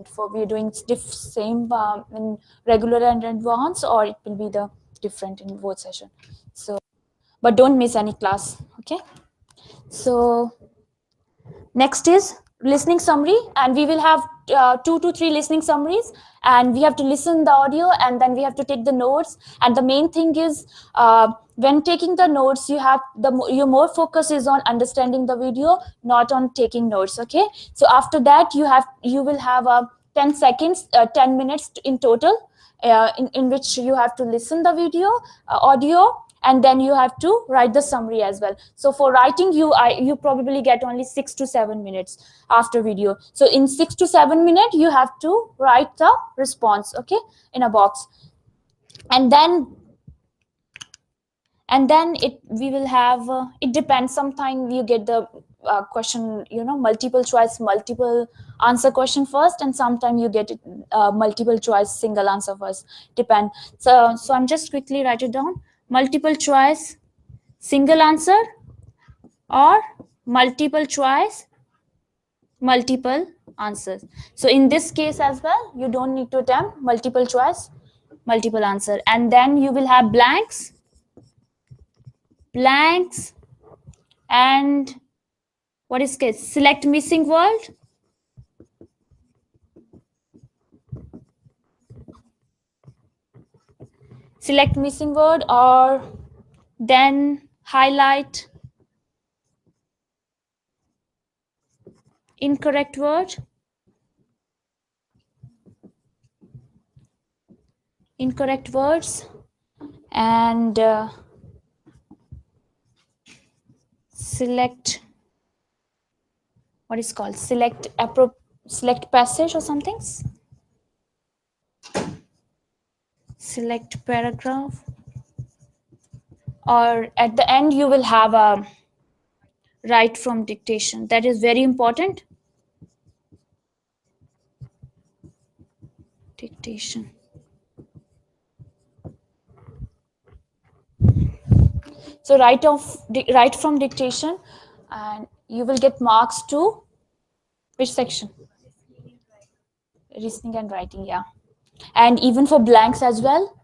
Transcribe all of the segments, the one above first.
for we're doing same in regular and advanced, or it will be the different in both session. So, but don't miss any class. Okay. So next is listening summary, and we will have 2 to 3 listening summaries, and we have to listen the audio, and then we have to take the notes. And the main thing is, when taking the notes, you have your more focus is on understanding the video, not on taking notes. Okay. So after that, you will have 10 seconds 10 minutes in total, in which you have to listen the video audio, and then you have to write the summary as well. So for writing, you probably get only 6 to 7 minutes after video. So in 6 to 7 minutes, you have to write the response, okay, in a box. And then we will have it depends. Sometimes you get the question, multiple choice, multiple answer question first, and sometimes you get it multiple choice, single answer first. Depend. So I'm just quickly write it down. Multiple choice, single answer, or multiple choice, multiple answers. So in this case as well, you don't need to attempt multiple choice, multiple answer. And then you will have blanks, and what is case? Select missing word, or then highlight incorrect word, incorrect words, and select what is called select passage or something, select paragraph, or at the end you will have a write from dictation. That is very important. Dictation. So write from dictation, and you will get marks to which section? Listening and writing, yeah. And even for blanks as well,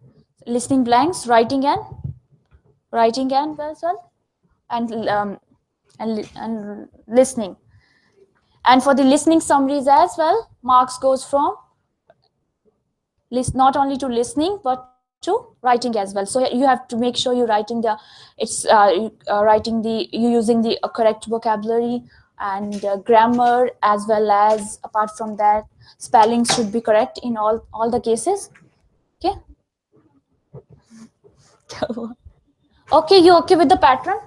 listening blanks, writing and as well, and listening. And for the listening summaries as well, marks goes from not only to listening but to writing as well. So you have to make sure you're writing you using the correct vocabulary and grammar, as well as apart from that, spelling should be correct in all the cases. Okay. Okay, you okay with the pattern?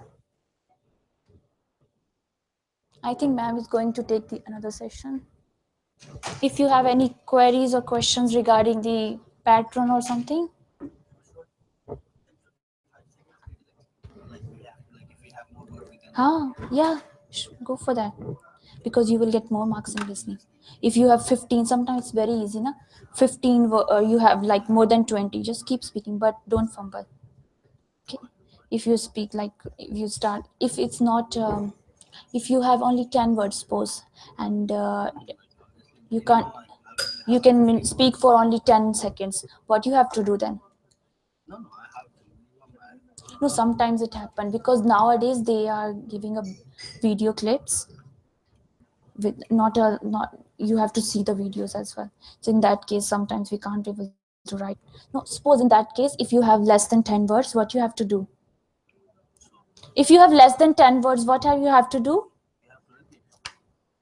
I think ma'am is going to take another session. If you have any queries or questions regarding the pattern or something. Yeah, go for that, because you will get more marks in listening. If you have 15, sometimes it's very easy, na? 15, you have like more than 20, just keep speaking, but don't fumble. Okay. If you speak, like if you start, if it's not, if you have only 10 words, suppose, and you can't, you can speak for only 10 seconds. What you have to do then? No, sometimes it happens because nowadays they are giving a video clips with not you have to see the videos as well. So in that case, sometimes we can't able to write. No, suppose in that case, if you have less than 10 words, what you have to do? If you have less than 10 words, what you have to do?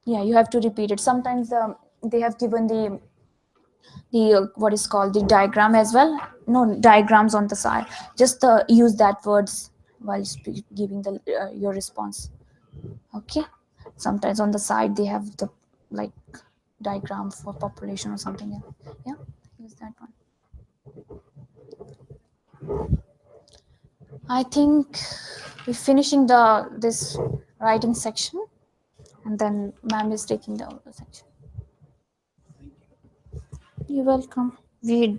Yeah, you have to repeat it. Sometimes they have given the what is called the diagram as well. No diagrams on the side. Just use that words while giving the your response. Okay. Sometimes on the side they have the like diagram for population or something. Yeah, use that one. I think we're finishing this writing section, and then ma'am is taking the other section. You're welcome. We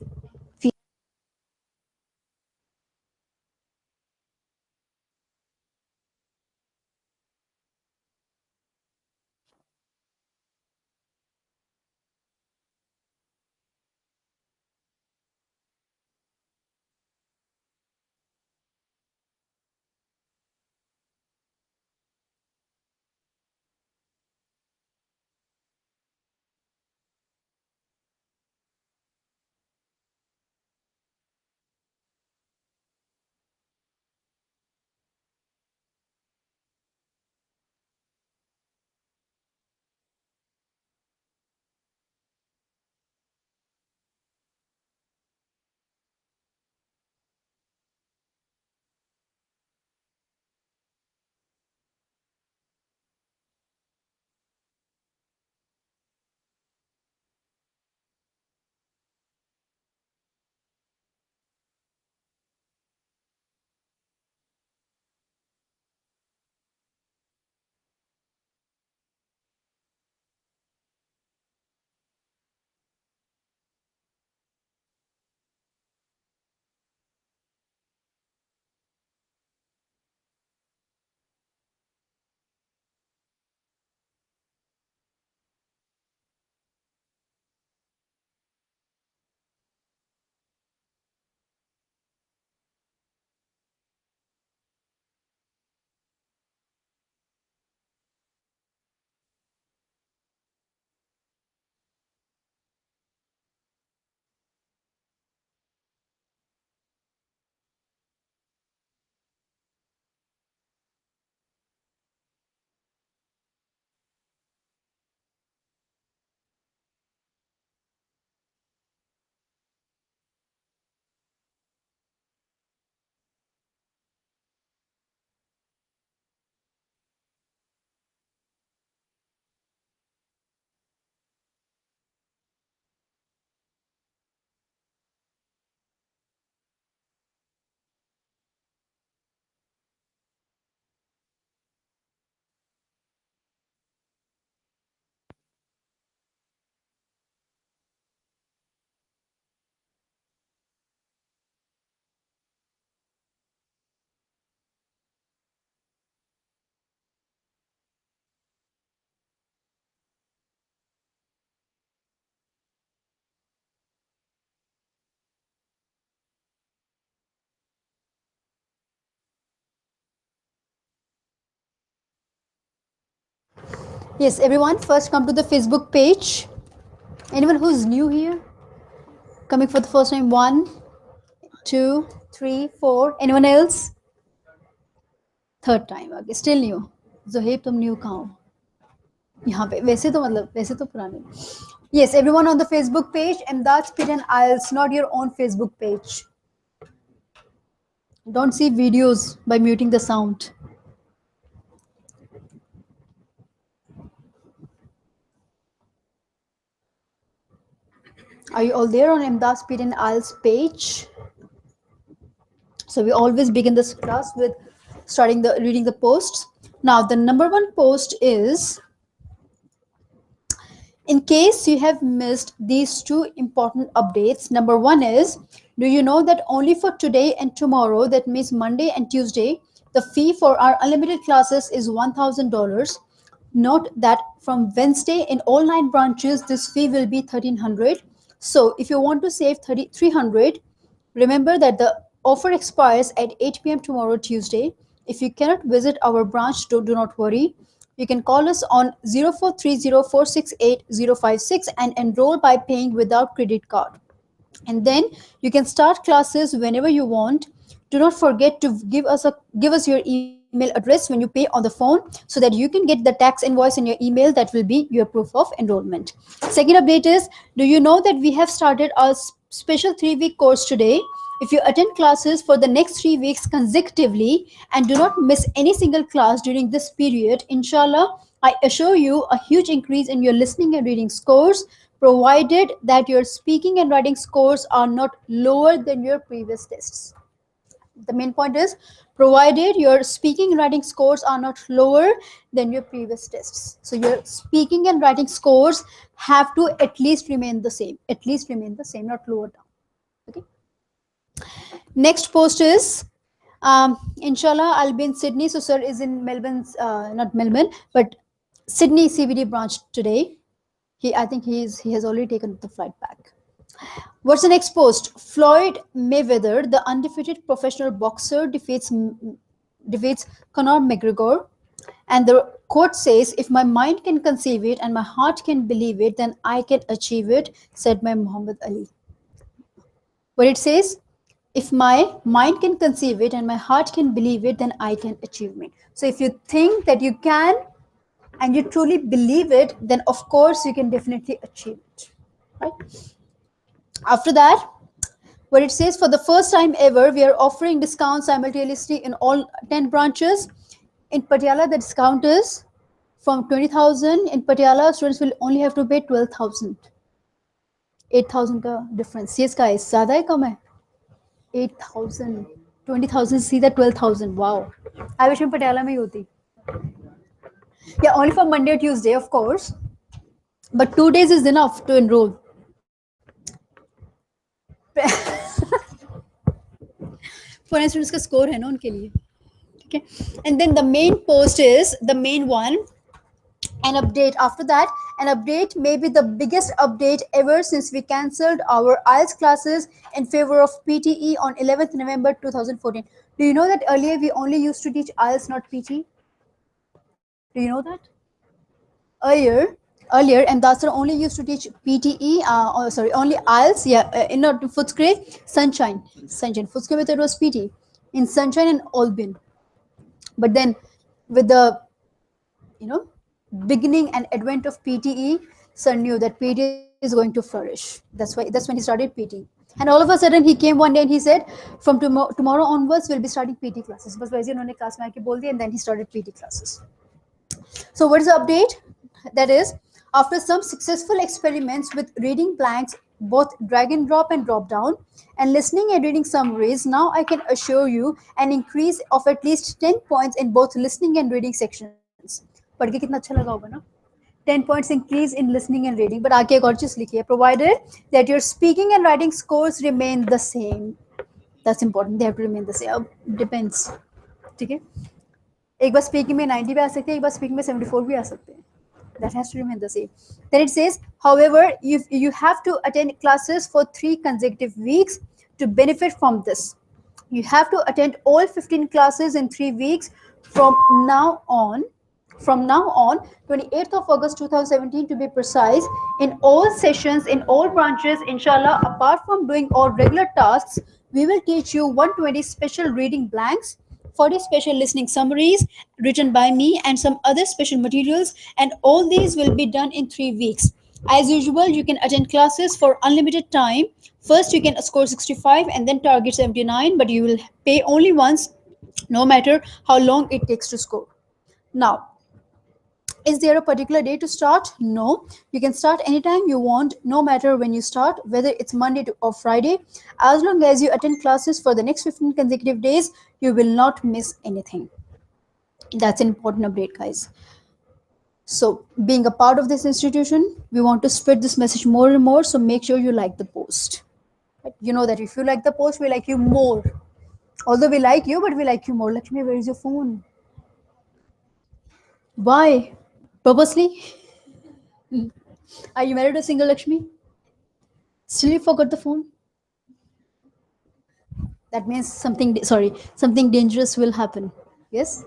Yes, everyone, first come to the Facebook page. Anyone who's new here? Coming for the first time? One, two, three, four. Anyone else? Third time okay still new Zoheb तुम new कहाँ हो यहाँ पे वैसे तो मतलब वैसे तो पुराने yes everyone on the Facebook page and that's Pit and Isles not your own Facebook page don't see videos by muting the sound are you all there on Imdad's Pit and Isles page so we always begin this class with starting the reading the posts now the number one post is in case you have missed these two important updates, number one is do you know that only for today and tomorrow, that means Monday and Tuesday, the fee for our unlimited classes is $1,000. Note that from Wednesday in all 9 branches, this fee will be 1,300. So if you want to save 300, remember that the offer expires at 8 p.m. tomorrow, Tuesday. If you cannot visit our branch, do not worry. You can call us on 0430468056 and enroll by paying without credit card. And then you can start classes whenever you want. Do not forget to give us your email address when you pay on the phone so that you can get the tax invoice in your email. That will be your proof of enrollment. Second update is do you know that we have started our special 3-week course today? If you attend classes for the next 3 weeks consecutively and do not miss any single class during this period, inshallah, I assure you a huge increase in your listening and reading scores, provided that your speaking and writing scores are not lower than your previous tests. The main point is provided your speaking and writing scores are not lower than your previous tests. So your speaking and writing scores have to at least remain the same, not lower down. Okay. Next post is inshallah I'll be in Sydney. So sir is in Melbourne's not Melbourne but Sydney CBD branch today. I think he has already taken the flight back. What's the next post? Floyd Mayweather, the undefeated professional boxer, defeats Conor McGregor. And the quote says, "If my mind can conceive it and my heart can believe it, then I can achieve it," said my Muhammad Ali. What it says, if my mind can conceive it and my heart can believe it, then I can achieve it. So if you think that you can and you truly believe it, then of course you can definitely achieve it. Right? After that, what it says, for the first time ever, we are offering discounts simultaneously in all 10 branches. In Patiala, the discount is from 20,000. In Patiala, students will only have to pay 12,000. 8,000 का difference. Yes, guys, ज़्यादा है कम है? 8,000, 20,000 सीधा 12,000. Wow. I wish in Patiala में ही होती. Yeah, only for Monday or Tuesday, of course. But 2 days is enough to enroll. Foreign students का score है ना उनके लिए. Okay. And then the main post is the main one. An update after that, an update may be the biggest update ever since we cancelled our IELTS classes in favor of PTE on 11th November 2014. Do you know that earlier we only used to teach IELTS, not PT? Do you know that? Earlier, and Dasra only used to teach PTE, only IELTS, in not Footscray, Sunshine. Footscray with it was PT. In Sunshine and Albin. But then with the, beginning and advent of PTE, sir knew that PT is going to flourish. That's when he started PT. And all of a sudden he came one day and he said, from tomorrow onwards we'll be starting PT classes. But class and then he started PT classes. So what is the update? That is, after some successful experiments with reading blanks, both drag and drop down, and listening and reading summaries, now I can assure you an increase of at least 10 points in both listening and reading sections. पढ़ के कितना अच्छा लगा होगा ना? 10 points increase in listening and reading. But आगे एक और चीज लिखी है, provided that your speaking and writing scores remain the same. That's important. They have to remain the same. अब depends. ठीक है? एक बार स्पीकिंग में 90 भी आ सकते हैं, एक बार स्पीकिंग में 74 भी आ सकते हैं. That has to remain the same. Then it says, however, you have to attend classes for 3 consecutive weeks to benefit from this. You have to attend all 15 classes in 3 weeks from now on. From now on, 28th of August 2017 to be precise, in all sessions, in all branches, inshallah, apart from doing all regular tasks, we will teach you 120 special reading blanks, 40 special listening summaries written by me, and some other special materials, and all these will be done in 3 weeks. As usual, you can attend classes for unlimited time. First, you can score 65 and then target 79, but you will pay only once, no matter how long it takes to score. Now, is there a particular day to start? No. You can start anytime you want, no matter when you start, whether it's Monday to or Friday. As long as you attend classes for the next 15 consecutive days, you will not miss anything. That's an important update, guys. So, being a part of this institution, we want to spread this message more and more. So, make sure you like the post. You know that if you like the post, we like you more. Although we like you, but we like you more. Lakshmi, where is your phone? Why? Purposely? Are you married to a single Lakshmi? Still, you forgot the phone? That means something, sorry, something dangerous will happen. Yes?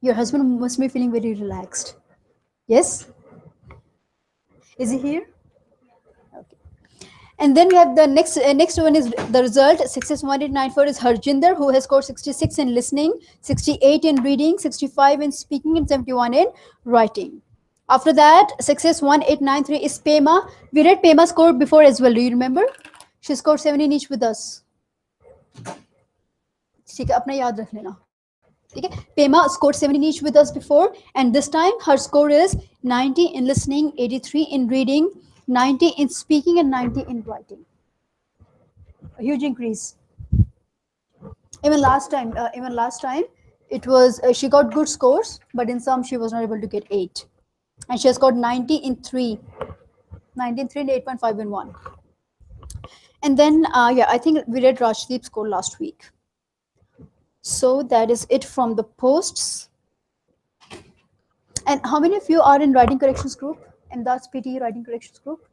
Your husband must be feeling very relaxed. Yes? Is he here? Okay. And then we have the next one is the result. Success 1894 is Harjinder, who has scored 66 in listening, 68 in reading, 65 in speaking, and 71 in writing. After that, success 1893 is Pema. We read Pema's score before as well. Do you remember? She scored 17 each with us. ठीक है अपना याद रख लेना ठीक है Pema scored 17 each with us before, and this time her score is 90 in listening, 83 in reading, 90 in speaking, and 90 in writing. A huge increase. Even last time it was she got good scores, but in some she was not able to get 8, and she has got 90 in 3, 90 in 3 and 8.5 in 1. And then yeah, I think we read Rajdeep's score last week. So that is it from the posts. And how many of you are in writing corrections group? And that's PTE writing corrections group.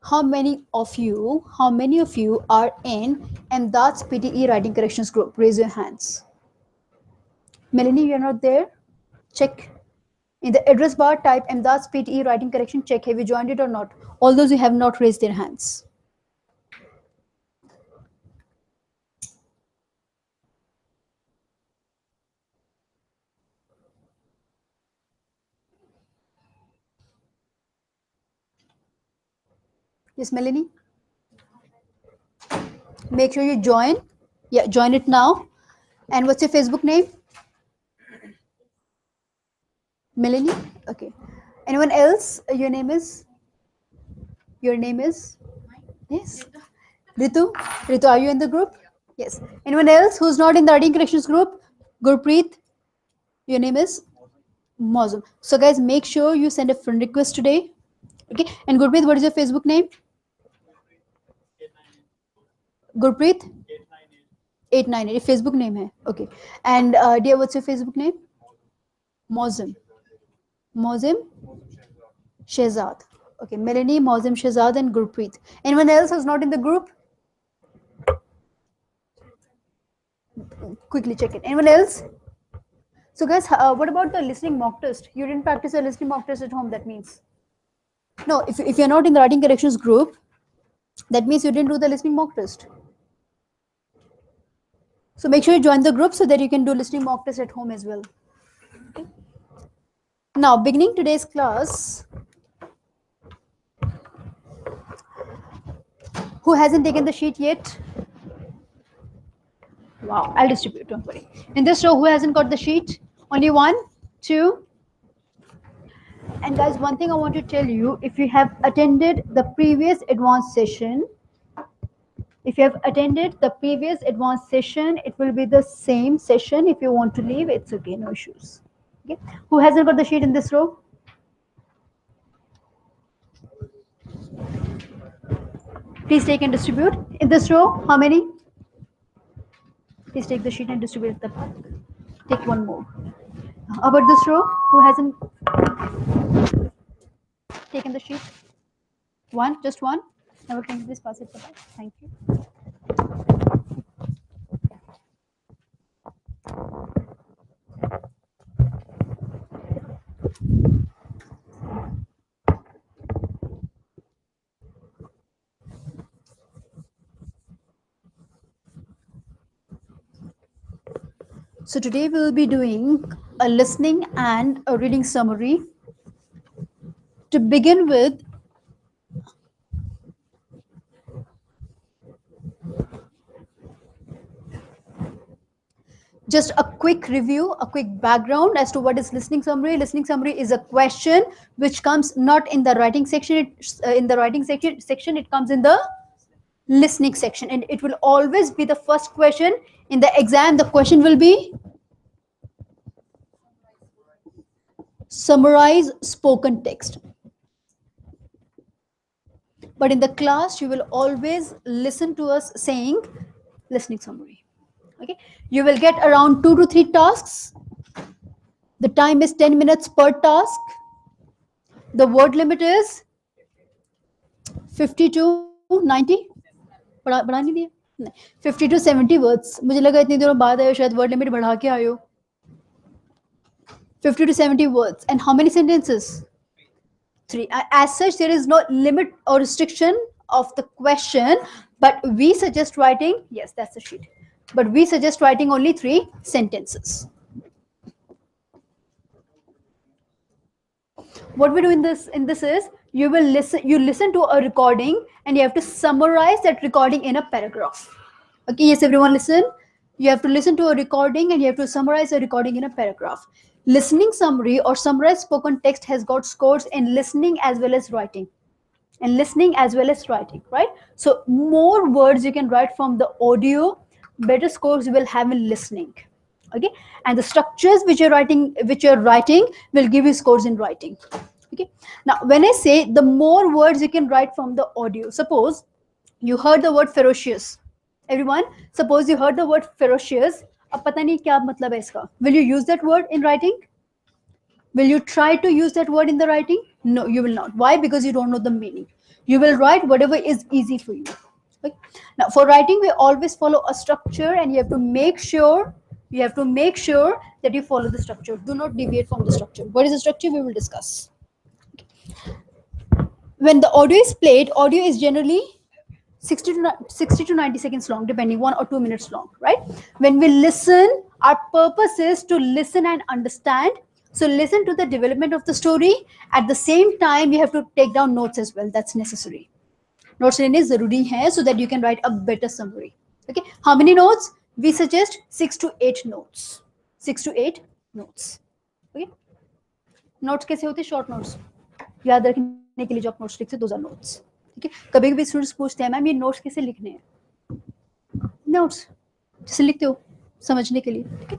How many of you are in and that's PTE writing corrections group? Raise your hands. Melanie, you're not there? Check. In the address bar, type and that's PTE writing correction. Check have you joined it or not. All those who have not raised their hands. Yes, Melanie? Make sure you join. Yeah, join it now. And what's your Facebook name? Melanie? Okay. Anyone else? Your name is? Your name is? Yes. Ritu? Ritu, are you in the group? Yes. Anyone else who's not in the writing corrections group? Gurpreet? Your name is? Mozum. So guys, make sure you send a friend request today. Okay. And Gurpreet, what is your Facebook name? Gurpreet? 898. Facebook name hai. Okay. And dear, what's your Facebook name? Mozum. Mozum Shehzad. Okay. Melanie, Mozum Shehzad, and Gurpreet. Anyone else who's not in the group? Quickly check it. Anyone else? So guys, what about the listening mock test? You didn't practice a listening mock test at home, that means. No, if you're not in the writing corrections group, that means you didn't do the listening mock test. So make sure you join the group so that you can do listening mock test at home as well. Okay. Now, beginning today's class, who hasn't taken the sheet yet? Wow, I'll distribute, don't worry. In this row, who hasn't got the sheet? Only 1, 2. And guys, one thing I want to tell you, if you have attended the previous advanced session, it will be the same session. If you want to leave, it's okay, no issues. Okay. Who hasn't got the sheet in this row? Please take and distribute. In this row, how many? Please take the sheet and distribute at the back. Take one more. How about this row? Who hasn't taken the sheet? One, just one. Now can you please pass it to the back? Thank you. So today we will be doing a listening and a reading summary. To begin with, just a quick review, a quick background as to what is listening summary. Listening summary is a question which comes not in the writing section. In the writing section, it comes in the listening section, and it will always be the first question in the exam. The question will be summarize spoken text. But in the class, you will always listen to us saying listening summary. Okay, you will get around 2 to 3 tasks. The time is 10 minutes per task. The word limit is 50 to 90. बढ़ा नहीं दिया नहीं, 50 to 70 words. मुझे लगा इतनी देर बाद आयो शायद word limit बढ़ा के आयो. 50 to 70 words. And how many sentences? 3. As such, there is no limit or restriction of the question, but we suggest writing, yes, that's the sheet, but we suggest writing only 3 sentences. What we do in this is you listen to a recording and you have to summarize that recording in a paragraph. Okay, yes, everyone listen. You have to listen to a recording and you have to summarize a recording in a paragraph. Listening summary or summarized spoken text has got scores in listening as well as writing. And listening as well as writing, right? So more words you can write from the audio, better scores you will have in listening. Okay, and the structures which you're writing will give you scores in writing. Okay, now when I say the more words you can write from the audio, suppose you heard the word ferocious. Everyone, suppose you heard the word ferocious. अब पता नहीं क्या मतलब है इसका. Will you use that word in writing? Will you try to use that word in the writing? No, you will not. Why? Because you don't know the meaning. You will write whatever is easy for you. Okay? Now, for writing, we always follow a structure, and you have to make sure that you follow the structure. Do not deviate from the structure. What is the structure? We will discuss. When the audio is played, audio is generally 60 to 90 seconds long, depending, 1 or 2 minutes long, right? When we listen, our purpose is to listen and understand. So listen to the development of the story. At the same time, you have to take down notes as well. That's necessary. Notes लेने ज़रूरी है so that you can write a better summary. Okay, how many notes? We suggest 6 to 8 notes. 6 to 8 notes. Okay, notes कैसे होते हैं? Short notes. याद रखने के लिए जो आप notes लिखते हैं, those are notes. ठीक है, कभी कभी स्टूडेंट्स पूछते हैं मैम ये नोट्स कैसे लिखने हैं. नोट्स जैसे लिखते हो समझने के लिए. ठीक है,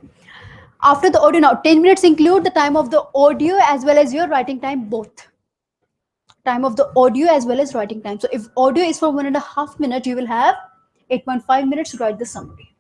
after the audio, now 10 minutes include the time of the audio as well as your writing time, both time of the audio as well as writing time. So if audio is for 1.5 minutes, you will have 8.5 minutes to write the summary.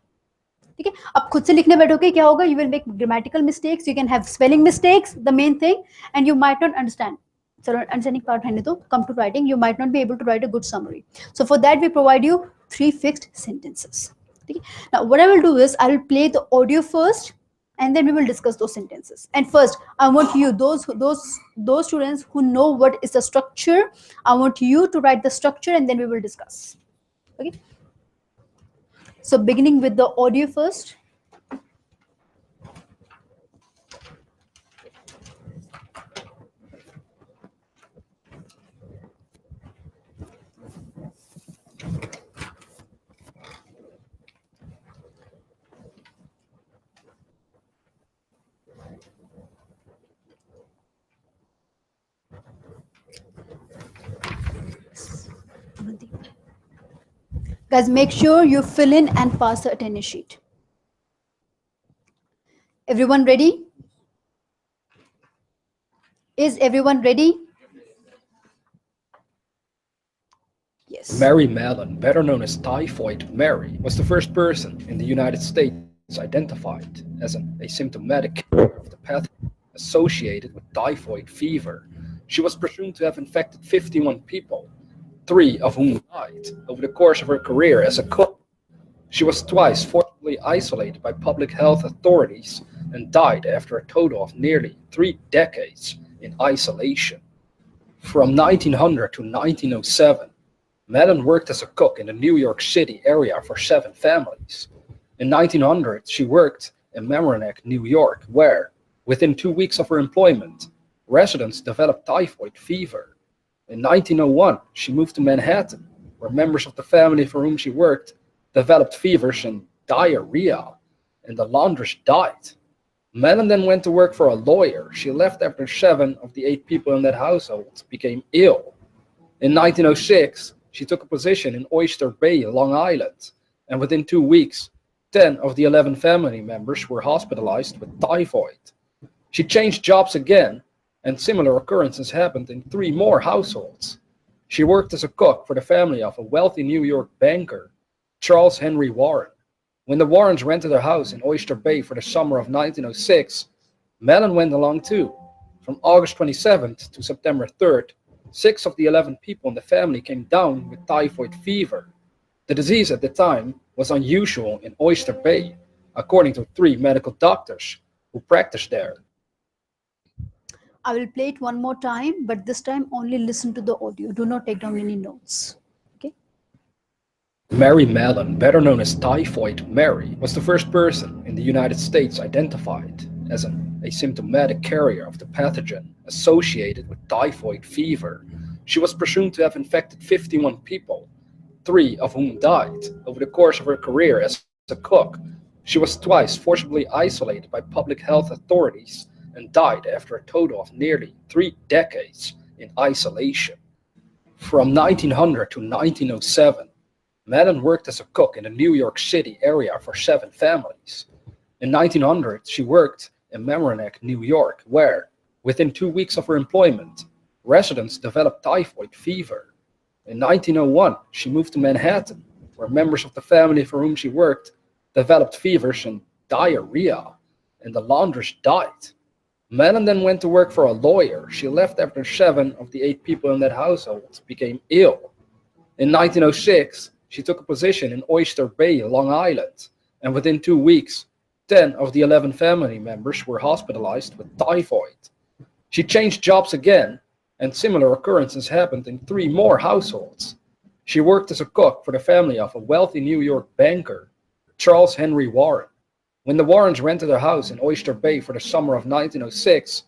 ठीक है, अब खुद से लिखने बैठोगे क्या होगा? You will make grammatical mistakes, you can have spelling mistakes, the main thing, and you might not understand. So understanding part है तो come to writing, you might not be able to write a good summary. So for that, we provide you 3 fixed sentences. Okay? Now what I will do is I will play the audio first, and then we will discuss those sentences. And first, I want you, those students who know what is the structure, I want you to write the structure, and then we will discuss. Okay. So beginning with the audio first. Guys, make sure you fill in and pass the attendance sheet. Everyone ready? Is everyone ready? Yes. Mary Mallon, better known as Typhoid Mary, was the first person in the United States identified as an asymptomatic carrier of the pathogen associated with typhoid fever. She was presumed to have infected 51 people, 3 of whom died over the course of her career as a cook. She was twice forcibly isolated by public health authorities and died after a total of nearly 3 decades in isolation. From 1900 to 1907, Mallon worked as a cook in the New York City area for 7 families. In 1900, she worked in Mamaroneck, New York, where, within 2 weeks of her employment, residents developed typhoid fever. In 1901, she moved to Manhattan, where members of the family for whom she worked developed fevers and diarrhea, and the laundress died. Mellon then went to work for a lawyer. She left after 7 of the 8 people in that household became ill. In 1906, she took a position in Oyster Bay, Long Island, and within 2 weeks, 10 of the 11 family members were hospitalized with typhoid. She changed jobs again, and similar occurrences happened in 3 more households. She worked as a cook for the family of a wealthy New York banker, Charles Henry Warren. When the Warrens rented a house in Oyster Bay for the summer of 1906, Mellon went along too. From August 27th to September 3rd, 6 of the 11 people in the family came down with typhoid fever. The disease at the time was unusual in Oyster Bay, according to 3 medical doctors who practiced there. I will play it one more time, but this time only listen to the audio. Do not take down any notes. Okay? Mary Mallon, better known as Typhoid Mary, was the first person in the United States identified as an asymptomatic carrier of the pathogen associated with typhoid fever. She was presumed to have infected 51 people, 3 of whom died over the course of her career as a cook. She was twice forcibly isolated by public health authorities and died after a total of nearly 3 decades in isolation. From 1900 to 1907, Madden worked as a cook in the New York City area for 7 families. In 1900, she worked in Mamaroneck, New York, where, within 2 weeks of her employment, residents developed typhoid fever. In 1901, she moved to Manhattan, where members of the family for whom she worked developed fevers and diarrhea, and the laundress died. Mellon then went to work for a lawyer. She left after 7 of the 8 people in that household became ill. In 1906, she took a position in Oyster Bay, Long Island, and within 2 weeks, 10 of the 11 family members were hospitalized with typhoid. She changed jobs again, and similar occurrences happened in 3 more households. She worked as a cook for the family of a wealthy New York banker, Charles Henry Warren. When the Warrens rented a house in Oyster Bay for the summer of 1906,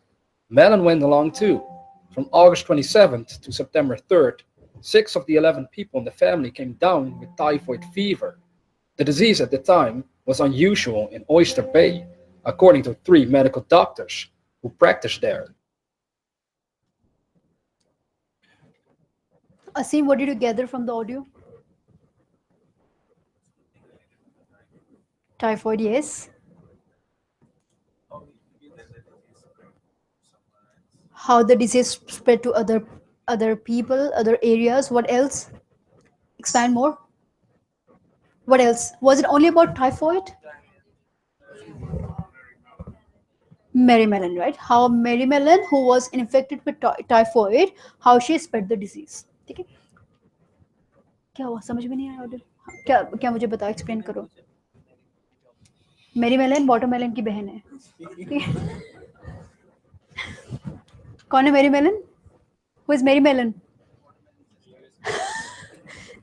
Mellon went along too. From August 27th to September 3rd, 6 of the 11 people in the family came down with typhoid fever. The disease at the time was unusual in Oyster Bay, according to 3 medical doctors who practiced there. Asim, what did you gather from the audio? Typhoid, yes. How the disease spread to other people, other areas. What else? Expand more. What else? Was it only about typhoid? Mary Mellon, right? How Mary Mellon, who was infected with typhoid, how she spread the disease. ठीक है? क्या हुआ? समझ में नहीं आया order? क्या क्या मुझे बताओ, एक्सप्लेन करो. मेरी मेलन वाटरमेलन की बहन है. ठीक है? कौन है मेरी melon? Who is Mary Mellon?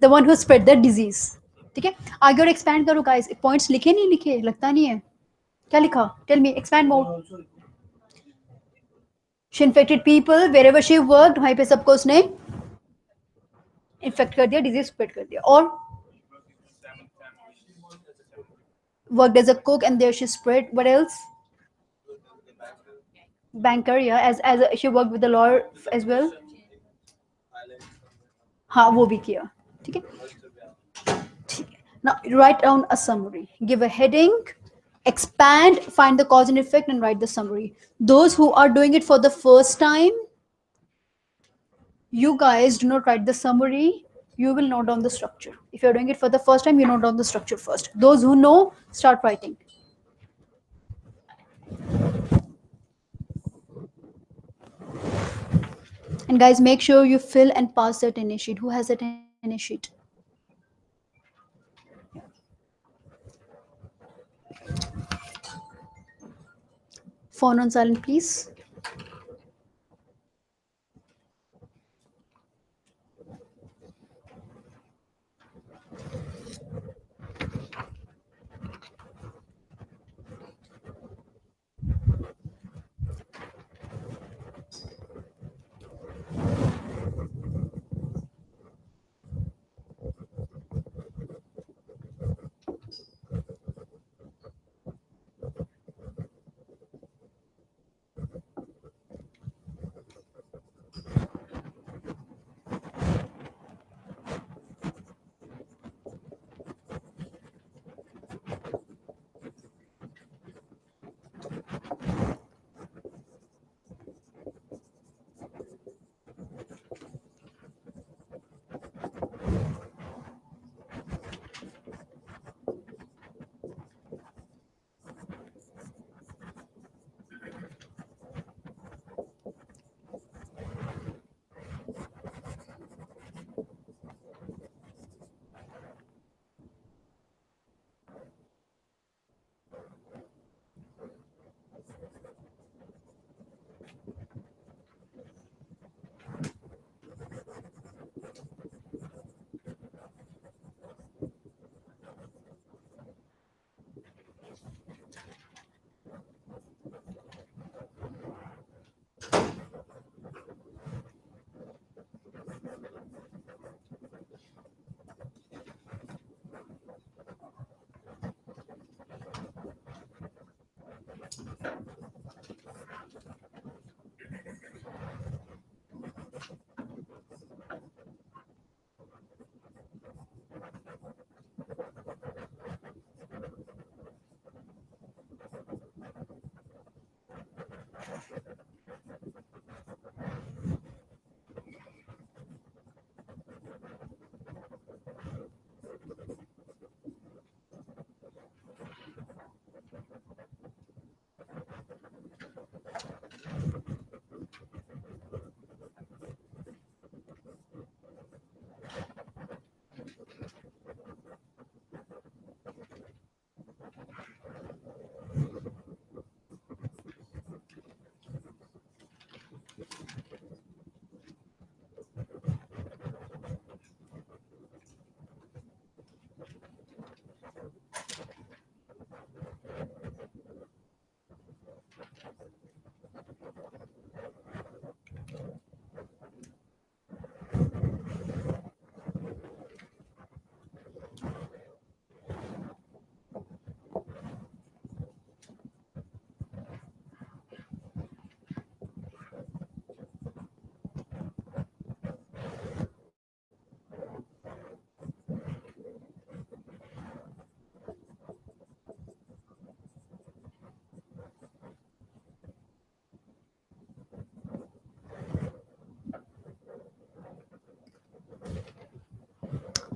The one who spread the disease. ठीक है? आगे और एक्सपैंड करो गाइस. पॉइंट्स लिखे नहीं लिखे? लगता नहीं है. क्या लिखा? Tell me. Expand more. She infected people wherever she worked. वहीं पे सबको उसने इन्फेक्ट कर दिया, डिजीज स्प्रेड कर दिया. और worked as a cook and there she spread. What else? Banker, yeah. She worked with the lawyer as well. हाँ वो भी किया. ठीक है. Now write down a summary. Give a heading. Expand, find the cause and effect, and write the summary. Those who are doing it for the first time, you guys do not write the summary. You will note down the structure. If you're doing it for the first time, you note down the structure first. Those who know, start writing. And guys, make sure you fill and pass that attendance sheet. Who has that attendance sheet? Phone on silent, please.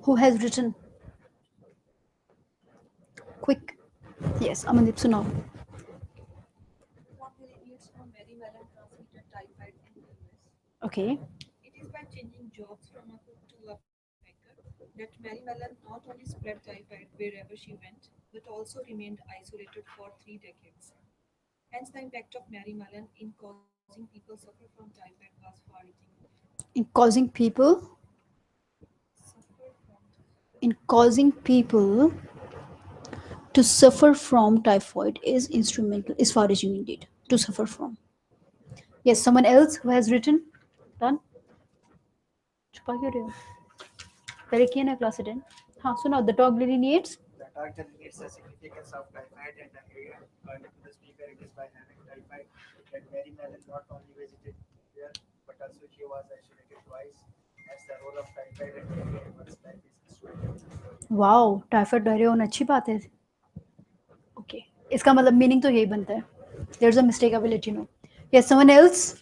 Who has written? Quick. Yes, Amandeep Sunao. What delineates how Mary Mellon transmitted typhoid in the US? Okay. It is by changing jobs from a cook to a baker that Mary Mellon not only spread typhoid wherever she went, but also remained isolated for 3 decades. Hence, the impact of Mary Mellon in causing people suffer from typhoid was far-reaching. In causing people, Suffer from typhoid. in causing people to suffer from typhoid is instrumental, is far-reaching indeed. To suffer from. Yes, someone else who has written. Done. छुपा क्यों रहे हो? पहले किया ना class attend. हाँ सुनाओ. The talk delineates. The talk delineates the significance of typhoid and according to the speaker, it is by having typhoid that Mary Mellon not only visited here, but also she was isolated twice, as the role of typhoid and diarrhea in one's life is instrumental. Wow typhoid diarrhoea होना अच्छी बात है. Okay इसका मतलब meaning तो यही बनता है. There is a mistake I will let you know. Yes someone else.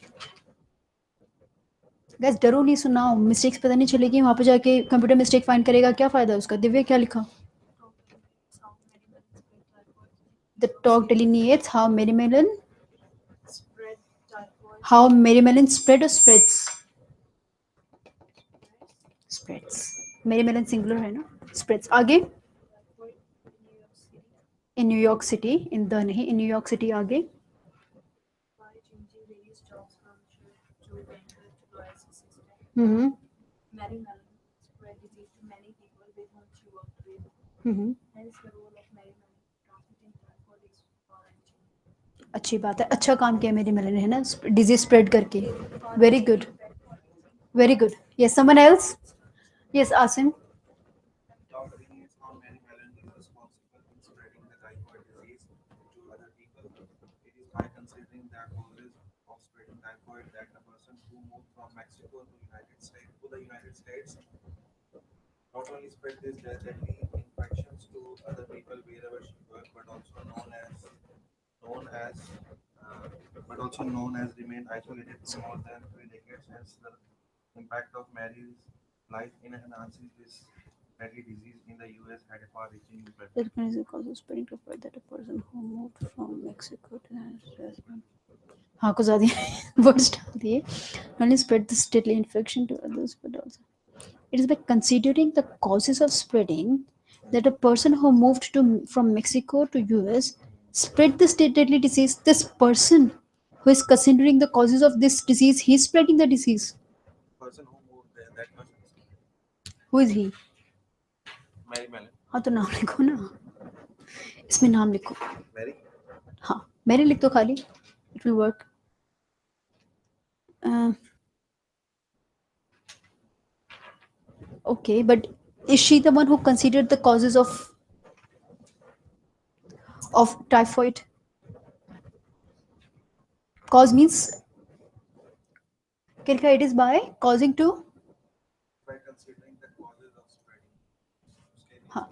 Guess डरो नहीं. सुनाओ. मिस्टेक्स पता नहीं चलेगी वहां पे जाके कंप्यूटर मिस्टेक फाइंड करेगा. क्या फायदा उसका. दिव्य क्या लिखा. The talk delineates how Mary Mallon Spread typhoid. How Mary Mallon spread spreads. Spreads. Mary Mallon singular है ना. स्प्रेड्स. आगे. Typhoid in New York City in New York City. In the नहीं. In New York City. आगे. by changing various jobs from chef to banker to lawyer's assistant. Hmm. Mary Mellon spread disease to many people with whom she worked with. Hmm. Hence, the role of Mary Mellon transmitting typhoid is far-reaching. अच्छी बात है. अच्छा काम किया मेरी melon है ना. Disease spread करके. Very good. Very good. Yes someone else. Yes Asim. The talk delineates how Mary Mellon is responsible in spreading the typhoid disease to other people. It is by considering the causes of spreading typhoid that a person who moved from Mexico to the United States not only spread this deadly infections to other people wherever she worked, known as uh, known as remained isolated for more than 3 decades. Hence, the impact of Mary's life in enhancing this deadly disease in the U.S. had a far-reaching impact. That is the cause of spreading of that a person who moved from Mexico to the United States. हाँ कुछ ज़्यादा words डाल दिए. Not only spread this deadly infection to others, but also it is by considering the causes of spreading that a person who moved to from Mexico to US spread this deadly disease. This person who is considering the causes of this disease, he is spreading the disease. The person who moved there, that person is Who is he? Mary Mellon. हाँ तो नाम लिखो ना. इसमें नाम लिखो. Mary? हाँ मैंने लिख दो खाली. It will work. Okay, but is she the one who considered the causes of typhoid? Cause means Kirka, it is by causing to. By considering the causes of spreading. Huh.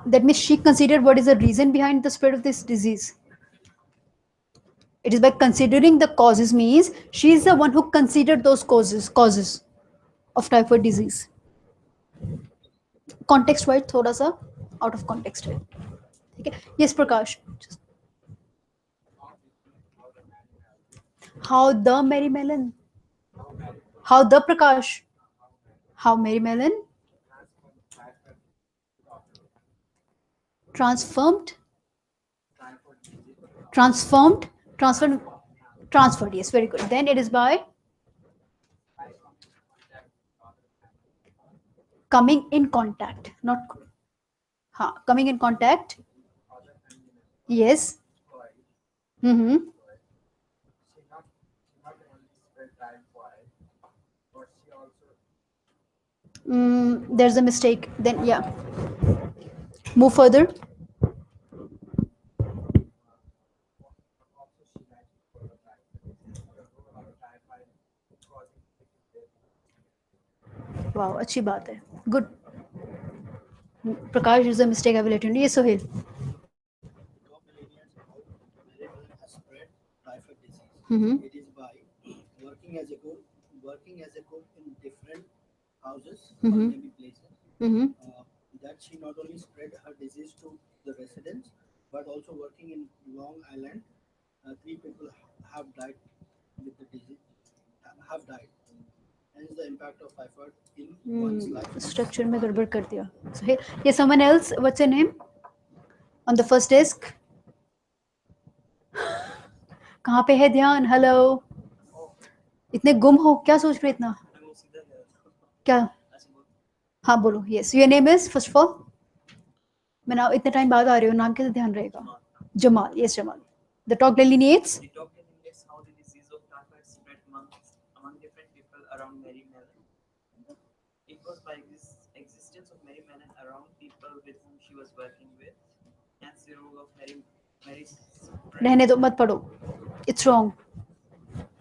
That means she considered what is the reason behind the spread of this disease. It is by considering the causes means she is the one who considered those causes of typhoid disease. Context wise थोड़ा सा out of context है. ठीक है. Yes Prakash. How the Mary Mellon? How the Prakash? How Mary Mellon transformed, transformed, transferred, transferred. Yes, very good. Then it is by coming in contact, not coming in contact. Yes. Mm-hmm. She not only spread typhoid, but she also There's a mistake. Then yeah. Move further. also she had for the typhoid disease. The role of typhoid causing disease death. Wow, अच्छी बात है. Good. Prakash is a mistake. I will let you know. Yes, Sohail. The top delineates how Mary Mellon has spread typhoid disease. Mm-hmm. It is by working as a cook in different houses or Mm-hmm. maybe places. Mm-hmm. that she not only spread her disease to the residents but also working in Long Island. Three people have died with the disease, have died. Hence, the impact of typhoid in one's life is Structure में गड़बड़ कर दिया. So here, yeah, someone else. What's your name? On the first desk. कहाँ पे है ध्यान? Hello. इतने गुम हो क्या सोच रहे इतना? क्या? हाँ बोलो. Yes. Your name is first of all. मैं ना इतने टाइम बाद आ रही हूँ. नाम कैसे ध्यान रहेगा? Jamal. Yes, Jamal. The talk delineates. The talk delineates how the disease of typhoid spread among different people around Mary Mellon. It was by this existence of Mary Mellon around people with whom she was working with, hence the role of Mary's spread. रहने दो मत पढ़ो. It's wrong.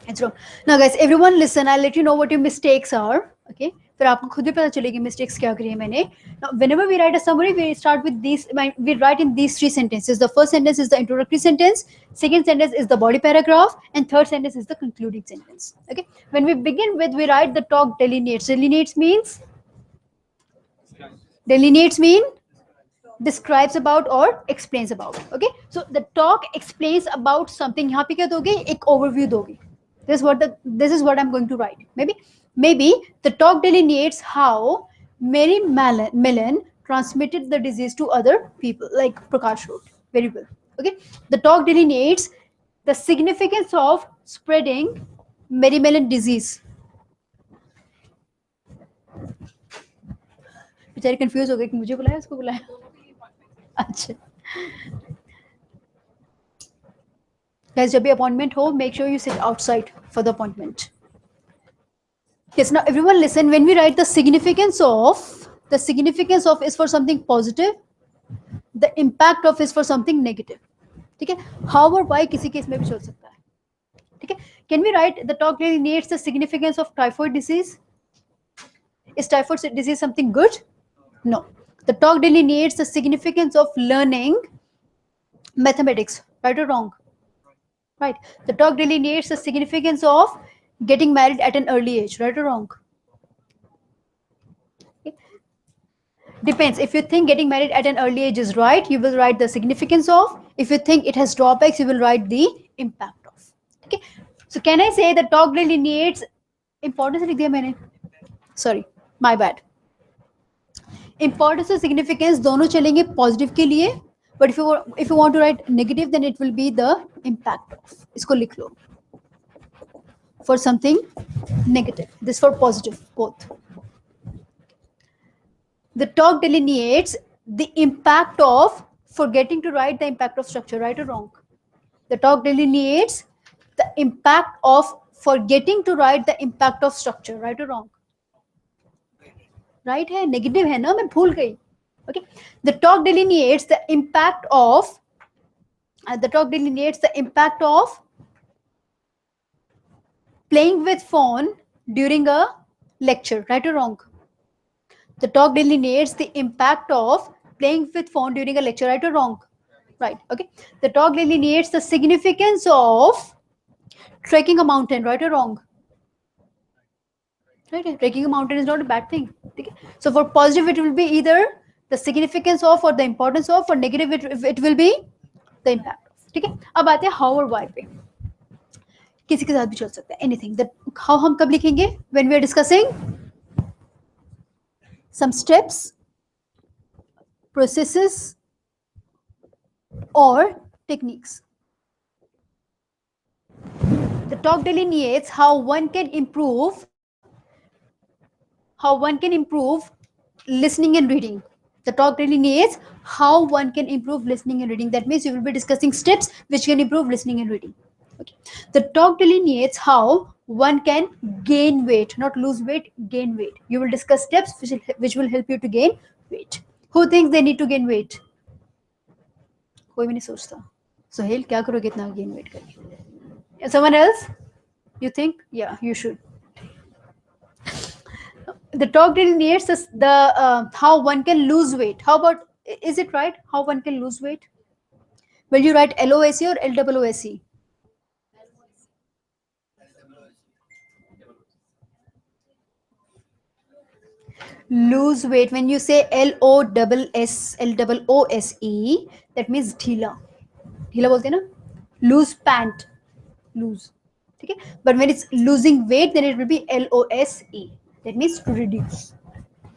It's wrong. Now, guys, everyone listen. I'll let you know what your mistakes are. Okay. फिर आपको खुद भी पता चलेगी mistakes क्या करी है मैंने. Now, whenever we write a summary, we start with these. We write in these three sentences. The first sentence is the introductory sentence. Second sentence is the body paragraph, and third sentence is the concluding sentence. Okay. When we begin with, we write the talk delineates. Delineates means. Delineates mean describes about or explains about. Okay, so the talk explains about something. यहाँ पे क्या दोगे? एक overview दोगे. This is what I'm going to write. Maybe the talk delineates how Mary Mellon transmitted the disease to other people, like Prakash wrote. Very well. Okay, the talk delineates the significance of spreading Mary Mellon disease. बेचारे confuse हो गए कि मुझे बुलाया उसको बुलाया. अच्छा. Guys, जब भी appointment हो, make sure you sit outside for the appointment. Yes, now everyone listen. When we write the significance of is for something positive, the impact of is for something negative. ठीक है? How or why किसी case में भी चल सकता है. ठीक है? Can we write the talk delineates the significance of typhoid disease? Is typhoid disease something good? No. The talk delineates the significance of learning mathematics. Right or wrong? Right. The talk delineates the significance of getting married at an early age. Right or wrong? Okay. Depends. If you think getting married at an early age is right, you will write the significance of. If you think it has drawbacks, you will write the impact of. Okay. So can I say the talk delineates importance लिख दिया मैंने? Sorry, my bad. Importance और significance दोनों चलेंगे positive के लिए. But if you want to write negative, then it will be the impact of. इसको लिख लो. For something negative. This for positive, both. The talk delineates the impact of forgetting to write the impact of structure. Right or wrong? The talk delineates the impact of forgetting to write the impact of structure. Right or wrong? Right है, negative है ना, मैं भूल गई. Okay. The talk delineates the impact of playing with phone during a lecture. Right or wrong? The talk delineates the impact of playing with phone during a lecture. Right or wrong? Right. Okay. The talk delineates the significance of trekking a mountain. Right or wrong? Right. Trekking a mountain is not a bad thing. Okay. So for positive, it will be either the significance of or the importance of. For negative, it will be the impact of. ठीक है. अब आते हैं how और why पे. किसी के साथ भी चल सकता है. Anything. That how हम कब लिखेंगे? When we are discussing some steps, processes, or techniques. The talk delineates how one can improve listening and reading. The talk delineates how one can improve listening and reading. That means you will be discussing steps which can improve listening and reading. Okay. The talk delineates how one can gain weight, not lose weight, gain weight. You will discuss steps which will help you to gain weight. Who thinks they need to gain weight? कोई भी नहीं सोचता. Sohail, क्या करोगे इतना gain weight करके? Someone else? You think? Yeah, you should. The talk delineates the how one can lose weight. How about, is it right? How one can lose weight? Will you write LOSE or LOOSE? Lose weight. When you say L-O-S-S-E, that means ढीला. ढीला बोलते हैं ना? Lose pant. Lose. Okay? But when it's losing weight, then it will be L-O-S-E. That means to reduce.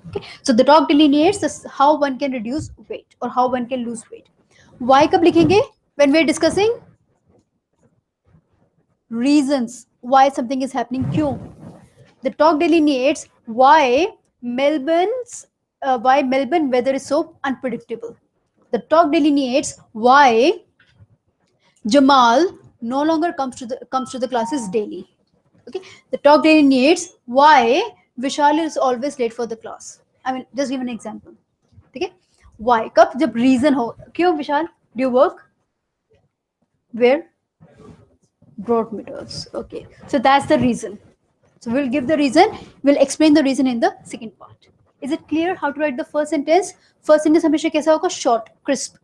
Okay? So the talk delineates this, how one can reduce weight or how one can lose weight. Why कब लिखेंगे? When we are discussing reasons why something is happening. क्यों? The talk delineates why Melbourne weather is so unpredictable. The talk delineates why Jamal no longer comes to the classes daily. Okay, the talk delineates why Vishal is always late for the class. I mean, just give an example. Okay, why? कब जब reason हो क्यों Vishal? Do you work? Where? Broadmeters. Okay, so that's the reason. So we'll give the reason. We'll explain the reason in the second part. Is it clear how to write the first sentence? First sentence हमेशा कैसा होगा? Short, crisp.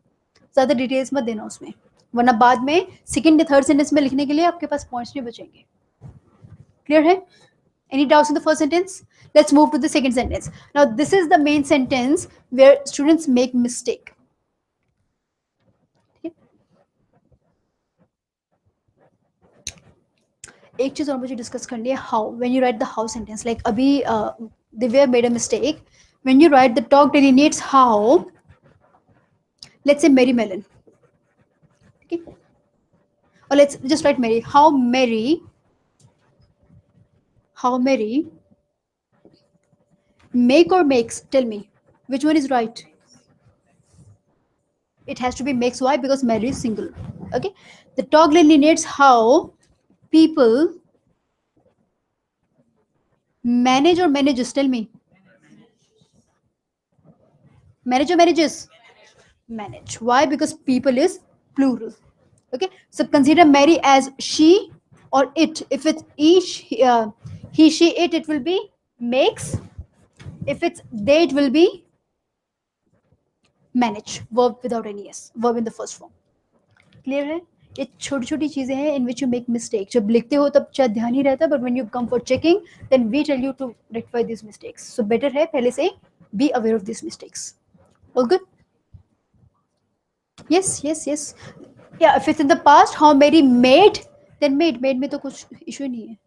ज़्यादा details मत देना उसमें, वरना बाद में सेकंड या थर्ड सेंटेंस में लिखने के लिए आपके पास पॉइंट्स नहीं बचेंगे. क्लियर है? Any doubts in the first sentence? Let's move to the second sentence. Now this is the main sentence where students make mistake. Okay? एक चीज और मुझे डिस्कस करनी है, how when you write the how sentence, like अभी Divya made a mistake. When you write the talk delineates how, let's say Mary Mallon, okay, or let's just write Mary. How Mary make or makes, tell me which one is right. It has to be makes. Why? Because Mary is singular. Okay, the talk delineates how people manage or manages, tell me. Manage or manages? Manage. Why? Because people is plural. Okay, so consider Mary as she or it. If it's he, she, it will be makes. If it's they, it will be manage. Verb without any s. Verb in the first form. Clear है? ये छोटी छोटी चीजें हैं in which you make mistake. जब लिखते हो तब शायद ध्यान ही रहता, but when you come for checking, then we tell you to rectify these mistakes. So better है पहले से be aware of these mistakes. All good? Yes. Yeah, if it's in the past, how Mary made, then made में तो कुछ issue ही नहीं है.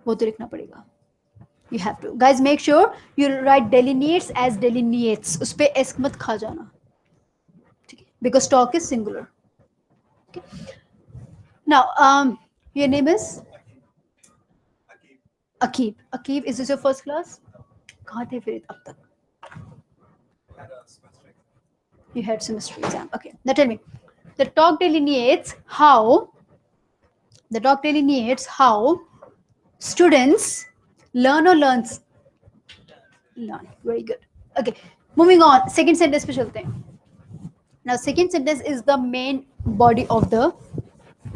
वो तो लिखना पड़ेगा. You have to. Guys, make sure you write delineates as delineates. उस पे s मत खा जाना. Because talk is singular. Okay. Now, your name is Akib. Akib, is this your first class? कहाँ थे फिर अब तक? You had semester exam. Okay. Now tell me, the talk delineates how students learn or learns. Learn. Very good. Okay. Moving on. Second sentence पे चलते हैं. Now, second sentence is the main body of the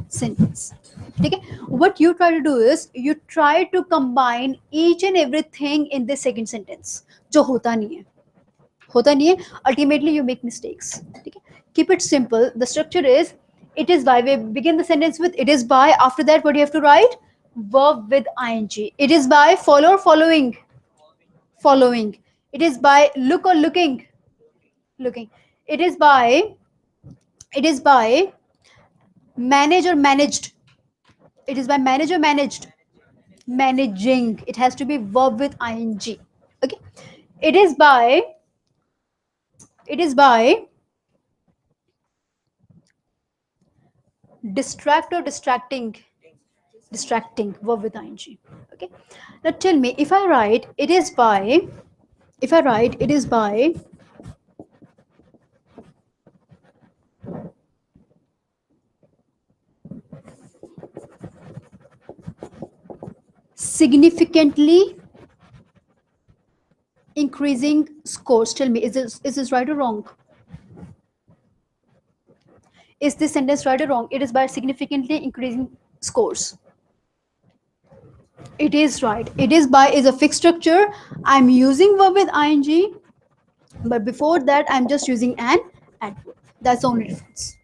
sentence. Okay. What you try to do is you try to combine each and everything in the second sentence. जो होता नहीं है. Ultimately, you make mistakes. Okay. Keep it simple. The structure is it is by. We begin the sentence with it is by. After that, what do you have to write? Verb with ing. It is by follow or following. Following. It is by look or looking. Looking. It is by manage or managed. It is by manage or managed. Managing. It has to be verb with ing. Okay. It is by distract or distracting. Distracting, verb with ing. Okay. Now tell me, if I write it is by significantly increasing scores, tell me, is this right or wrong? Is this sentence right or wrong? It is by significantly increasing scores. It is right. It is by is a fixed structure. I'm using verb with ing, but before that I'm just using an adverb. That's the only difference.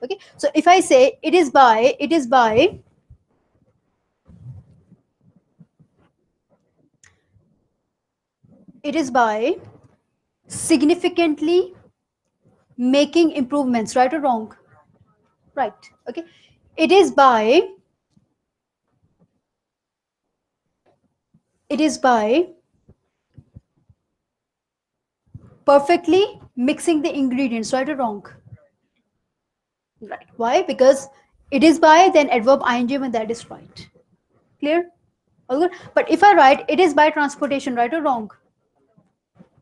Okay. So if I say it is by It is by significantly making improvements, right or wrong? Right. Okay. It is by perfectly mixing the ingredients, right or wrong? Right. Why? Because it is by, then adverb ing when that is right. Clear? All good. But if I write it is by transportation, right or wrong?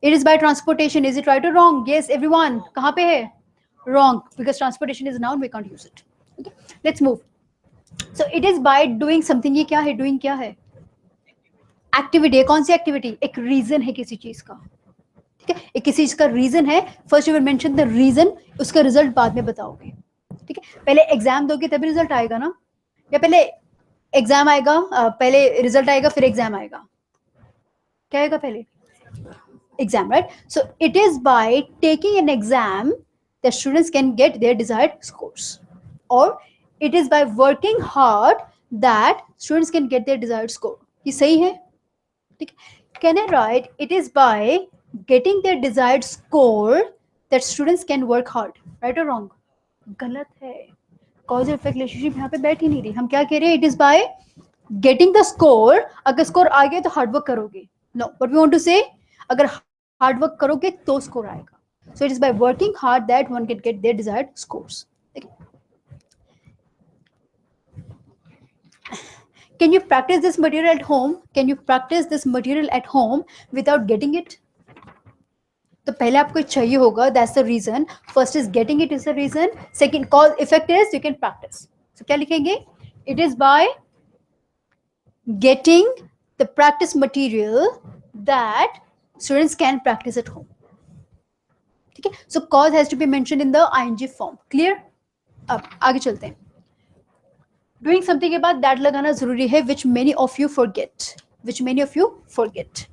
It is by transportation. Is it right or wrong? Yes, everyone. कहाँ पे है? Wrong, because transportation is a noun. We can't use it. Okay. Let's move. So it is by doing something. ये क्या है? Doing क्या है? Activity है. कौन सी activity? एक reason है किसी चीज का. ठीक है, एक किसी चीज का रीजन है. First you will mention the reason, उसका रिजल्ट बाद में बताओगे. ठीक है, पहले एग्जाम दोगे तभी रिजल्ट आएगा ना, या पहले एग्जाम आएगा, पहले रिजल्ट आएगा फिर एग्जाम आएगा? क्या आएगा पहले? Exam, right? So it is by taking an exam that students can get their desired scores, or it is by working hard that students can get their desired score. ये सही है? ठीक है. Can I write it is by getting their desired score that students can work hard, right or wrong? गलत है. Cause effect relationship यहाँ पे बैठ ही नहीं रही. हम क्या कह रहे हैं? It is by getting the score. अगर स्कोर आ गया तो हार्ड वर्क करोगे. No, but we want to say अगर हार्ड वर्क करोगे तो स्कोर आएगा. So it is by working hard that one can get their desired scores. Okay. Can you practice this material at home? Can you practice this material at home without getting it? तो पहले आपको चाहिए होगा. That's the reason. First is getting it is the reason. Second, cause effect is you can practice. So क्या लिखेंगे? It is by getting the practice material that students can practice at home. ठीक है. So cause has to be mentioned in the ing form. Clear? अब आगे चलते हैं. Doing something के बाद that लगाना जरूरी है, which many of you forget. Which many of you forget.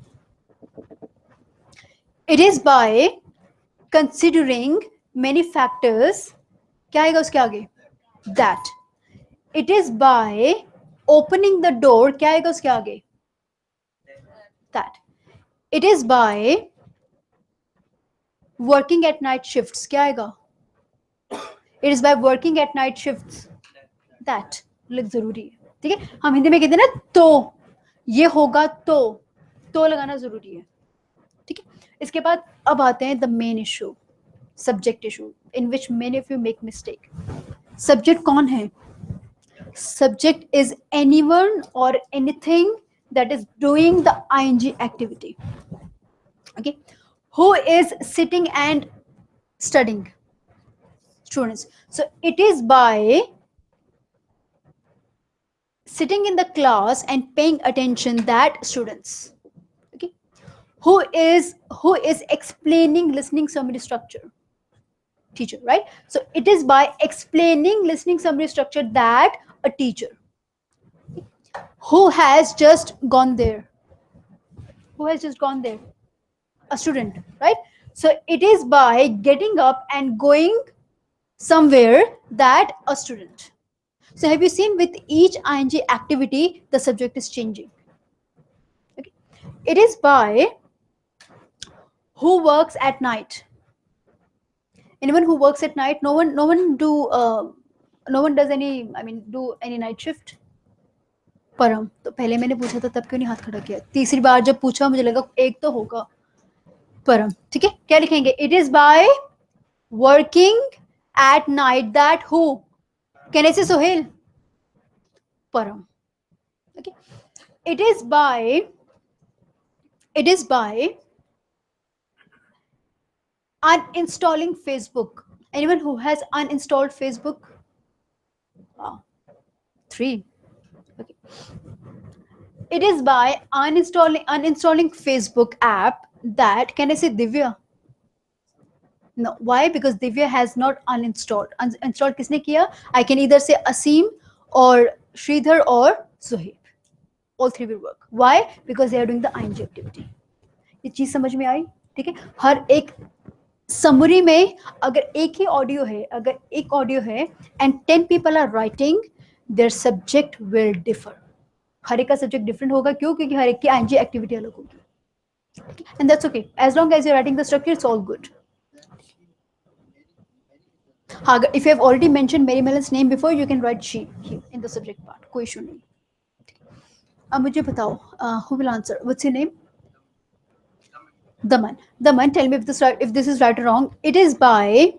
It is by considering many factors. क्या आएगा उसके आगे? That. It is by opening the door. क्या आएगा उसके आगे? That. It is by working at night shifts. क्या आएगा? It is by working at night shifts. That. लिख जरूरी है. ठीक है, हम हिंदी में कहते हैं ना तो, ये होगा तो लगाना जरूरी है. ठीक है. इसके बाद अब आते हैं the main issue, subject issue, in which many of you make mistake. Subject कौन है? Subject is anyone or anything that is doing the ing activity. Okay. Who is sitting and studying? Students. So it is by sitting in the class and paying attention that students. Okay. Who is explaining listening summary structure? Teacher, right? So it is by explaining listening summary structure that a teacher. Who has just gone there? Who has just gone there? A student, right? So it is by getting up and going somewhere that a student. So have you seen with each ing activity the subject is changing? Okay. It is by who works at night. Anyone who works at night? No one does any, do any night shift. परम. तो पहले मैंने पूछा था तब क्यों नहीं हाथ खड़ा किया? तीसरी बार जब पूछा मुझे लगा एक तो होगा. परम. ठीक है, क्या लिखेंगे? It is by working at night that who. Can I से सोहेल? परम. Okay. It is bye uninstalling Facebook. Anyone who has uninstalled Facebook? Wow. 3. Okay. It is by uninstalling Facebook app that, can I say Divya? No. Why? Because Divya has not uninstalled. Uninstalled किसने किया? I can either say Asim or Sridhar or Suhaib. All three will work. Why? Because they are doing the ing activity. ये चीज समझ में आई? ठीक है. हर एक summary में अगर एक ही ऑडियो है, अगर एक ऑडियो है and 10 people are writing, their subject will differ. हर एक का सब्जेक्ट डिफरेंट होगा. क्यों? क्योंकि हर एक की आईएनजी एक्टिविटी अलग होगी. And that's okay. As long as you're writing the structure, it's all good. हाँ, if you have already mentioned Mary Melon's name before, you can write she in the subject part. कोई issue नहीं. अब मुझे बताओ, who will answer? What's your name? Daman. Daman, tell me if this is right or wrong. It is by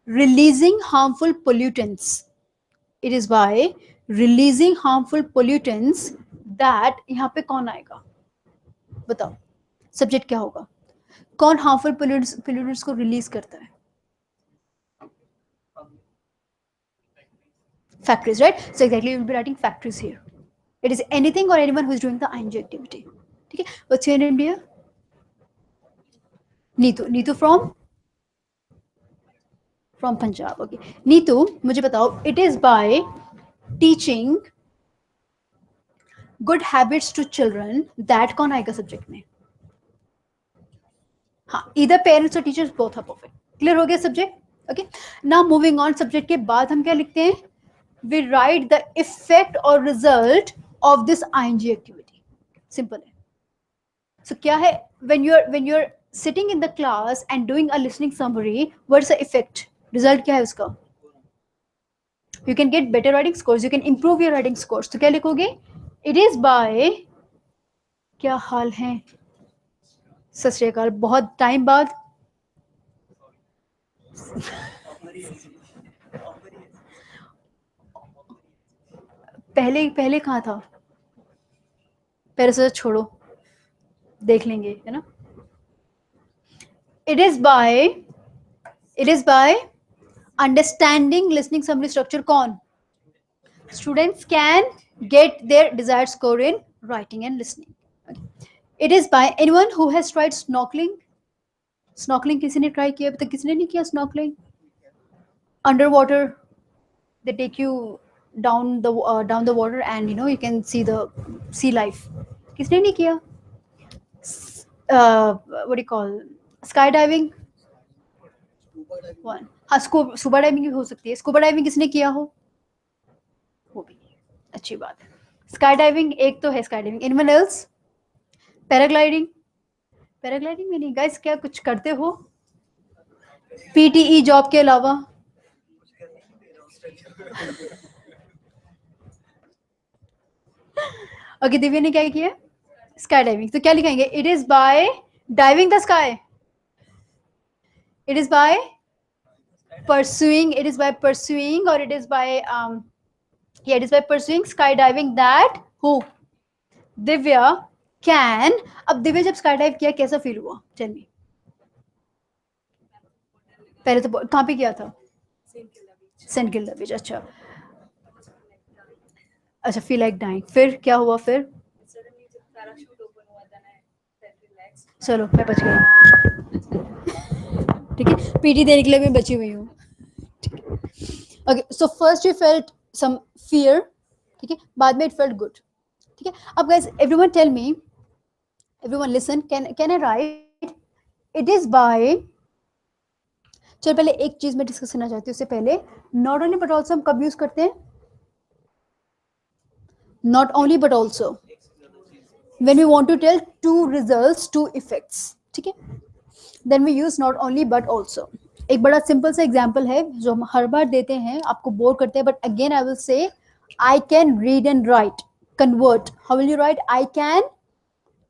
releasing harmful pollutants. It is by releasing harmful pollutants that यहाँ पे कौन आएगा? बताओ. सब्जेक्ट क्या होगा? कौन harmful pollutants को release करता है? Factories, right? So exactly, you'll be writing factories here. It is anything or anyone who is doing the ing activity. Okay. What's your name, dear? Neetu. Neetu from Punjab. Okay. Neetu, मुझे बताओ. It is by teaching good habits to children. That कौन आएगा subject में? हाँ, either parents or teachers both are perfect. Clear हो गया subject? Okay. Now moving on, subject के बाद हम क्या लिखते हैं? We write the effect or result of this ing activity. Simple है. So क्या है? When you're sitting in the class and doing a listening summary, what's the effect? Result क्या है उसका? You can get better writing scores. You can improve your writing scores. तो क्या लिखोगे? It is by क्या हाल है? सत श्री अकाल. बहुत टाइम बाद पहले पहले कहाँ था? पहले से छोड़ो, देख लेंगे, है ना? It is by understanding listening summary structure. कौन? Students can get their desired score in writing and listening. Okay. It is by anyone who has tried snorkeling. Snorkeling किसी ने try किया? अभी तक किसी ने नहीं किया snorkeling? Underwater, they take you down the water and you can see the sea life. किसने नहीं किया? What do you call? Skydiving. One. हाँ, स्कूबा डाइविंग भी हो सकती है. स्कूबा डाइविंग किसने किया हो? वो भी अच्छी बात है. स्काई डाइविंग एक तो है. Sky diving. Anyone else? Paragliding. Paragliding में नहीं गाइस. क्या कुछ करते हो पीटीई जॉब के अलावा? ओके, दिव्या ने क्या किया? Sky diving. तो क्या लिखेंगे? It is bye diving the sky. It is by pursuing. It is by pursuing, or it is by yeah, it is by pursuing skydiving that who? Divya can. अब दिव्या जब स्काईडाइव किया कैसा फील हुआ? Tell me. पहले तो कहाँ पे किया था? Saint Kilda Beach. अच्छा अच्छा, फील लाइक डाइंग. फिर क्या हुआ? फिर चलो मैं बच गई. ठीक है, पीटी देने के लिए मैं बची हुई हूँ. Okay, so first you felt some fear. ठीक है, बाद में इट फेल्ट गुड. ठीक है. अब guys, everyone tell me, everyone listen. Can I write it is by. चलो पहले एक चीज मैं डिस्कस करना चाहती हूँ. उससे पहले, नॉट ओनली बट ऑल्सो हम कब यूज करते हैं? Not only but also when we want to tell two results, two effects. ठीक है, then we use not only but also. एक बड़ा सिंपल सा एग्जाम्पल है जो हम हर बार देते हैं, आपको बोर करते हैं, but again I will say I can read and right. Convert. How will you right? I can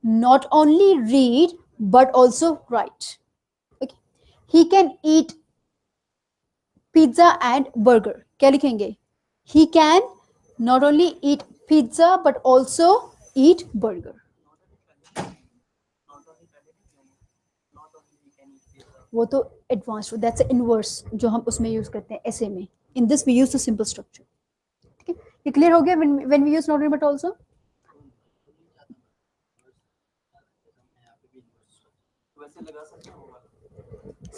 not only read but also write. Okay. He can eat pizza and burger. क्या लिखेंगे? He can not only eat pizza but also eat burger. वो तो advanced. That's inverse जो हम उसमें use करते हैं ऐसे में. In this we use the simple structure. ठीक है, ये क्लियर हो गया? When we use not only but also.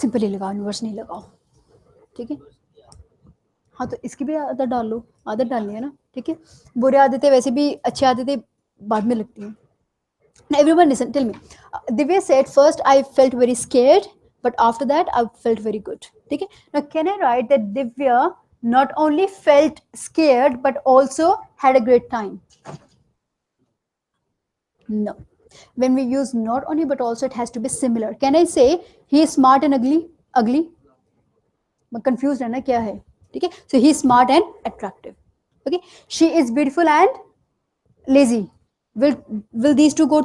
Simply लगाओ, इनवर्स नहीं लगाओ. ठीक है. हाँ, तो इसकी भी आदत डाल लो. आदत डालनी है ना. ठीक है, बुरी आदतें वैसे भी अच्छी आदतें बाद में लगती हैं. Everyone listen, tell me. Divya said first I felt very scared, but after that I felt very good. Okay. Now can I write that Divya not only felt scared but also had a great time? No. When we use not only but also, it has to be similar. Can I say he is smart and ugly? Ugly? मैं confused है ना क्या है? ठीक है? So he is smart and attractive. Okay. She is beautiful and lazy. Will these two go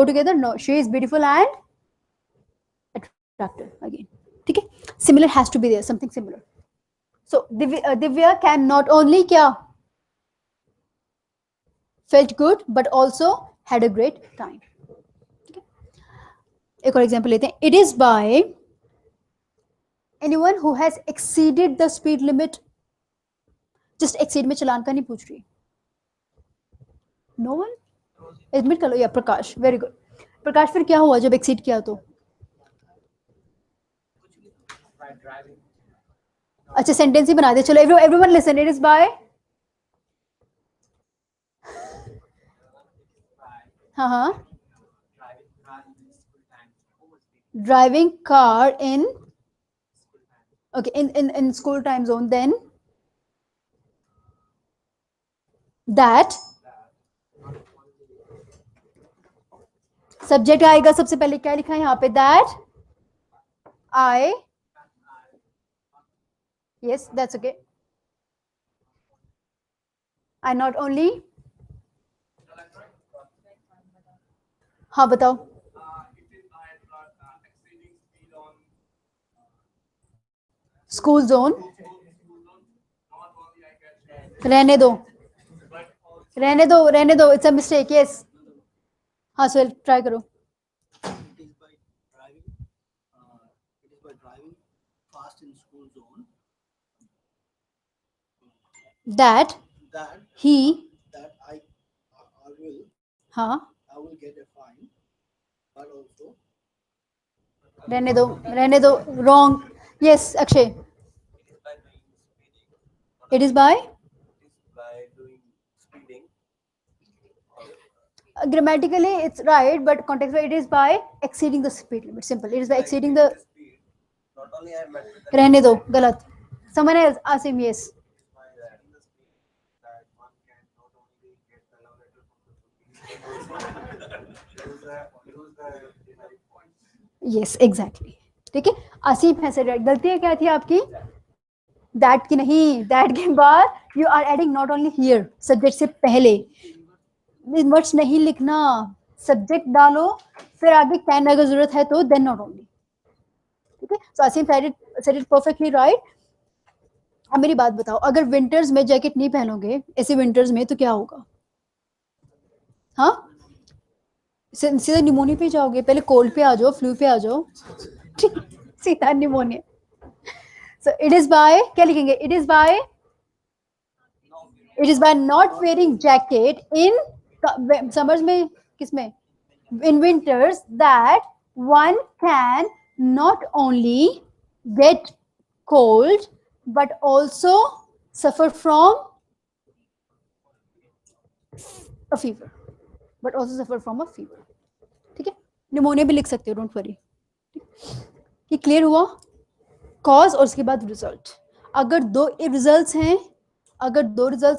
together? No. She is beautiful and attractive again. ठीक है? Similar has to be there. Something similar. So Divya can not only क्या felt good but also had a great time. ठीक है? एक और example लेते हैं. It is by anyone who has exceeded the speed limit. Just exceed में चलान का नहीं पूछ रही. No one? एडमिट कर लो. या प्रकाश. Very good. प्रकाश फिर क्या हुआ जब एक्सीड किया तो? अच्छा सेंटेंस ही बना दे. चलो everyone listen. It is bye हाँ हाँ driving car in okay in school time zone. Then that subject आएगा सबसे पहले. क्या लिखा है यहाँ पे? That I yes that's okay. I not only हाँ बताओ. School zone. रहने दो रहने दो. It's a mistake. यस हाँ सुहेल ट्राई करो. It is by driving fast in school zone That that he that हाँ I will get a fine, but also रहने दो. Wrong. Yes Akshay. It is by doing speeding. grammatically it's right but context it is by exceeding the speed limit. Simple. It is by exceeding the Speed. Not only I met with the रहने दो. गलत. Someone else. Asim. Yes. by exceeding the speed that one can not only get the love letter from the police, but also use the demerit points. Yes exactly. ठीक है. आसिफ है sir. गलती क्या थी आपकी? दैट की नहीं. दैट के बाद you are adding not only here. Subject से पहले इनवर्ट्स नहीं लिखना. सब्जेक्ट डालो फिर आगे कैन अगर जरूरत है तो देन नॉट ओनली. ठीक है. So Asif said it perfectly right. अब मेरी बात बताओ. अगर विंटर्स में जैकेट नहीं पहनोगे ऐसे विंटर्स में तो क्या होगा? हाँ सीधा निमोनिया पे जाओगे. पहले कोल्ड पे आ जाओ, फ्लू पे आ जाओ. सीधा pneumonia. So it is by क्या लिखेंगे? It is by not wearing jacket in summers में किसमें? In winters that one can not only get cold but also suffer from a fever. But also suffer from a fever. ठीक है. Pneumonia भी लिख सकते हो. Don't worry. ये clear हुआ? कॉज और उसके बाद रिजल्ट. अगर दो रिजल्ट्स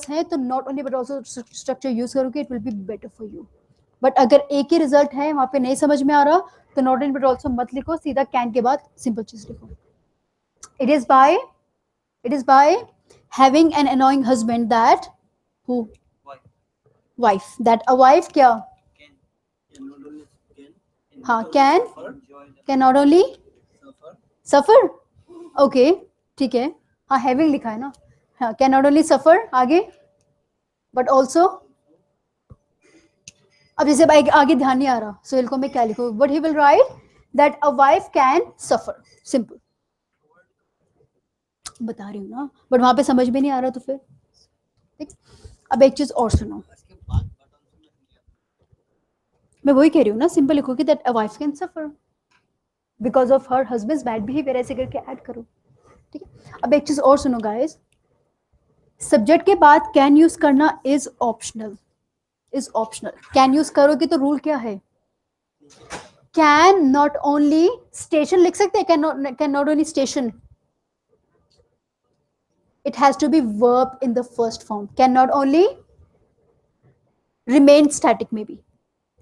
हैं तो not only but also structure use करोगे. It will be better for you. But अगर एक ही रिजल्ट है वहां पे नहीं समझ में आ रहा तो नॉट ओनली बट ऑल्सो मत लिखो. सीधा कैन के बाद सिंपल चीज लिखो. It is by having an annoying husband that who wife. That a wife क्या? can not only can हाँ not only can suffer, can not only suffer suffer. Okay ठीक है. हाँ हैविंग लिखा है ना. हाँ कैन नॉट ओनली सफर. आगे बट ऑल्सो. अब जैसे आगे ध्यान नहीं आ रहा सोहेल को मैं क्या लिखूं? But he will write that a wife can suffer. Simple बता रही हूँ ना. बट वहां पे समझ में नहीं आ रहा तो फिर ठीक. अब एक चीज और सुनो. इसके बाद बटन से मैं लिया मैं वही कह रही हूँ ना. सिंपल लिखोगे that a wife can suffer because of her husband's bad behaviour. ऐसे करके ऐड करो. ठीक है. अब एक चीज और सुनो गाइस. सब्जेक्ट के बाद कैन यूज करना इज ऑप्शनल. कैन यूज करोगे तो रूल क्या है? कैन नॉट ओनली स्टेशन लिख सकते हैं. Can not only station. It has to be verb in the first form. Can not only remain static maybe.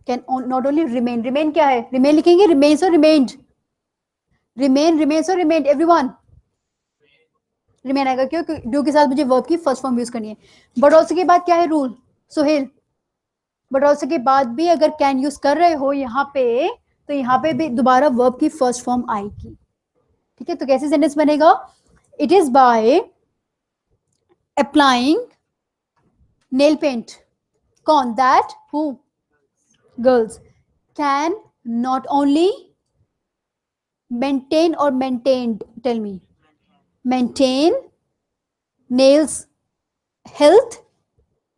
Can not only remain, remain क्या है, remain लिखेंगे, रिमेन्स और remained, remain, remains और remained, everyone remain आएगा, क्यों, do के साथ मुझे वर्ब की फर्स्ट फॉर्म यूज करनी है। बट ऑल्सो के बाद क्या है रूल सोहेल, बट ऑल्सो के बाद भी अगर कैन यूज कर रहे हो यहाँ पे, तो यहाँ पे भी दोबारा वर्ब की फर्स्ट फॉर्म आएगी, ठीक है। तो कैसे सेंटेंस बनेगा, it is by applying nail paint, कौन, that who, girls, can not only maintain or maintained, tell me, maintain nails health,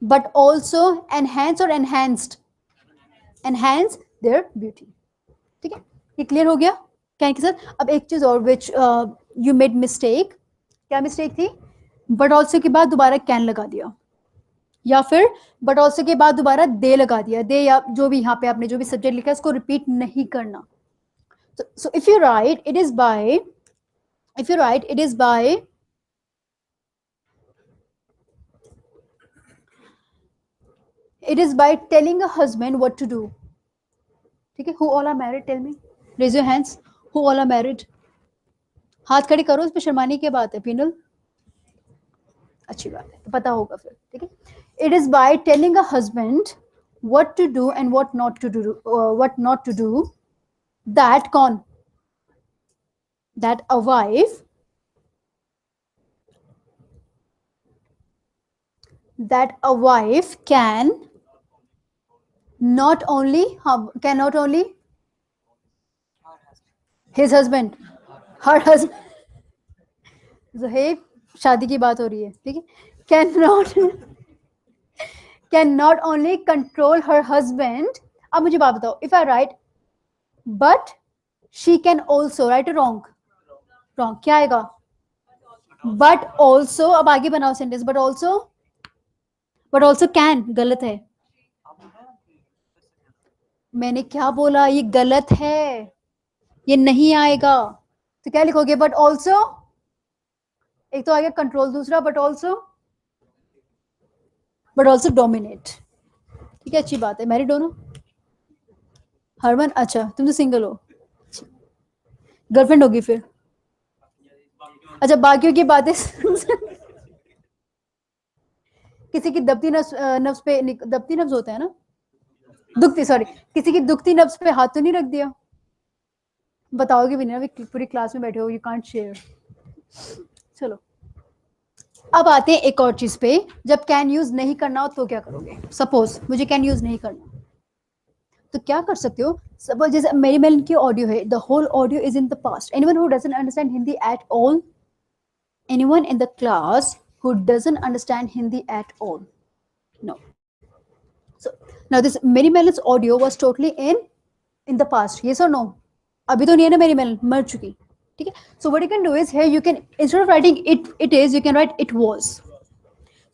but also enhance or enhanced, enhance their beauty, ठीक है। ये क्लियर हो गया कैन के साथ। अब एक चीज और, विच यू मेड मिस्टेक, क्या मिस्टेक थी, बट ऑल्सो के बाद दोबारा कैन लगा दिया, या फिर बट ऑल्सो के बाद दोबारा दे लगा दिया, दे या जो भी यहाँ पे आपने जो भी सब्जेक्ट लिखा है उसको रिपीट नहीं करना। So if you write it is by, if you write it is by, it is by telling a husband what to do, ठीक है। who all are married, tell me, raise your hands, who all are married, हाथ खड़े करो, इस पे शर्माने की बात है पीनल, अच्छी बात है, पता होगा फिर, ठीक है। it is by telling a husband what to do and what not to do, what not to do, that कौन, that a wife, that a wife can not only, can not only his husband, her husband, Zoheb शादी की बात हो रही है, ठीक है, can not only control her husband. अब मुझे बात बताओ, if I right but she can also, right wrong, wrong क्या आएगा, बट ऑल्सो, अब आगे बनाओ सेंटेंस, बट ऑल्सो कैन, गलत है, मैंने क्या बोला, ये गलत है, ये नहीं आएगा, तो क्या लिखोगे, बट ऑल्सो, एक तो आ गया कंट्रोल, दूसरा बट ऑल्सो डोमिनेट, ठीक है, अच्छी बात है, मैरिड हो ना हरमन, अच्छा तुम तो सिंगल हो, गर्लफ्रेंड होगी फिर, अच्छा बाकियों की बातें किसी की दबती नफ्स, नफ्स पे, दबती नफ्स होता है ना, दुखती, सॉरी, किसी की दुखती नफ्स पे हाथ तो नहीं रख दिया, बताओगे भी नहीं ना, पूरी क्लास में बैठे हो, यू कांट शेयर। चलो अब आते हैं एक और चीज पे, जब कैन यूज नहीं करना हो तो क्या करोगे, सपोज मुझे कैन यूज नहीं करना, तो क्या कर सकते हो, सपोज जैसे मेरी मेल की ऑडियो है, the whole audio is in the past, anyone who doesn't understand Hindi at all, anyone in the class who doesn't understand Hindi at all? No. So now this Mary Melon's audio was totally in the past. Yes or no? अभी तो नहीं है ना मेरी melon, मर चुकी, ठीक है। So what you can do is here you can, instead of writing it is, you can write it was.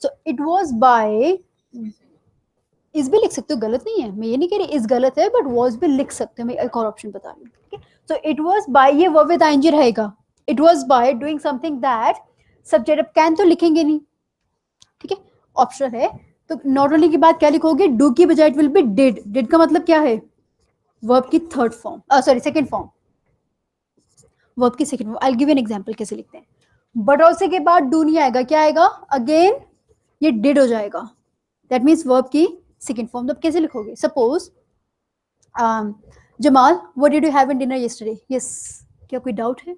So it was by, इस भी लिख सकते हो, गलत नहीं है, मैं ये नहीं कह रही इस गलत है, बट वॉज भी लिख सकते हो, मैं एक और ऑप्शन बता रही हूँ, ठीक है। सो इट वॉज बाय, ये वर्ब विद आईएनजी रहेगा, it was by doing something that, subject, अब कैन तो लिखेंगे नहीं, ठीक है, ऑप्शन है, तो नॉट ओनली के बाद क्या लिखोगे, डू की बजाय it will be did, did का मतलब क्या है, वर्ब की third form, sorry second form, verb की second form, I give an example कैसे लिखते हैं, बट ऑल्सो के बाद डू नहीं आएगा, क्या आएगा, अगेन ये डिड हो जाएगा, दैट मीन्स वर्ब की सेकंड फॉर्म। तो कैसे लिखोगे, suppose Jamal what did you have in dinner yesterday, yes, क्या कोई डाउट है,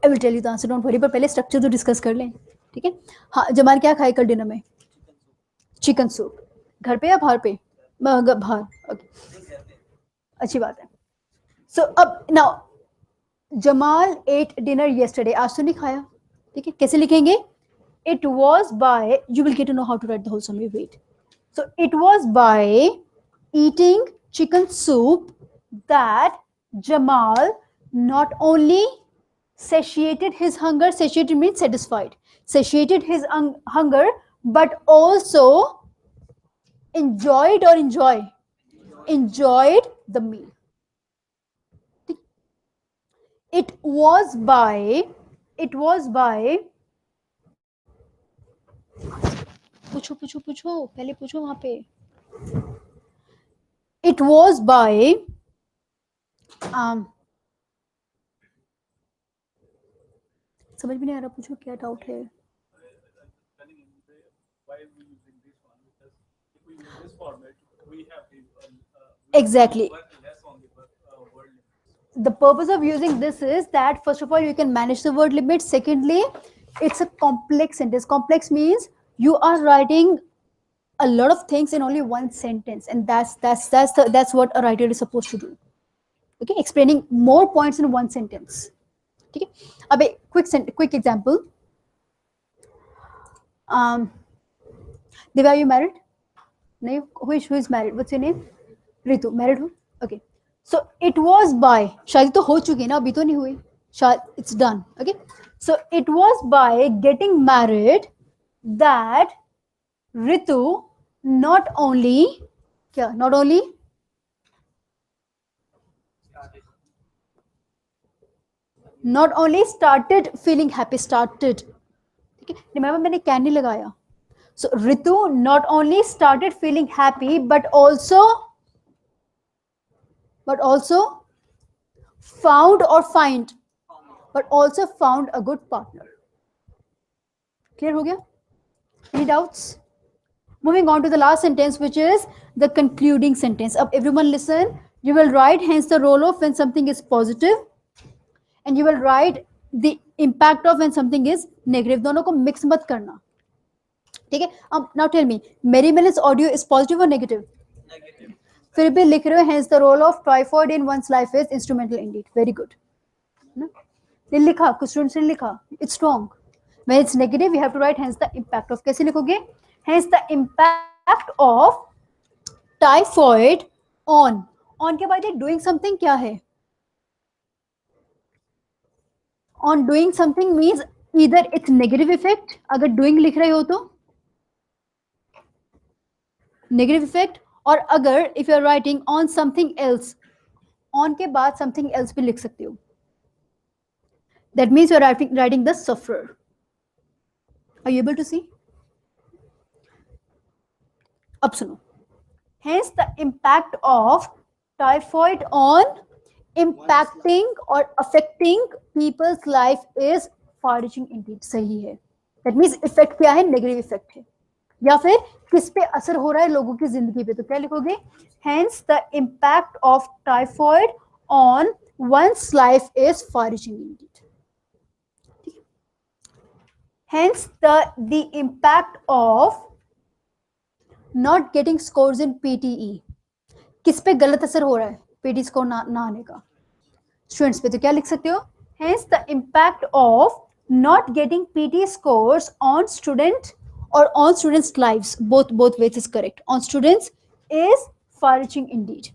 I will tell you the answer, don't worry, पर पहले स्ट्रक्चर तो डिस्कस कर लें, ठीक है। हाँ जमाल क्या खाए कल डिनर में, चिकन सूप, घर पे या बाहर पे, बाहर, ओके, अच्छी बात है। सो अब now Jamal at dinner yesterday, आज तो नहीं खाया, ठीक है, कैसे लिखेंगे, it was by, you will get to know how to write the whole summary, wait, so it was by eating chicken soup that Jamal not only satiated his hunger, satiated means satisfied, satiated his hunger, but also enjoyed, or enjoyed the meal. It was by पूछो पूछो पूछो, पहले पूछो वहां पे. It was by um, समझ में नहीं आ रहा, पूछो क्या डाउट है. Exactly. The purpose of using this is that first of all you can manage the word limit. Secondly, it's a complex sentence. Complex means you are writing a lot of things in only one sentence, and that's what a writer is supposed to do. Okay, explaining more points in one sentence. Okay, a quick example. Diva, are you married? No. Who is married? What's your name? Ritu. Married who? Okay. So it was by. शादी तो हो चुकी ना, अभी तो नहीं हुई. It's done. Okay. So it was by getting married that Ritu not only started feeling happy. Started. Okay. Remember मैंने can नहीं लगाया. So Ritu not only started feeling happy but also found a good partner. Clear हो गया? Any doubts? Moving on to the last sentence, which is the concluding sentence. अब everyone listen. You will write hence the role of when something is positive, and you will write the impact of when something is negative. दोनों को mix मत करना. ठीक है? Now tell me, Mary Melon's audio is positive or negative? Negative. फिर भी लिख रहे हो hence the role of typhoid in one's life is instrumental indeed. Very good. ना? नहीं लिखा, कुछ स्टूडेंट्स ने लिखा. It's wrong. When it's negative, you have to write hence the impact of. कैसे लिखोगे? Hence the impact of typhoid on. On के बाद ये doing something क्या है? On doing something means either it's negative effect. अगर doing लिख रहे हो तो negative effect, और अगर if you are writing on something else, on के बाद something else भी लिख सकते हो. That means you are writing the sufferer. Are you able to see? अब सुनो. Hence the impact of typhoid on impacting or affecting people's life is far-reaching indeed. सही है. That means effect क्या है? Negative effect है. या फिर किस पे असर हो रहा है लोगों की जिंदगी पे, तो क्या लिखोगे? Hence the impact of typhoid on one's life is far-reaching indeed. Hence the impact of not getting scores in PTE. किस पे गलत असर हो रहा है पीटी स्कोर ना आने का? स्टूडेंट्स पे. तो क्या लिख सकते हो? Hence the impact of not getting PT scores on student or on students lives, both ways is correct, on students is far-reaching indeed.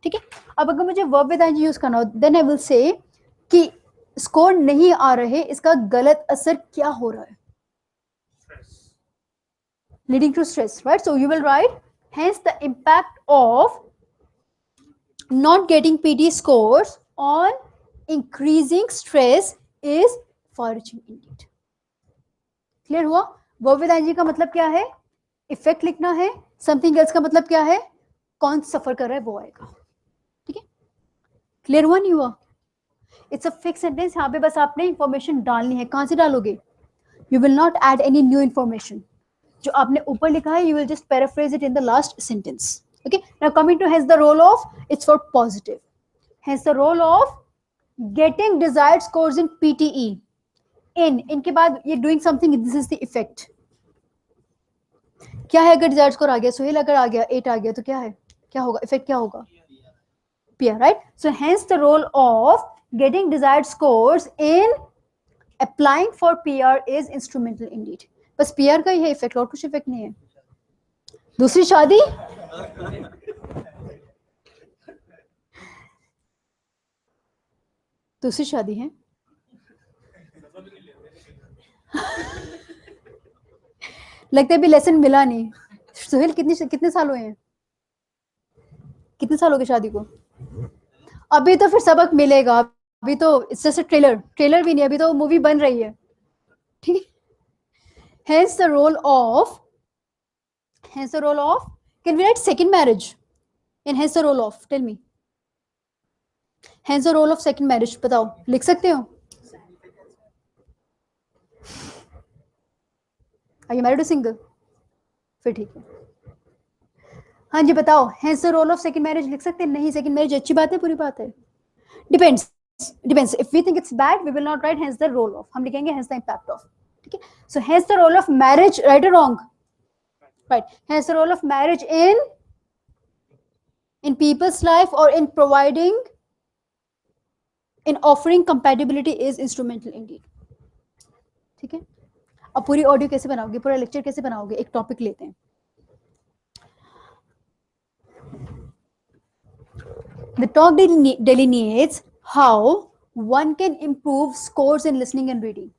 ठीक है? अब अगर मुझे verb with ing यूज करना हो, then I will say कि score नहीं आ रहे, इसका गलत असर क्या हो रहा है? Leading to stress, right? So you will write hence the impact of not getting PT scores on increasing stress is far-reaching indeed. Clear हुआ? Verb with ing का मतलब क्या है? Effect लिखना है. Something else का मतलब क्या है? कौन सफर कर रहा है वो आएगा. ठीक है? Clear हुआ नहीं हुआ? It's a fixed sentence. यहाँ पे बस आपने information डालनी है. कहाँ से डालोगे? You will not add any new information. जो आपने ऊपर लिखा है, you will just paraphrase it in the last sentence. Okay, now coming to hence the role of, it's for positive. Hence the role of getting desired scores in PTE. इनके बाद ये doing something, this is the effect. क्या है? अगर desired score आ गया, सोहेल अगर आ गया 8 आ गया तो क्या है? क्या होगा? effect क्या होगा? PR, right? So hence the role of getting desired scores in applying for PR is instrumental indeed. बस PR का ही है इफेक्ट, और कुछ इफेक्ट नहीं है. दूसरी शादी है. लगता है भी लेसन मिला नहीं. सुहेल कितने साल हुए हैं? कितने साल हो गए शादी को? अभी तो फिर सबक मिलेगा. अभी तो इट्स जस्ट ट्रेलर भी नहीं, अभी तो मूवी बन रही है. ठीक है? Hence the role of Hence the role of, can we write second marriage? And hence the role of, tell me. Hence the role of second marriage, बताओ, लिख सकते हो? Are you married or single? फिर ठीक है. हाँ जी बताओ, hence the role of second marriage लिख सकते हैं? नहीं, second marriage अच्छी बात है, बुरी बात है? Depends. If we think it's bad, we will not write hence the role of. हम लिखेंगे hence the impact of. ठीक है? So hence the role of marriage, right or wrong? Right. Hence the role of marriage in people's life or in providing, in offering compatibility is instrumental indeed. ठीक है? अब पूरी audio कैसे बनाओगे, पूरा lecture कैसे बनाओगे? एक टॉपिक लेते हैं. The talk delineates how one can improve scores in listening and reading.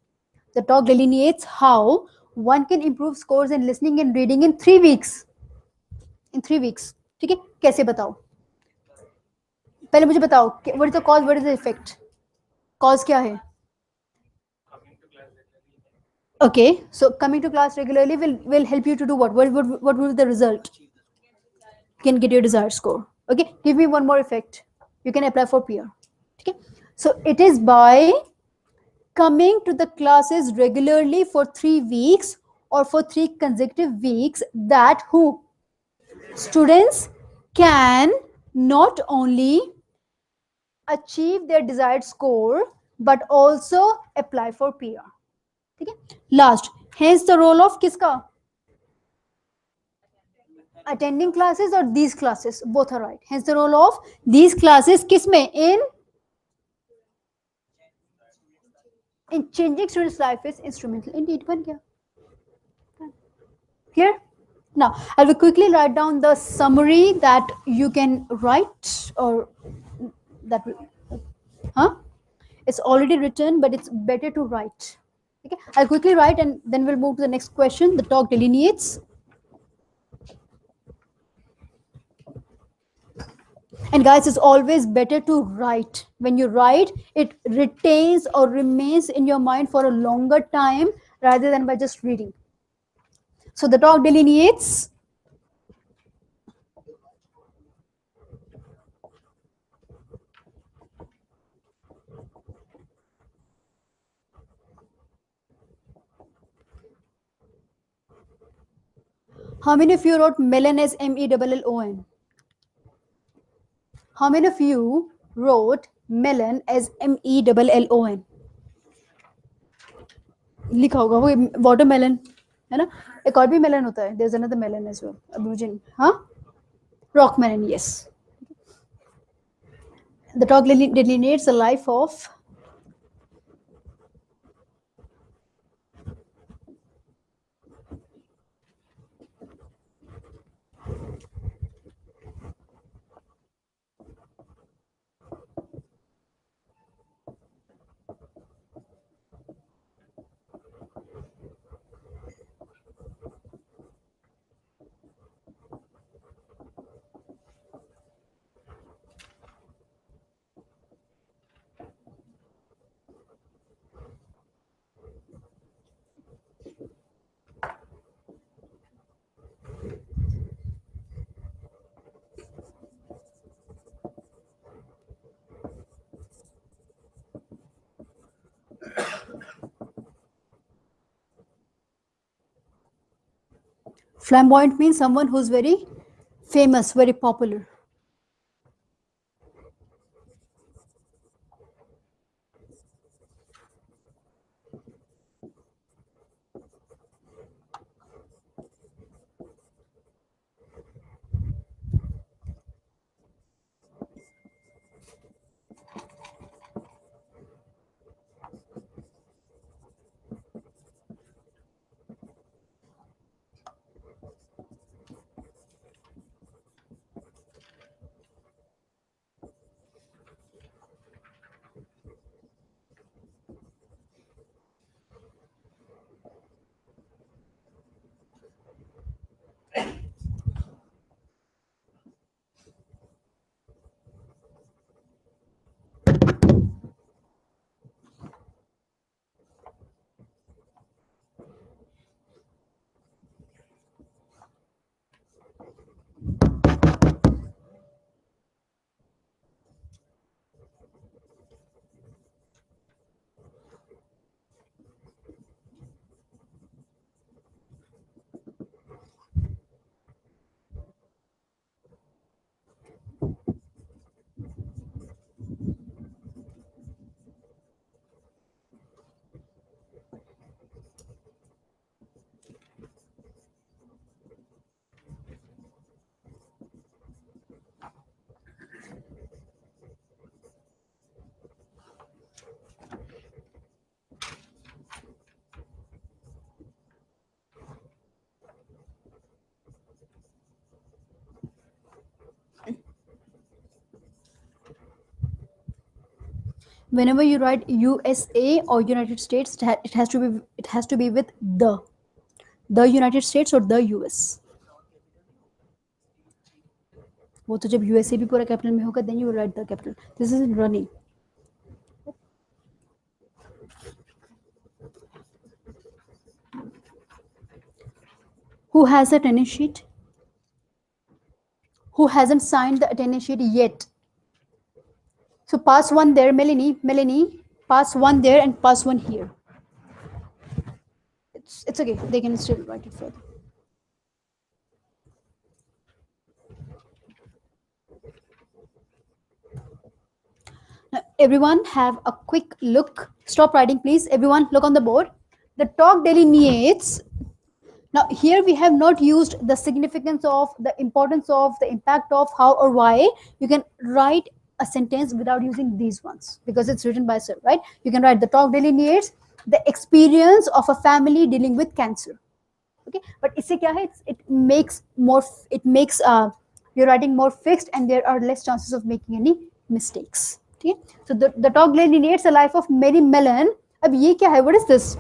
The talk delineates how one can improve scores in listening and reading in 3 weeks. In 3 weeks. ठीक है? कैसे बताओ? पहले मुझे बताओ, what is the cause, what is the effect? Cause क्या है? Okay, so coming to class regularly will help you to do what? What will be the result? You can get your desired score. Okay, give me one more effect. You can apply for peer. Okay, so it is by coming to the classes regularly for 3 weeks or for 3 consecutive weeks that who students can not only achieve their desired score but also apply for peer. ठीक है? Last, hence the role of किसका? Attending classes or these classes, both are right. Hence the role of these classes किस में? In changing students life is instrumental indeed. बन गया. Clear? Now I will quickly write down the summary that you can write, or that will, huh? It's already written, but it's better to write. Okay, I'll quickly write and then we'll move to the next question. The talk delineates. And guys, it's always better to write. When you write, it retains or remains in your mind for a longer time rather than by just reading. So the talk delineates. How many of you wrote melon as MELLON? How many of you wrote melon as MELLON? लिखा होगा वो watermelon, है ना? एक और भी melon होता है. There's another melon as well. Abujin, हाँ? Rock melon, yes. The talk delineates the life of flamboyant means someone who's very famous, very popular. Whenever you write USA or United States, it has to be with the United States or the US. वो तो जब USA भी पूरा capital में होगा, then you will write the capital. This is running. Who has a attendance sheet? Who hasn't signed the attendance sheet yet? So pass one there, Melanie. Melanie, pass one there and pass one here. It's okay. They can still write it further. Now, everyone have a quick look. Stop writing, please. Everyone, look on the board. The talk delineates. Now, here we have not used the significance of, the importance of, the impact of, how or why. You can write a sentence without using these ones because it's written by sir, right? You can write the talk delineates the experience of a family dealing with cancer. Okay, but इससे क्या है? It makes your writing more fixed and there are less chances of making any mistakes. Okay, so the talk delineates the life of Mary Mellon. अब ये क्या है? What is this?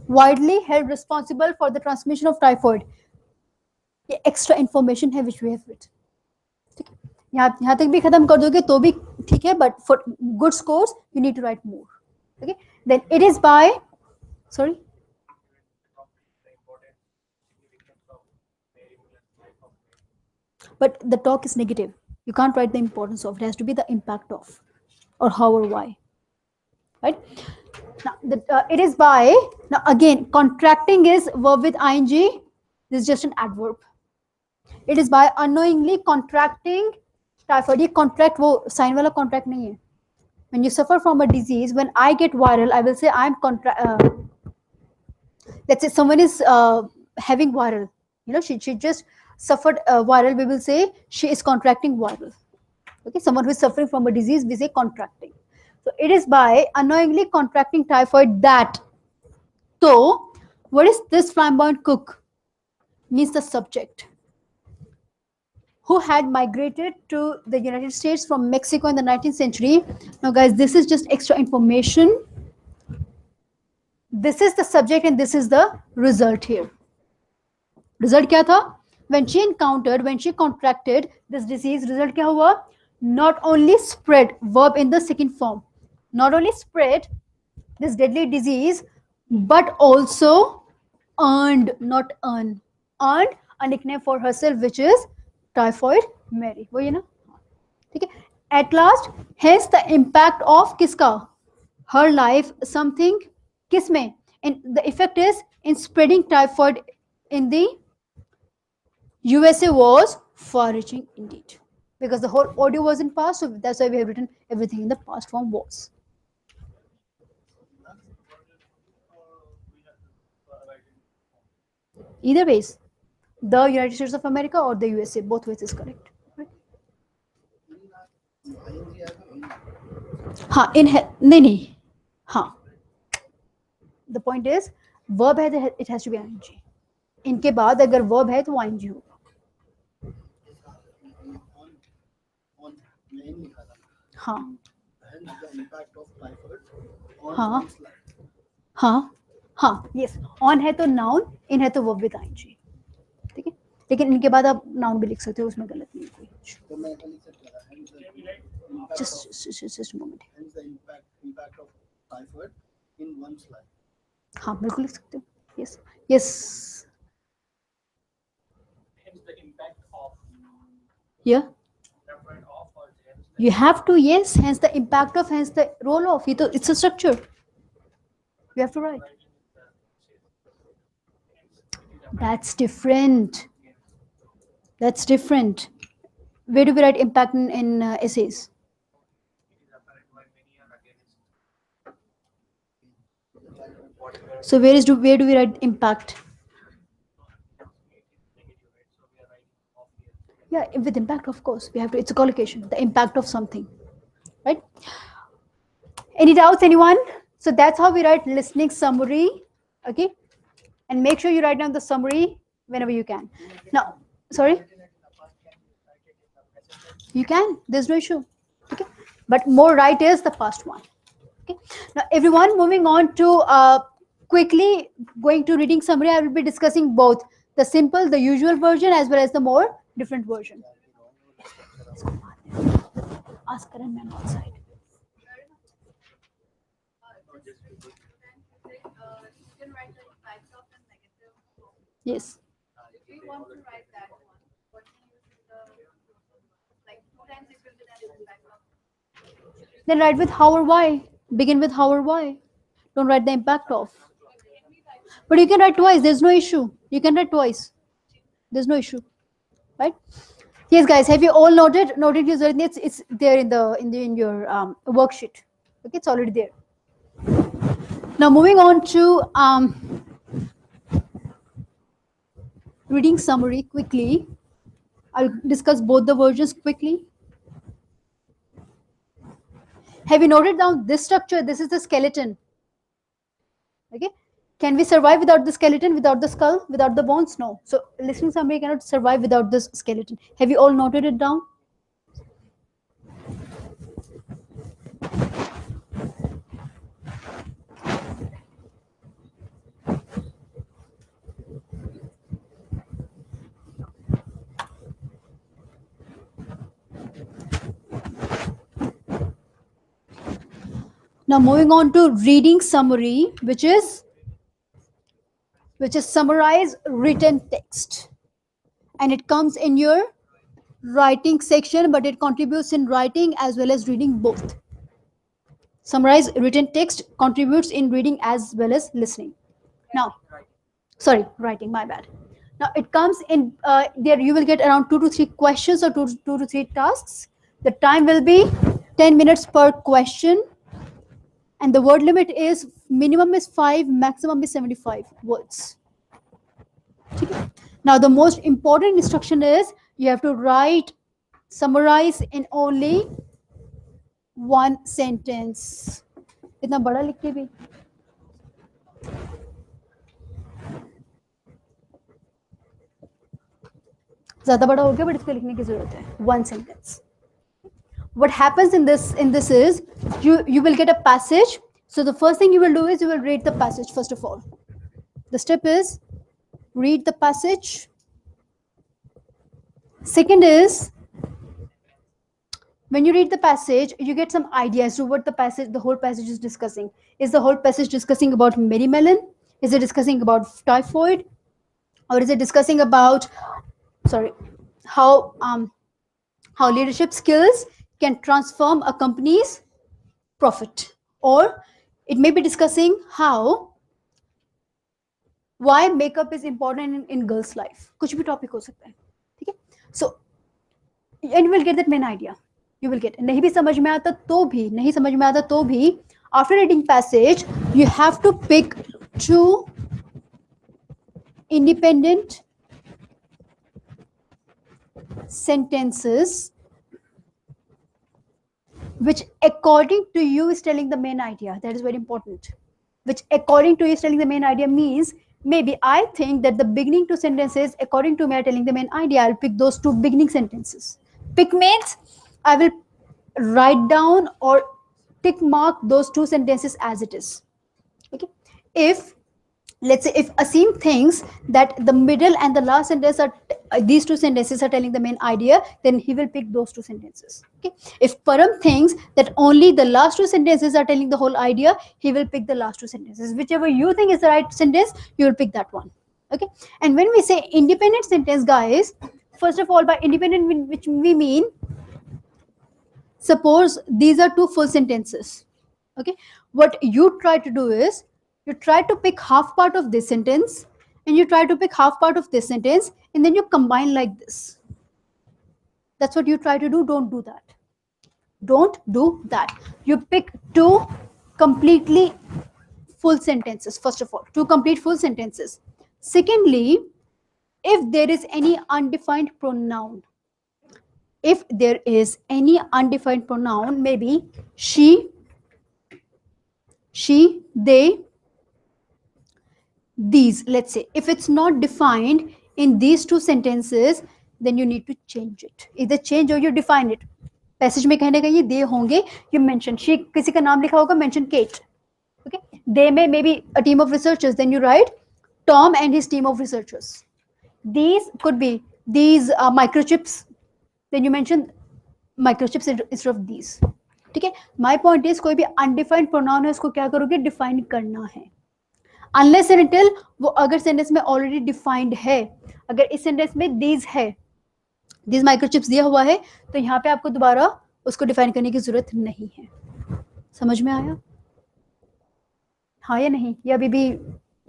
Widely held responsible for the transmission of typhoid. ये extra information है which we have written. ठीक है, यहाँ तक भी खत्म कर दोगे तो भी ठीक है, but for good scores you need to write more. Okay, then it is by, sorry, but the talk is negative. You can't write the importance of. It has to be the impact of, or how or why. Right? Now, it is by. Now again, contracting is verb with ing. This is just an adverb. It is by unknowingly contracting typhoid. ये contract वो sign वाला contract नहीं है. When you suffer from a disease, when I get viral, I will say I'm let's say someone is having viral. You know, she just suffered viral. We will say she is contracting viral. Okay, someone who is suffering from a disease, we say contracting. So it is by unknowingly contracting typhoid that. So what is this flamboyant cook? Means the subject who had migrated to the United States from Mexico in the 19th century. Now guys, this is just extra information. This is the subject and this is the result here. Result क्या था? When she contracted this disease, result क्या हुआ? Not only spread, verb in the second form, not only spread this deadly disease, but also earned, not earn, earned a nickname for herself, which is Typhoid Mary. वो ये ना, ठीक है? At last, hence the impact of किसका? Her life, something किस में? And the effect is in spreading typhoid in the USA was far-reaching indeed, because the whole audio was in past, so that's why we have written everything in the past form was. Either ways, the United States of America or the USA, both ways is correct. Right? हाँ, नहीं हाँ. The point is, verb है, it has to be ing. इनके बाद अगर verb है तो ing होगा. हाँ हाँ हाँ हाँ, yes, on है तो noun, in है तो verb with ing. ठीक है, लेकिन इनके बाद आप noun भी लिख सकते हो, उसमें गलत नहीं कोई. Just a moment. Hence the impact of typhoid in one slide. हाँ, बिल्कुल लिख सकते हो. Yes, yes. Hence the impact of. Yeah. You have to, yes, hence the impact of, hence the role of. It's a structure. You have to write. That's different. That's different. Where do we write impact in essays? So where do we write impact? Yeah, with impact, of course. We have to, it's a collocation, the impact of something. Right? Any doubts, anyone? So that's how we write listening summary. Okay? And make sure you write down the summary whenever you can. Now, sorry? You can, there's no issue. Okay? but more right is the past one. Okay. Now, everyone, moving on to quickly going to reading summary. I will be discussing both the simple, the usual version, as well as the more different version. Ask Karan, man, outside. Yes. Then write with how or why. Begin with how or why. Don't write the impact of. But you can write twice. There's no issue. You can write twice. There's no issue, right? Yes, guys. Have you all noted this? It's there in your worksheet. Okay, it's already there. Now moving on to reading summary quickly. I'll discuss both the versions quickly. Have you noted down this structure? This is the skeleton. Okay. Can we survive without the skeleton, without the skull, without the bones? No. So listening summary cannot survive without this skeleton. Have you all noted it down? Now moving on to reading summary, which is summarize written text, and it comes in your writing section, but it contributes in writing as well as reading both. Summarize written text contributes in reading as well as listening. Now, sorry, writing, my bad. Now it comes in there. You will get around 2 to 3 questions or two to three tasks. The time will be 10 minutes per question, and the word limit is minimum is 5, maximum is 75 words. Okay. Now the most important instruction is you have to write, summarize in only one sentence. इतना बड़ा लिख के भी ज़्यादा बड़ा हो गया, but इसको लिखने की ज़रूरत है. One sentence. What happens in this is you will get a passage. So the first thing you will do is you will read the passage first of all. The step is read the passage. Second is when you read the passage, you get some ideas to what the whole passage is discussing. Is the whole passage discussing about Mary Mellon? Is it discussing about typhoid, or is it discussing about how leadership skills can transform a company's profit, or it may be discussing why makeup is important in girls' life. कुछ भी topic हो सकता है, ठीक है? So, and you will get that main idea. You will get. नहीं समझ में आता तो भी after reading passage, you have to pick 2 independent sentences which according to you is telling the main idea. That is very important. Which according to you is telling the main idea means maybe I think that the beginning 2 sentences according to me are telling the main idea. I'll pick those 2 beginning sentences. Pick means I will write down or tick mark those 2 sentences as it is. Okay. If let's say if Asim thinks that the middle and the last sentence are these 2 sentences are telling the main idea, then he will pick those 2 sentences. Okay. If Param thinks that only the last 2 sentences are telling the whole idea, he will pick the last 2 sentences. Whichever you think is the right sentence, you will pick that one. Okay. And when we say independent sentence, guys, first of all, by independent, which we mean, suppose these are 2 full sentences. Okay. What you try to do is you try to pick half part of this sentence and you try to pick half part of this sentence, and then you combine like this. That's what you try to do. Don't do that. Don't do that. You pick 2 completely full sentences. First of all, 2 complete full sentences. Secondly, if there is any undefined pronoun, maybe she, they, these, let's say, if it's not defined in these 2 sentences, then you need to change it. Either change or you define it. Passage में कहीं ना कहीं दे होंगे. You mention she, किसी का नाम लिखा होगा, mention Kate. Okay, they may be a team of researchers. Then you write Tom and his team of researchers. These could be these microchips. Then you mention microchips instead of these. ठीक है. My point is कोई भी undefined pronoun है उसको क्या करोगे, define करना है. Unless and until वो अगर सेंटेंस में ऑलरेडी डिफाइंड है, अगर इस सेंटेंस में these है, these microchips दिया हुआ है, तो यहाँ पे आपको दोबारा उसको डिफाइन करने की जरूरत नहीं है. समझ में आया? हाँ या नहीं? या अभी भी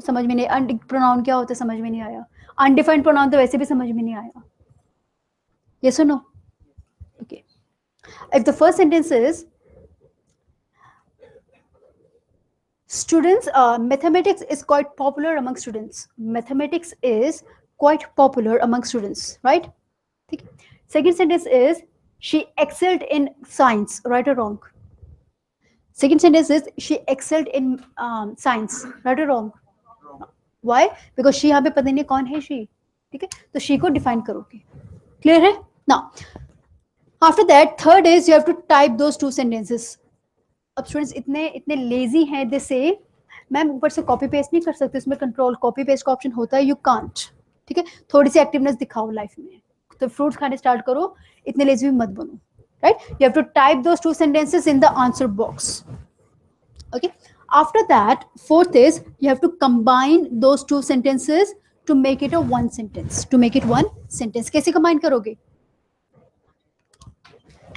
समझ में नहीं? प्रोनाउन क्या होता है समझ में नहीं आया? अनडिफाइंड प्रोनाउन तो वैसे भी समझ में नहीं आया. Yes or no? Okay. If the first sentence is students, mathematics is quite popular among students. Mathematics is quite popular among students, right? Okay. Second sentence is she excelled in science, right or wrong? Second sentence is she excelled in science, right or wrong? Why? Because she यहाँ पे पता नहीं कौन है she. ठीक है, तो she को define करोगे. Clear है? Now, after that, third is you have to type those two sentences. अब स्टूडेंट्स इतने लेजी हैं, दे से मैम ऊपर से कॉपी पेस्ट नहीं कर सकते, इसमें कंट्रोल कॉपी पेस्ट का ऑप्शन होता है, यू कांट. ठीक है, थोड़ी सी एक्टिवनेस दिखाओ लाइफ में, तो फ्रूट्स खाने स्टार्ट करो, इतने लेजी भी मत बनो. Right, you have to type those two sentences in the answer box. Okay, after that, fourth is you have to combine those two sentences to make it a one sentence. To make it one sentence, कैसे combine करोगे?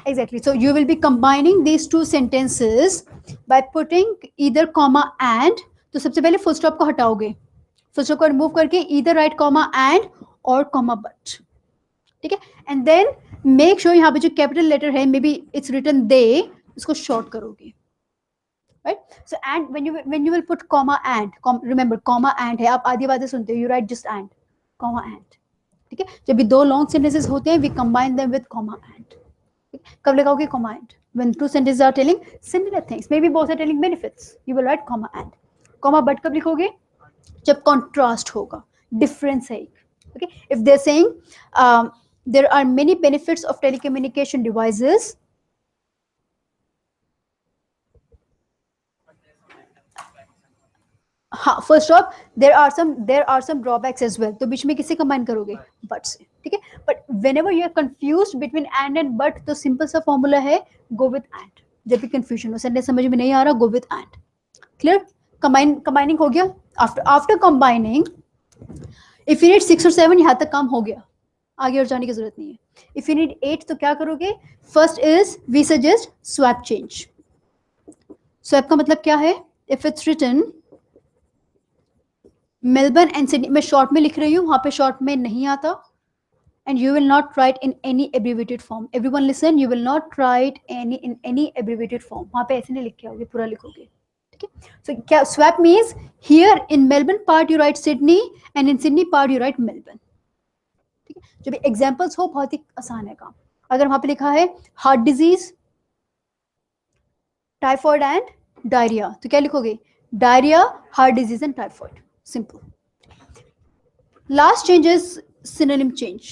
Exactly. So you will be combining these two sentences by putting either comma and. तो सबसे पहले full stop को हटाओगे, full stop को remove करके either write comma and or comma but. ठीक है, and then make sure यहाँ पे जो capital letter है, maybe it's written they, उसको short करोगे. Right? So and when you will put comma and, remember comma and है, आप आधी बातें सुनते हो, you write just and, comma and. ठीक है, जब भी दो long sentences होते हैं, we combine them with comma and. कब लगाओगे comma and? When two sentences are telling similar things, maybe both are telling benefits, you will write comma and. Comma but कब लिखोगे? जब contrast होगा, difference है. Okay, if they're saying there are many benefits of telecommunication devices. हाँ, first of there are some drawbacks as well, तो बीच में किसे कंबाइन करोगे? बट से. ठीक है, but whenever you are confuse between and but, तो सिंपल सा फॉर्मूला है गो विथ एंड. जब भी कंफ्यूजन हो, सेंटेंस समझ में नहीं आ रहा, go with and. Clear? Combining हो गया. After combining if you need 6 और 7, यहाँ तक काम हो गया, आगे और जाने की जरूरत नहीं है. इफ यू नीड 8, तो क्या करोगे? First is we suggest swap change. Swap का मतलब क्या है? If it's written Melbourne and Sydney, मैं शॉर्ट में लिख रही हूँ, वहां पे शॉर्ट में नहीं आता. And you will not right in any abbreviated form. Everyone listen, you will not right in any abbreviated form. वहां पे ऐसे नहीं लिख के आओगे, पूरा लिखोगे. ठीक है, सो क्या swap means? Here in Melbourne part you right Sydney and in Sydney part you right Melbourne. ठीक है, जो भी एग्जाम्पल्स हो, बहुत ही आसान है काम. अगर वहां पे लिखा है heart disease, typhoid and diarrhoea, तो क्या लिखोगे? Diarrhoea, heart disease and typhoid. Simple. Last change is synonym change.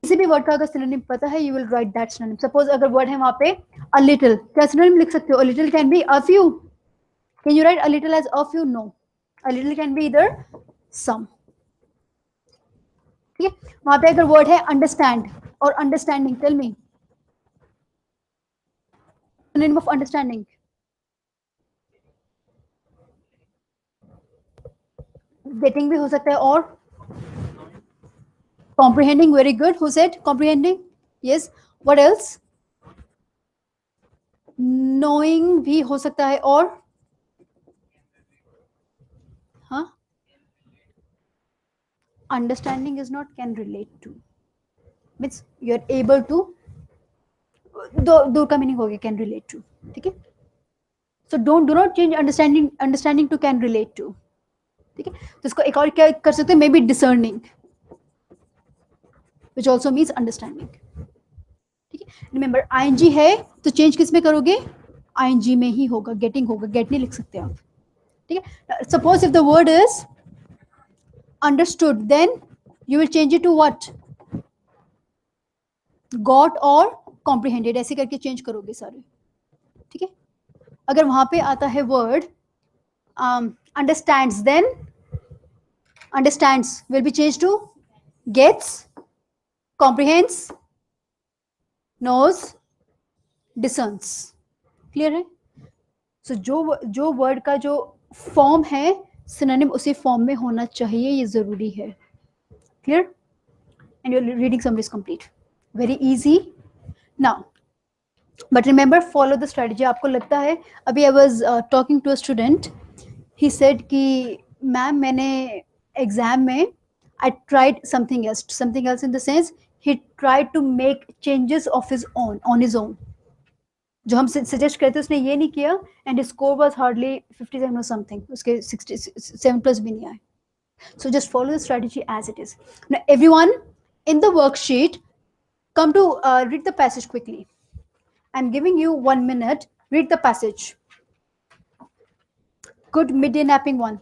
किसी भी वर्ड का अगर synonym पता है, you will write that synonym. Suppose अगर word है वहां पे a little, क्या synonym लिख सकते हो? A little can be a few. Can you write a little as a few? No. A little can be either some. ठीक है, वहां पे अगर word है understand or understanding, tell me. Synonym of understanding. Getting भी हो सकता है, और comprehending. Very good. Who said comprehending? Yes. What else? Knowing भी हो सकता है, और हाँ, understanding is not can relate to, means you are able to, दो का मीनिंग हो गया can relate to. ठीक है, so do not change understanding to can relate to. ठीक है, तो इसको एक और क्या कर सकते हैं? May be discerning, which also means understanding. ठीक है, रिमेंबर आईएनजी है तो चेंज किस में करोगे? आईएनजी में ही होगा, गेटिंग होगा, गेट नहीं लिख सकते आप. ठीक है, suppose if the word is understood, then you will change it to what? Got और कॉम्प्रिहेंडेड ऐसे करके चेंज करोगे सारे, ठीक है। अगर वहां पे आता है word understands, then understands will be changed to gets, comprehends, knows, discerns. Clear है? सो जो वर्ड का जो फॉर्म है सिनोनिम उसी फॉर्म में होना चाहिए, ये जरूरी है। Clear? And your reading summary is complete, very easy. Now but remember follow the strategy. आपको लगता है, अभी I was talking to a student, he said कि मैम मैंने एग्जाम में I tried something else in the sense he tried to make changes of his own on his own. जो हम suggest करते उसने ये नहीं किया, एंड स्कोर वाज हार्डली 57 और समथिंग, उसके 67 प्लस भी नहीं आए। So just follow the strategy as it is. Now everyone in the worksheet, come to read the passage quickly. I'm giving you 1 minute. Read the passage. Good midday napping one.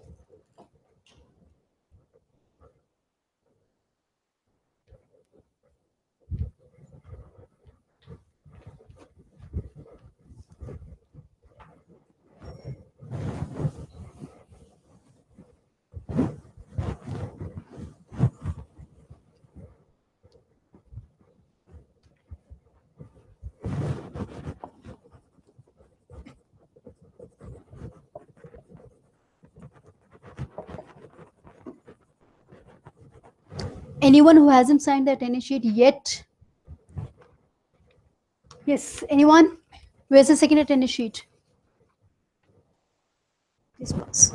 Anyone who hasn't signed the attendance sheet yet? Yes, anyone? Where's the second attendance sheet? Please pass.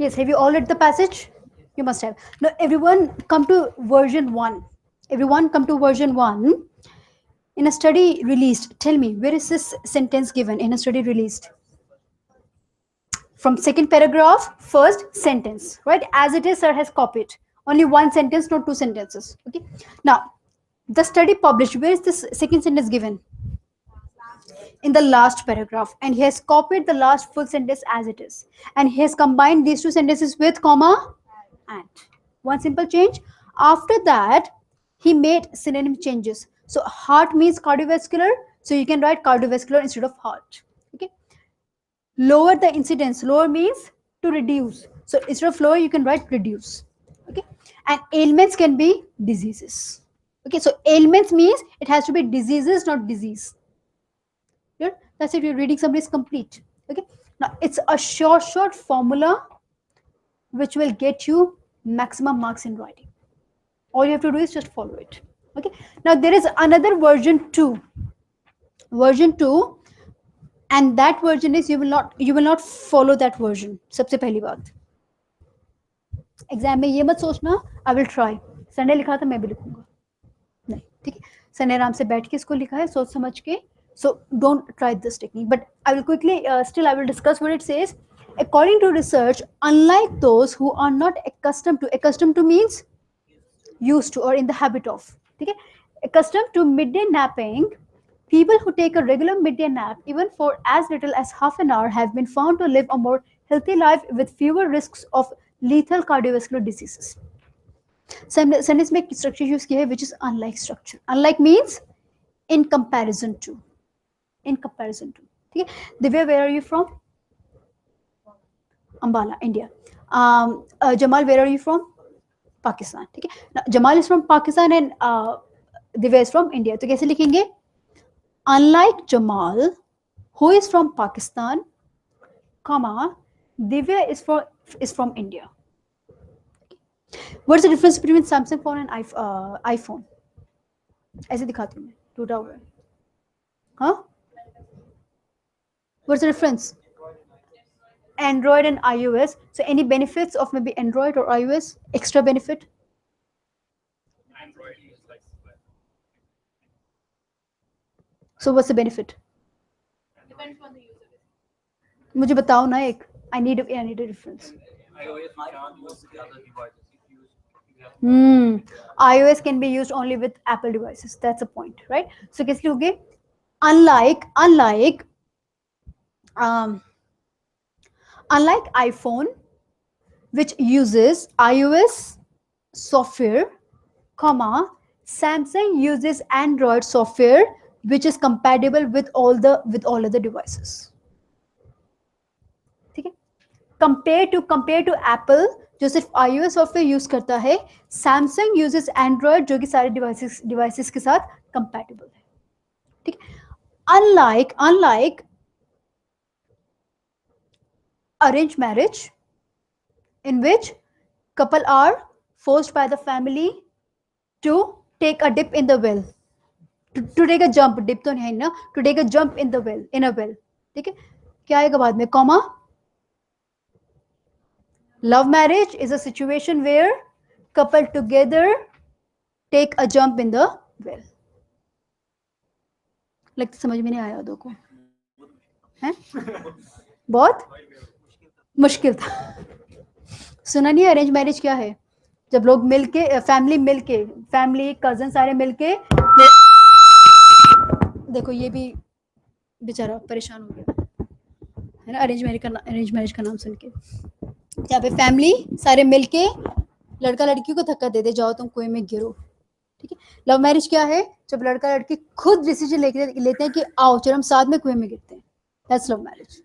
Yes, have you all read the passage? You must have. Now, everyone come to version 1. Everyone come to version 1. In a study released, tell me, where is this sentence given in a study released? From second paragraph, first sentence, right? As it is, sir has copied. Only one sentence, not two sentences. Okay. Now, the study published, where is this second sentence given? In the last paragraph, and he has copied the last full sentence as it is, and he has combined these two sentences with comma and. One simple change. After that, he made synonym changes. So heart means cardiovascular, so you can write cardiovascular instead of heart. Okay. Lower the incidence. Lower means to reduce, so instead of lower you can write reduce. Okay. And ailments can be diseases. Okay, so ailments means it has to be diseases, not disease. Clear? That's it. Your reading summary is complete. Okay. Now it's a short formula which will get you maximum marks in writing. All you have to do is just follow it. Okay. Now there is another version 2. Version 2, and that version is you will not follow that version. सबसे पहली बात exam में ये मत सोचना I will try Sunday लिखा था मैं भी लिखूंगा नहीं ठीक है संडे आराम से बैठ के इसको लिखा है सोच समझ के so don't try this technique but I will quickly still I will discuss what it says according to research unlike those who are not accustomed to means used to or in the habit of okay accustomed to midday napping people who take a regular midday nap even for as little as half an hour have been found to live a more healthy life with fewer risks of lethal cardiovascular diseases sentence में structure use किया है which is unlike structure unlike means in comparison to ठीक है Divya where are you from Ambala India Jamal where are you from Pakistan ठीक है Now, Jamal is from Pakistan and Divya is from India तो कैसे लिखेंगे unlike Jamal who is from Pakistan comma Divya is from India what's the difference between Samsung phone and iPhone ऐसे दिखाती हूँ मैं टूटा हुआ है हाँ what's the difference Android and iOS so any benefits of maybe Android or iOS extra benefit so what's the benefit Depends on the user. मुझे बताओ ना एक I need a difference iOS you can't use with other devices. If you have iOS can be used only with Apple devices that's a point right so कैसे लिखोगे unlike um, unlike iPhone which uses iOS software comma Samsung uses Android software which is compatible with all other devices ठीक है compare to Apple जो सिर्फ iOS software use करता है Samsung uses Android जो कि सारे डिवाइसेस के साथ compatible है ठीक है unlike arranged marriage in which couple are forced by the family to take a dip in the well to take a jump dip तो नहीं है ना to take a jump in the well in a well ठीक है क्या आएगा बाद में comma love marriage is a situation where couple together take a jump in the well लगता समझ में नहीं आया दो को हैं बहुत मुश्किल था सुना नहीं अरेंज मैरिज क्या है जब लोग मिलके फैमिली कजन सारे मिलके देखो ये भी बेचारा परेशान हो गया है ना अरेंज मैरिज का नाम सुन के यहाँ पे फैमिली सारे मिलके लड़का लड़की को धक्का दे दे जाओ तुम कुएं में गिरो ठीक है लव मैरिज क्या है जब लड़का लड़की खुद डिसीजन लेते हैं कि आओ चलो हम साथ में कुएं में गिरते हैं that's love marriage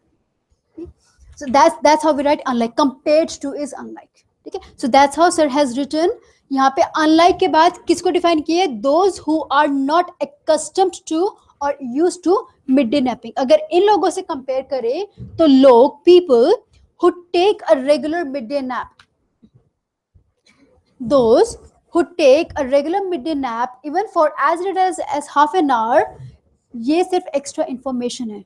so that's how we write unlike compared to is unlike ठीक है so that's how sir has written यहाँ पे unlike के बाद किसको डिफाइन किए those who are not accustomed to or used to midday napping अगर इन लोगों से कंपेयर करें तो लोग people who take a regular midday nap those who take a regular midday nap even for as little as half an hour ये सिर्फ extra information है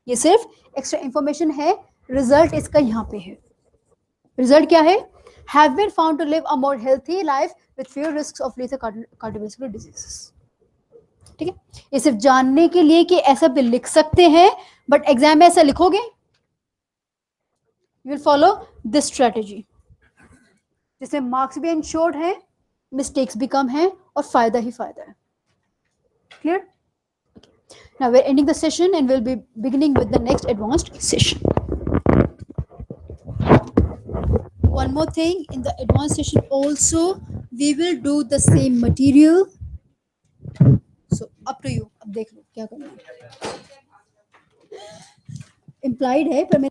ये सिर्फ एक्स्ट्रा इंफॉर्मेशन है रिजल्ट इसका यहाँ पे है रिजल्ट क्या है have been found to live a more healthy life with fewer risks of lethal cardiovascular diseases ठीक है ये सिर्फ जानने के लिए कि ऐसा भी लिख सकते हैं बट एग्जाम में ऐसा लिखोगे you will follow this strategy जिसमें मार्क्स भी इंश्योर्ड है मिस्टेक्स भी कम है और फायदा ही फायदा है clear now we're ending the session and we'll be beginning with the next advanced session one more thing in the advanced session also we will do the same material so up to you अब देख लो क्या करना है implied है पर मैं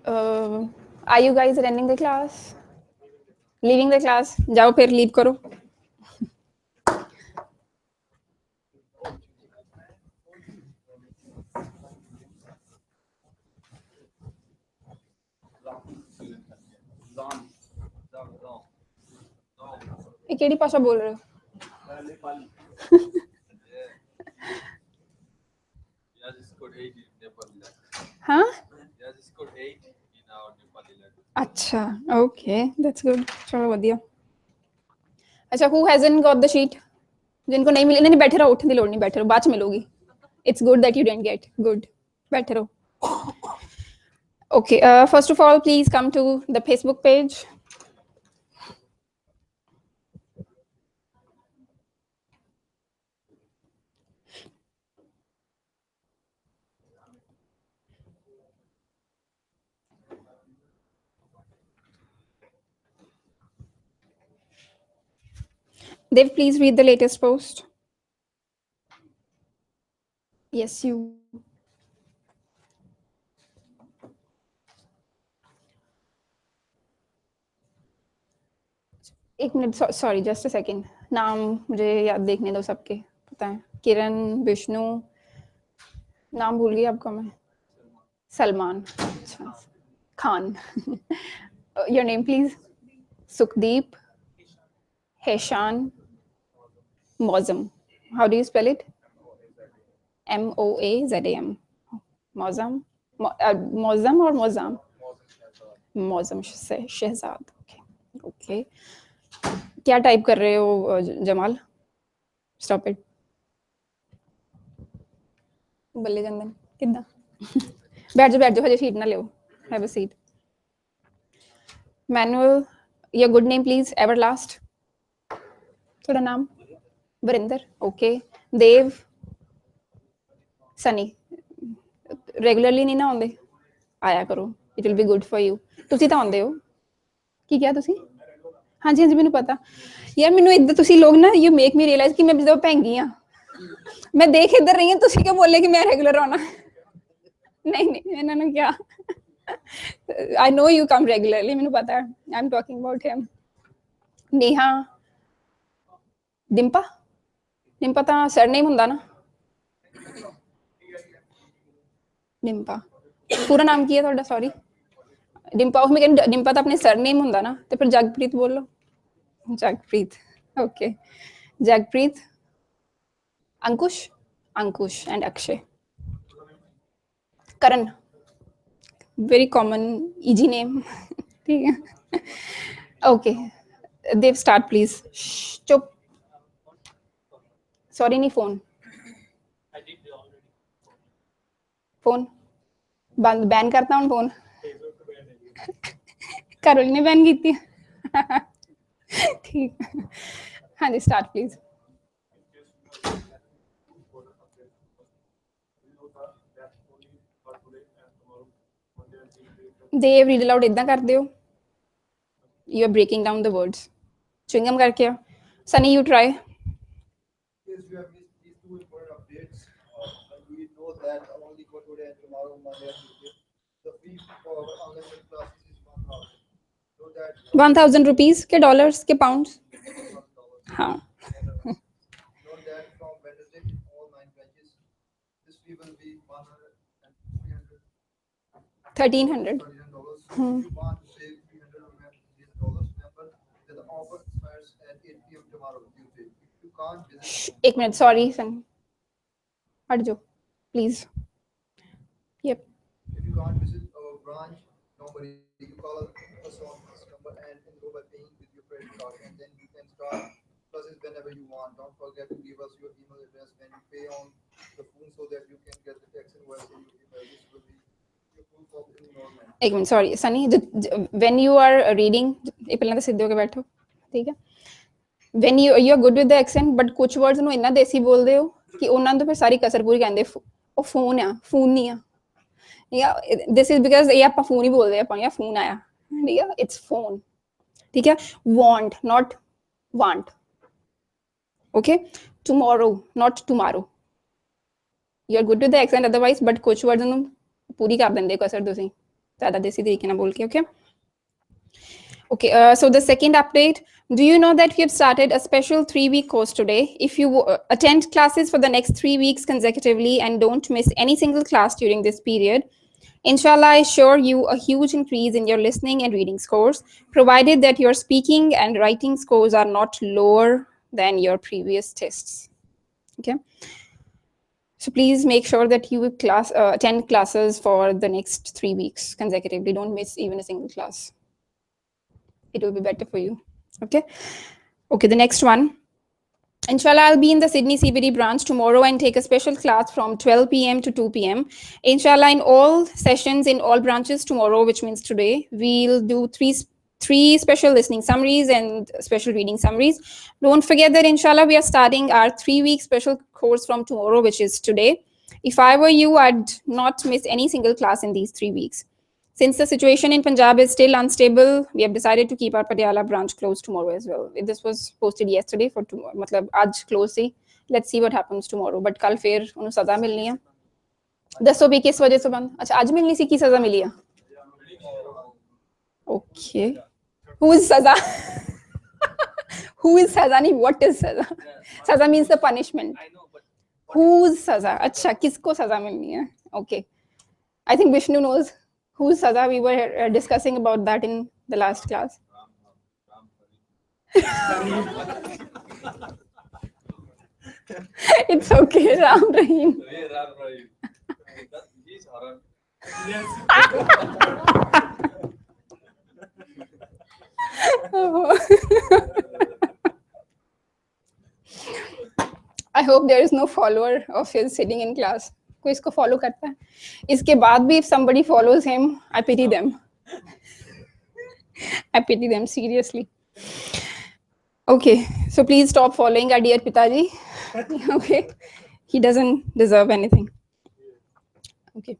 Are you guys attending the class? Leaving the class? जाओ फिर leave करो. ये केड़ी भाषा बोल रहे हो? हाँ? अच्छा, okay, that's good. चलो बढ़िया. अच्छा, who hasn't got the sheet? जिनको नहीं मिली, नहीं बैठे रहो, उठने की लोड़ नहीं, बैठे रहो, बाद में मिलोगी. It's good that you didn't get. Good. बैठे रहो. Okay, first of all, please come to the Facebook page. Dev, please read the latest post. Yes, you. एक minute, sorry, just a second. नाम मुझे याद देखने दो सबके. पता है, किरण, विष्णु, नाम भूल गई आपका मैं. सलमान. अच्छा, Khan. Your name please. Sukhdeep. Heshan. Moazam. How do you spell it? MOAZAM. Moazam. Moazam और मौजाम? मौजम से शहजाद. ओके. क्या टाइप कर रहे हो जमाल? Stop it. ਬੱਲੇ ਚੰਦਨ ਕਿੱਦਾਂ? ਬੈਠ ਜਾਓ ਹਜੇ ਸੀਟ ਨਾ ਲਿਓ. Have a seat. Manuel, your good name please. Ever last. ਤੁਹਾਡਾ ਨਾਮ? ਵਰਿੰਦਰ. ਓਕੇ. ਦੇਵ. ਸਨੀ. ਰੈਗੂਲਰਲੀ ਨਹੀਂ ਨਾ ਆਉਂਦੇ? ਆਇਆ ਕਰੋ, it will be good for you. ਤੁਸੀਂ ਤਾਂ ਆਉਂਦੇ ਹੋ. ਕੀ ਕਿਹਾ ਤੁਸੀਂ? ਹਾਂਜੀ ਹਾਂਜੀ, ਮੈਨੂੰ ਪਤਾ. ਯਾਰ ਮੈਨੂੰ ਇੱਦਾਂ ਤੁਸੀਂ ਲੋਕ ਨਾ, ਯੂ ਮੇਕ ਮੀ ਰੀਅਲਾਈਜ਼ ਕਿ ਮੈਂ ਜਦੋਂ ਭੈਂਗੀ ਹਾਂ. मैं देख इधर रही हूँ, तुसी क्यों बोले कि मैं रेगुलर आना? नहीं नहीं, इन्होंने क्या? I know you come regularly, मैंने पता है. I'm talking about him. Neha. डिम्पा. डिम्पा तो सरनेम हुंदा ना? डिम्पा. पूरा नाम की है थोड़ा? सॉरी. डिम्पा. मैं कहनी डिम्पा तो अपने सरनेम हुंदा ना? तो फिर जगप्रीत बोल लो. Jagpreet. Okay. Jagpreet. Ankush. Ankush and Akshay. Karan. Very common, easy name. ठीक है. Okay. Dev, start please. चुप. Sorry, नहीं phone. Phone. बैन करता हूँ phone. करोल ने बैन की थी. ठीक. हाँ जी, start please. Dev, read aloud इतना कर दो. You are breaking down the words. Chewing gum करके. Sunny, you try. Yes, we have missed these two important updates. And we know that only for today and tomorrow, Monday and Tuesday, the fee for our online classes is 1,000. So that 1,000 rupees के dollars के pounds. हाँ. note that from Wednesday in all 9 branches, this fee will be 100 and 300. 1,300. $1,300. If you want to save $300, remember that the offer expires at 8 p.m. tomorrow, Tuesday. If you can't visit, एक minute, sorry Sunny. हट जाओ, please. Yep. if you can't visit our branch, don't worry. You call us on this number and enroll by paying with your credit card, and then you can start classes whenever you want. Don't forget to give us your email address when you pay on the phone so that you can get the text invoice in your email. This will be your proof of enrollment. एक minute, sorry Sunny. When you are reading, ये पहले तो सीधे होके बैठो, ठीक है? When you are good with the accent, but कुछ words ਨੂੰ ਇੰਨਾ ਦੇਸੀ ਬੋਲਦੇ ਹੋ ਕਿ ਉਹਨਾਂ ਨੂੰ ਫਿਰ ਸਾਰੀ ਕਸਰ ਪੂਰੀ ਕਹਿੰਦੇ. ਉਹ ਫੋਨ ਆ, ਫੋਨ ਨਹੀਂ ਆ. Yeah, this is because ये ਆਪਾਂ ਫੋਨ ਹੀ ਬੋਲਦੇ ਆਪਾਂ, ਜਾਂ ਫੋਨ ਆਇਆ. ਠੀਕ ਹੈ? It's phone. ठीक है? Want, not want. Okay? Tomorrow, not tomorrow. You are good with the accent otherwise, but कुछ words ਨੂੰ ਪੂਰੀ ਕਰ ਦਿੰਦੇ ਕਸਰ ਤੁਸੀਂ. ज़्यादा देसी तरीके ना बोल के, okay? Okay, so the second update, do you know that we have started a special 3-week course today? If you attend classes for the next 3 weeks consecutively and don't miss any single class during this period, inshallah, I assure you a huge increase in your listening and reading scores, provided that your speaking and writing scores are not lower than your previous tests. Okay? So please make sure that you attend classes for the next 3 weeks consecutively. Don't miss even a single class. It will be better for you. Okay, the next one. Inshallah, I'll be in the Sydney CBD branch tomorrow and take a special class from 12 p.m. to 2 p.m. Inshallah, in all sessions in all branches tomorrow, which means today, we'll do three special listening summaries and special reading summaries. Don't forget that inshallah, we are starting our 3-week special course from tomorrow, which is today. If I were you, I'd not miss any single class in these 3 weeks. Since the situation in Punjab is still unstable, we have decided to keep our Patiala branch closed tomorrow as well. This was posted yesterday for tomorrow. मतलब आज close he. Let's see what happens tomorrow. But कल फिर उन्हें सज़ा मिलनी है. दसो भी किस वजह से बंद? अच्छा आज मिलनी सी की सज़ा मिली है? Okay. Who is सज़ा? Who is सज़ा नहीं? What is सज़ा? सज़ा means the punishment. Who's सज़ा? अच्छा किसको सज़ा मिलनी है? Okay. I think Vishnu knows. Whose saza? We were discussing about that in the last class. It's okay, Ram Rahim. I hope there is no follower of his sitting in class. कोई इसको follow करता है? इसके बाद भी if somebody follows him, I pity them. I pity them seriously. Okay, so please stop following our dear Pitaji. Okay, he doesn't deserve anything. Okay,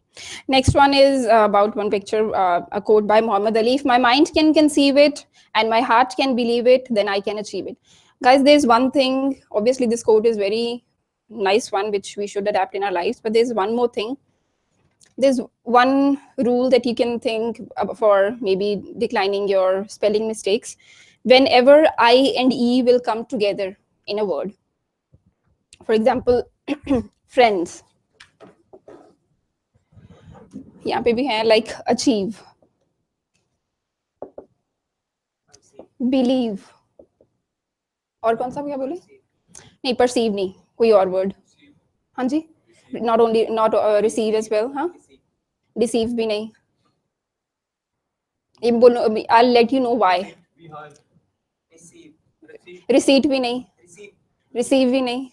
next one is about one picture, a quote by Muhammad Ali. If my mind can conceive it and my heart can believe it, then I can achieve it. Guys, there's one thing, obviously this quote is very nice one, which we should adapt in our lives, but there's one more thing. There's one rule that you can think for maybe declining your spelling mistakes. Whenever I and E will come together in a word. For example, friends. यहाँ पे भी है like achieve, believe, और कौन सा क्या बोले? नहीं perceive नहीं, कोई और word. हाँ जी, not receive as well, हाँ? Deceive भी नहीं. ये बोलो, I'll let you know why. Receipt भी नहीं, receive भी नहीं.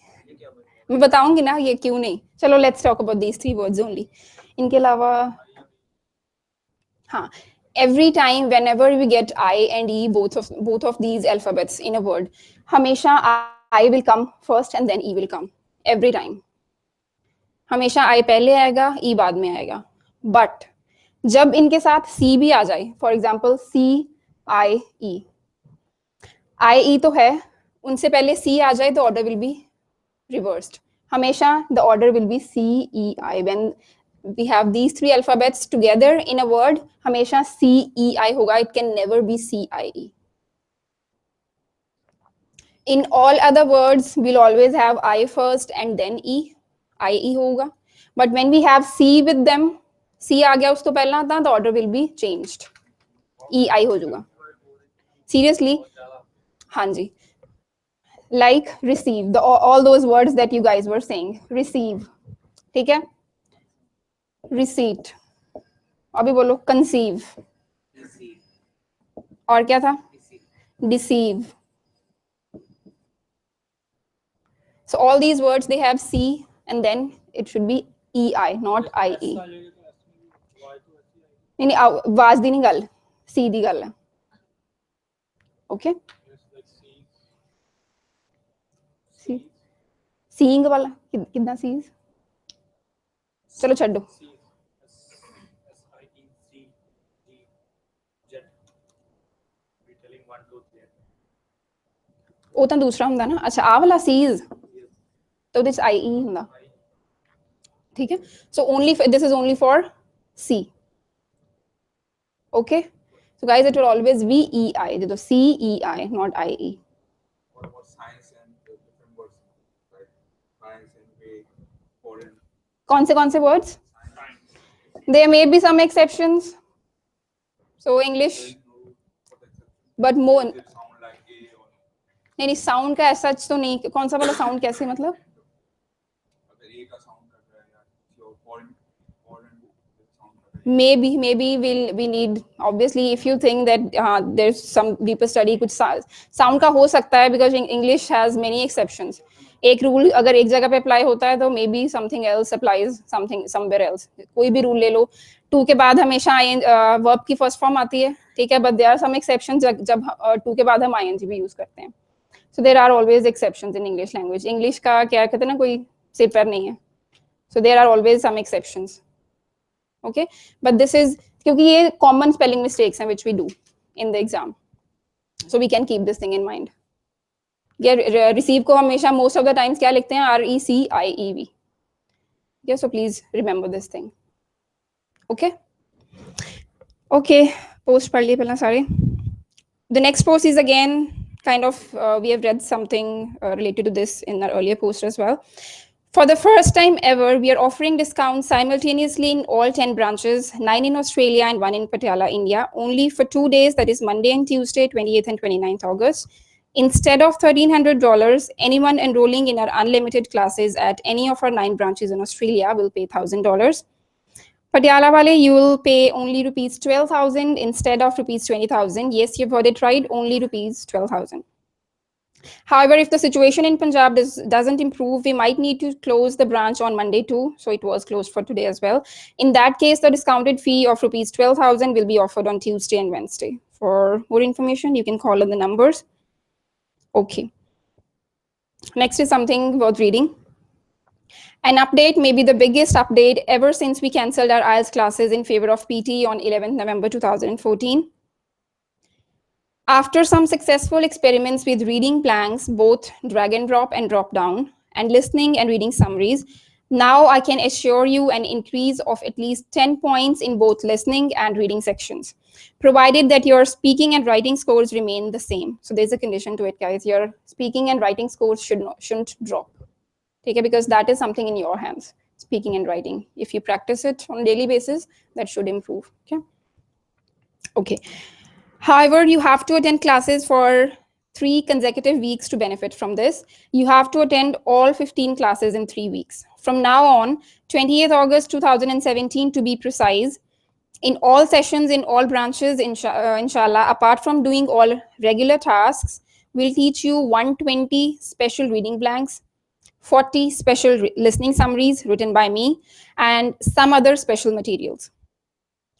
मैं बताऊंगी ना ये क्यों नहीं. चलो let's talk about these 3 words only. इनके अलावा हाँ, every time whenever we get I and E, both of these alphabets in a word, हमेशा I will come first and then E will come. Every time. हमेशा I पहले आएगा, E बाद में आएगा. But जब इनके साथ C भी आ जाए, for example C I E, I E तो है, उनसे पहले C आ जाए, the order will be reversed. हमेशा the order will be C E I. When we have these 3 alphabets together in a word, हमेशा C E I होगा. It can never be C I E. In all other words, we'll always have I first and then E. I E होगा. But when we have C with them, C आ गया उसको पहला था, the order will be changed. E I हो जाएगा. Seriously, हाँ जी. Like receive, all those words that you guys were saying. Receive, ठीक है? Receipt. अभी बोलो conceive. और क्या था? Deceive. So all these words, they have C and then it should be EI, not IE. नहीं आवाज दी नहीं गल, C दी गल है. Okay? Seeing वाला कितना sees? चलो छड्डो. ਉਹ ਤਾਂ ਦੂਸਰਾ ਹੁੰਦਾ ਨਾ. ਅੱਛਾ ਆ ਵਾਲਾ sees तो this IE ਹੁੰਦਾ. ठीक है? So only this is only for C. Okay, so guys, it will always be EI, the CEI, not IE. What about science and different words, like science and way, foreign कौन से words? science? There may be some exceptions. So There English, is no for the exception. but Where more. is it sound like A or नहीं sound का ऐसा तो नहीं. कौन सा वाला साउंड कैसे मतलब? अगर A का sound कर रहा है या किसी और foreign sound कर रहा है? Maybe we need, obviously if you think that there's some deeper study, कुछ sound का हो सकता है, because English has many exceptions. एक rule अगर एक जगह पे apply होता है तो maybe something else applies something somewhere else. कोई भी rule ले लो, to के बाद हमेशा verb की first form आती है, ठीक है, but there are some exceptions जब to के बाद हम ing भी use करते हैं. So there are always exceptions in English language. English का क्या कहते हैं ना, कोई सिर पैर नहीं है. So there are always some exceptions. Okay, but this is क्योंकि ये common spelling mistakes हैं which we do in the exam, so we can keep this thing in mind. ये receive को हमेशा most of the times क्या लिखते हैं, RECIEV. Yeah, so please remember this thing. Okay, okay, post पढ़ लिए पहला सारे. The next post is again kind of we have read something related to this in our earlier post as well. For the first time ever, we are offering discounts simultaneously in all 10 branches, 9 in Australia and 1 in Patiala, India, only for 2 days, that is Monday and Tuesday, 28th and 29th August. Instead of $1,300, anyone enrolling in our unlimited classes at any of our 9 branches in Australia will pay $1,000. Patiala wale, you will pay only rupees 12,000 instead of rupees 20,000. Yes, you've heard it right, only rupees 12,000. However, if the situation in Punjab doesn't improve, we might need to close the branch on Monday too. So it was closed for today as well. In that case, the discounted fee of rupees 12,000 will be offered on Tuesday and Wednesday. For more information, you can call on the numbers. Okay. Next is something worth reading. An update, maybe the biggest update ever since we cancelled our IELTS classes in favor of PTE on 11th November 2014. After some successful experiments with reading blanks, both drag and drop down, and listening and reading summaries, now I can assure you an increase of at least 10 points in both listening and reading sections, provided that your speaking and writing scores remain the same. So there's a condition to it, guys. Your speaking and writing scores shouldn't drop. Okay, because that is something in your hands, speaking and writing. If you practice it on a daily basis, that should improve. Okay. However, you have to attend classes for 3 consecutive weeks to benefit from this. You have to attend all 15 classes in 3 weeks. From now on, 28th August 2017 to be precise, in all sessions, in all branches, inshallah, apart from doing all regular tasks, we'll teach you 120 special reading blanks, 40 special listening summaries written by me, and some other special materials.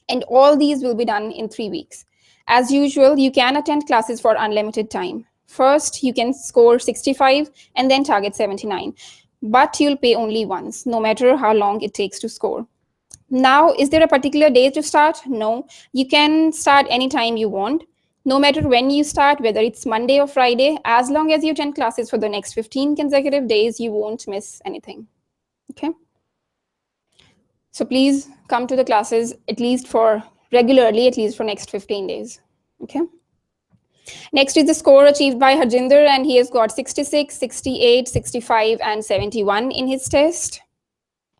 And all these will be done in 3 weeks. As usual, you can attend classes for unlimited time. First, you can score 65 and then target 79. But you'll pay only once, no matter how long it takes to score. Now, is there a particular day to start? No. You can start anytime you want. No matter when you start, whether it's Monday or Friday, as long as you attend classes for the next 15 consecutive days, you won't miss anything. Okay? So please come to the classes regularly, at least for next 15 days. Okay. Next is the score achieved by Harjinder, and he has got 66, 68, 65, and 71 in his test.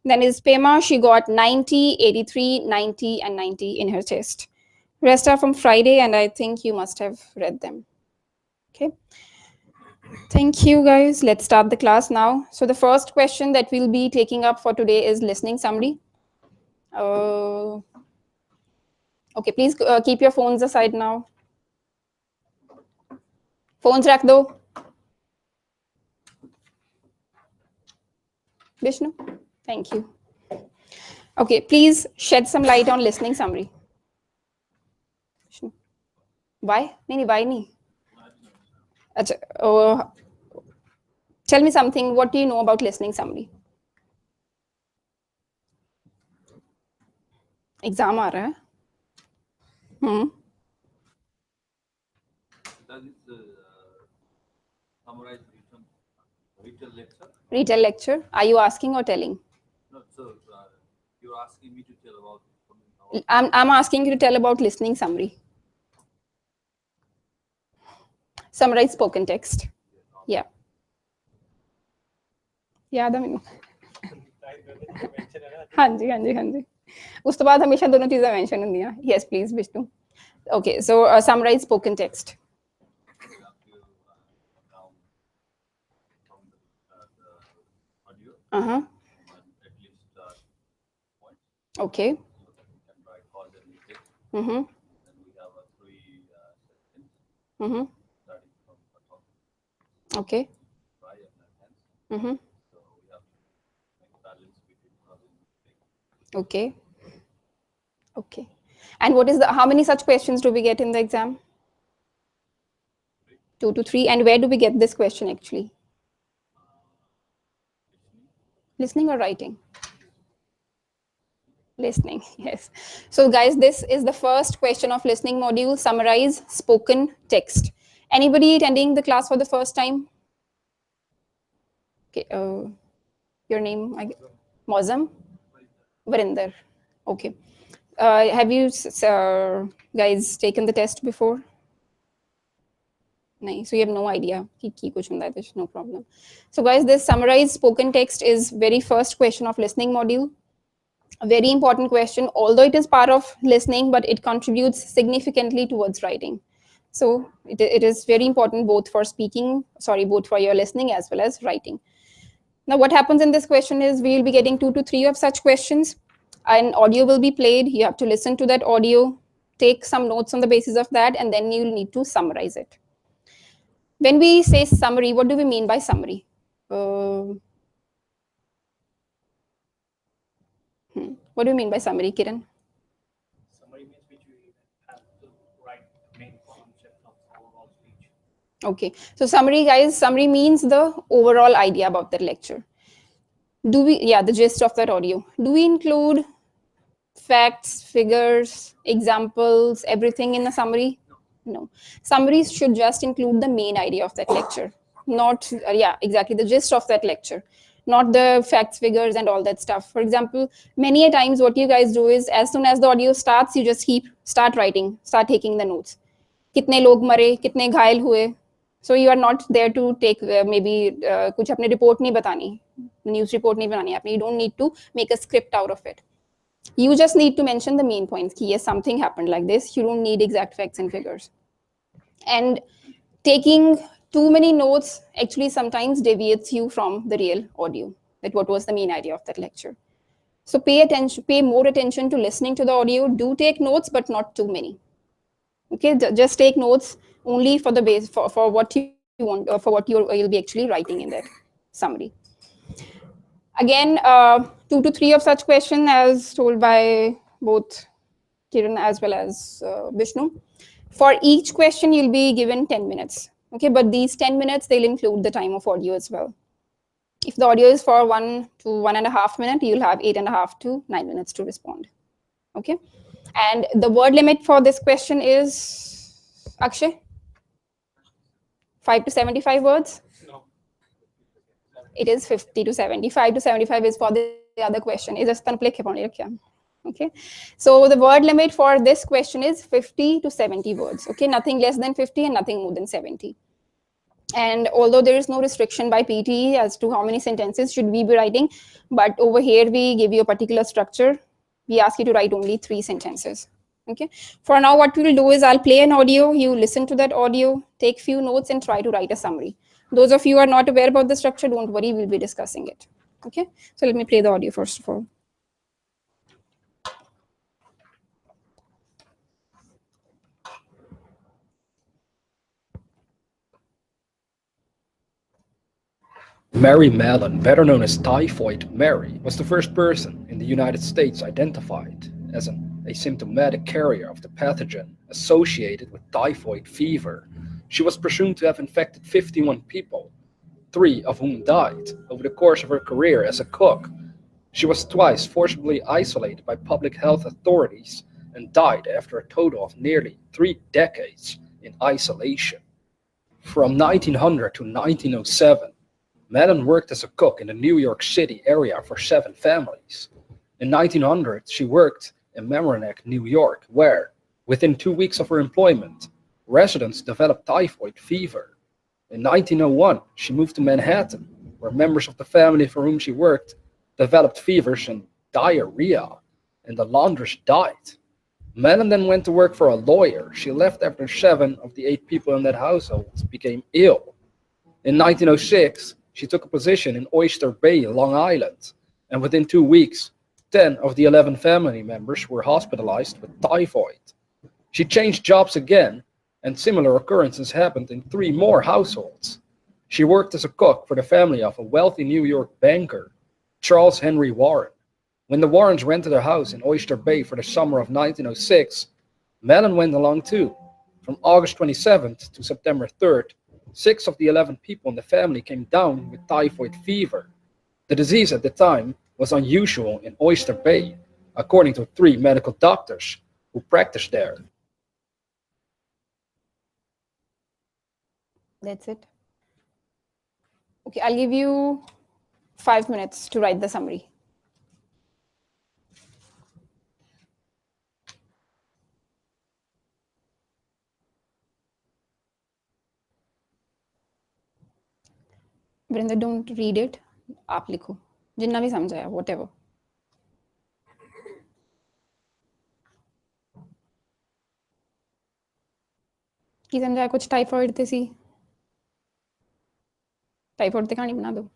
Then is Pema, she got 90, 83, 90, and 90 in her test. Rest are from Friday, and I think you must have read them. Okay. Thank you, guys. Let's start the class now. So the first question that we'll be taking up for today is listening summary. Okay, please keep your phones aside now. Phones rakh do. Vishnu, thank you. Okay, please shed some light on listening summary. Vishnu. Why? Why nahi? Tell me something. What do you know about listening summary? Exam aa raha hai. That is summarized retail lecture. Retail lecture. Are you asking or telling? No, so you're asking me to tell about I'm asking you to tell about listening summary. Summarize spoken text. Yeah. याद है मैनू हाँ जी हाँ जी हाँ जी उस तो बाद हमेशा दोनों चीज़ें मेंशन होंगी yes please Vishnu okay so summarise spoken text uh-huh okay mm-hmm mm-hmm okay mm-hmm okay okay and what is the how many such questions do we get in the exam 2 to 3 and where do we get this question actually listening or writing listening yes so guys this is the first question of listening module summarize spoken text anybody attending the class for the first time okay your name Mozam Varinder okay have you guys taken the test before Nice. So you have no idea ki kuch hunda hai, no problem. So guys, this summarized spoken text is very first question of listening module. A very important question, although it is part of listening, but it contributes significantly towards writing. So it is very important both for speaking, both for your listening as well as writing. Now what happens in this question is we will be getting 2 to 3 of such questions. An audio will be played. You have to listen to that audio, take some notes on the basis of that, and then you will need to summarize it. When we say summary, what do we mean by summary? What do you mean by summary, Kiran? Summary means which we have to write the main concept of overall speech. Okay, so summary, guys, summary means the overall idea about that lecture. Do we, yeah, the gist of that audio. Do we include facts, figures, examples, everything in a summary? No. Summaries should just include the main idea of that lecture, not, yeah, exactly, the gist of that lecture, not the facts, figures, and all that stuff. For example, many a times what you guys do is as soon as the audio starts, you just start writing, start taking the notes. कितने लोग मरे, कितने घायल हुए. So you are not there to take maybe कुछ अपने report नहीं बतानी, news report नहीं बनानी आपने. You don't need to make a script out of it. You just need to mention the main points. Yes, something happened like this. You don't need exact facts and figures. And taking too many notes actually sometimes deviates you from the real audio, that what was the main idea of that lecture. So pay more attention to listening to the audio. Do take notes, but not too many. Okay, just take notes only for the base for what you want, for what you'll be actually writing in that summary. Again, 2 to 3 of such questions as told by both Kiran as well as Vishnu. For each question, you'll be given 10 minutes. Okay, but these 10 minutes, they'll include the time of audio as well. If the audio is for 1 to 1.5 minutes, you'll have 8.5 to 9 minutes to respond. Okay, and the word limit for this question is, Akshay? 5 to 75 words? No. It is 50 to 75 to 75 is for the other question. Is just okay, so the word limit for this question is 50 to 70 words. Okay, nothing less than 50 and nothing more than 70. And although there is no restriction by PTE as to how many sentences should we be writing, but over here we give you a particular structure. We ask you to write only 3 sentences. Okay, for now what we'll do is I'll play an audio, you listen to that audio, take few notes and try to write a summary. Those of you who are not aware about the structure, don't worry, we'll be discussing it. Okay, so let me play the audio first of all. Mary Mallon, better known as Typhoid Mary, was the first person in the United States identified as an asymptomatic carrier of the pathogen associated with typhoid fever. She was presumed to have infected 51 people, 3 of whom died over the course of her career as a cook. She was twice forcibly isolated by public health authorities and died after a total of nearly 3 decades in isolation. From 1900 to 1907, Mallon worked as a cook in the New York City area for 7 families. In 1900, she worked in Mamaroneck, New York, where, within 2 weeks of her employment, residents developed typhoid fever. In 1901, she moved to Manhattan, where members of the family for whom she worked developed fevers and diarrhea, and the laundress died. Mellon then went to work for a lawyer. She left after 7 of the 8 people in that household became ill. In 1906, she took a position in Oyster Bay, Long Island, and within 2 weeks, 10 of the 11 family members were hospitalized with typhoid. She changed jobs again, and similar occurrences happened in 3 more households. She worked as a cook for the family of a wealthy New York banker, Charles Henry Warren. When the Warrens rented a house in Oyster Bay for the summer of 1906, Mellon went along too. From August 27th to September 3rd, 6 of the 11 people in the family came down with typhoid fever. The disease at the time was unusual in Oyster Bay, according to 3 medical doctors who practiced there. That's it. Okay, I'll give you 5 minutes to write the summary. Vrinda, don't read it. आप लिखो जितना भी समझ आया whatever. की समझ आया कुछ टाइफॉइड ते सी टाइफॉइड ते कहानी बना दो.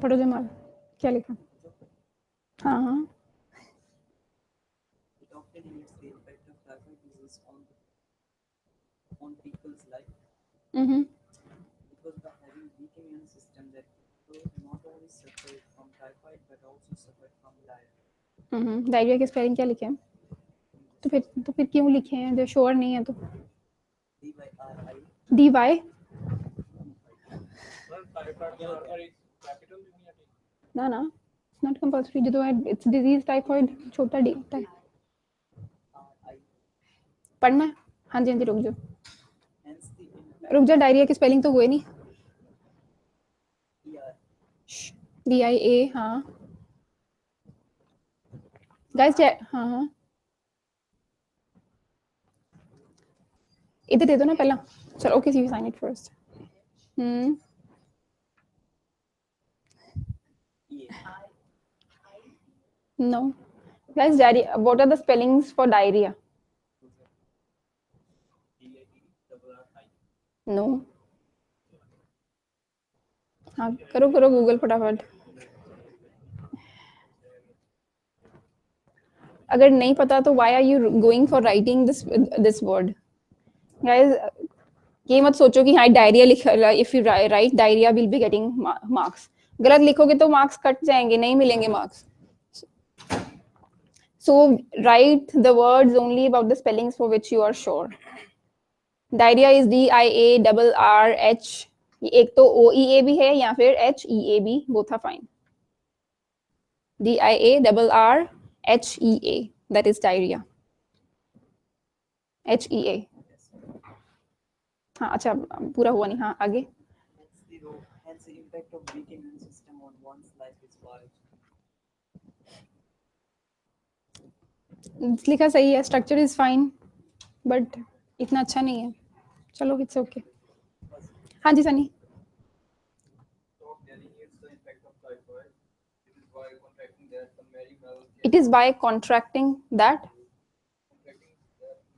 पढ़ो जमाल क्या लिखा हाँ हाँ It often limits the impact of typhoid disease on people's life. Hmm It was by having weak immune system that people not only suffered from typhoid but also suffered from diarrhea. Diarrhoea के spelling क्या लिखे हैं तो फिर क्यों लिखे हैं जो श्योर नहीं है तो DYRI. डी वाई ना ना नॉट कंपल्सरी जो है इट्स डिजीज टाइफाइड छोटा डी RI. पढ़ना है हाँ जी रुक जाओ Hence the impact रुक जा डायरिया की स्पेलिंग तो हुए नहीं ER. डी आई ए हाँ गाइस हाँ हाँ इधर दे दो ना पहला चलो okay see sign it first EA. No guys diarrhoea what are the spellings for diarrhoea DIERRI. No हाँ करो करो गूगल फटाफट अगर नहीं पता तो why are you going for writing this word guys ये मत सोचो कि हाँ डायरिया लिख if you write diarrhoea will be getting marks गलत लिखोगे तो मार्क्स कट जाएंगे नहीं मिलेंगे marks so write the words only about the spellings for which you are sure diarrhoea is DIARRH एक तो OEA भी है या फिर HEA भी both are fine DIARRHEA that is diarrhea HEA हाँ अच्छा पूरा हुआ नहीं हाँ आगे Hence the impact of weak immune system on one's life is large. लिखा सही है स्ट्रक्चर इज फाइन बट इतना अच्छा नहीं है चलो इट्स ओके हाँ जी Sunny Stop delineates the impact of typhoid. It is by contracting that the Mary Mellon it is by contracting that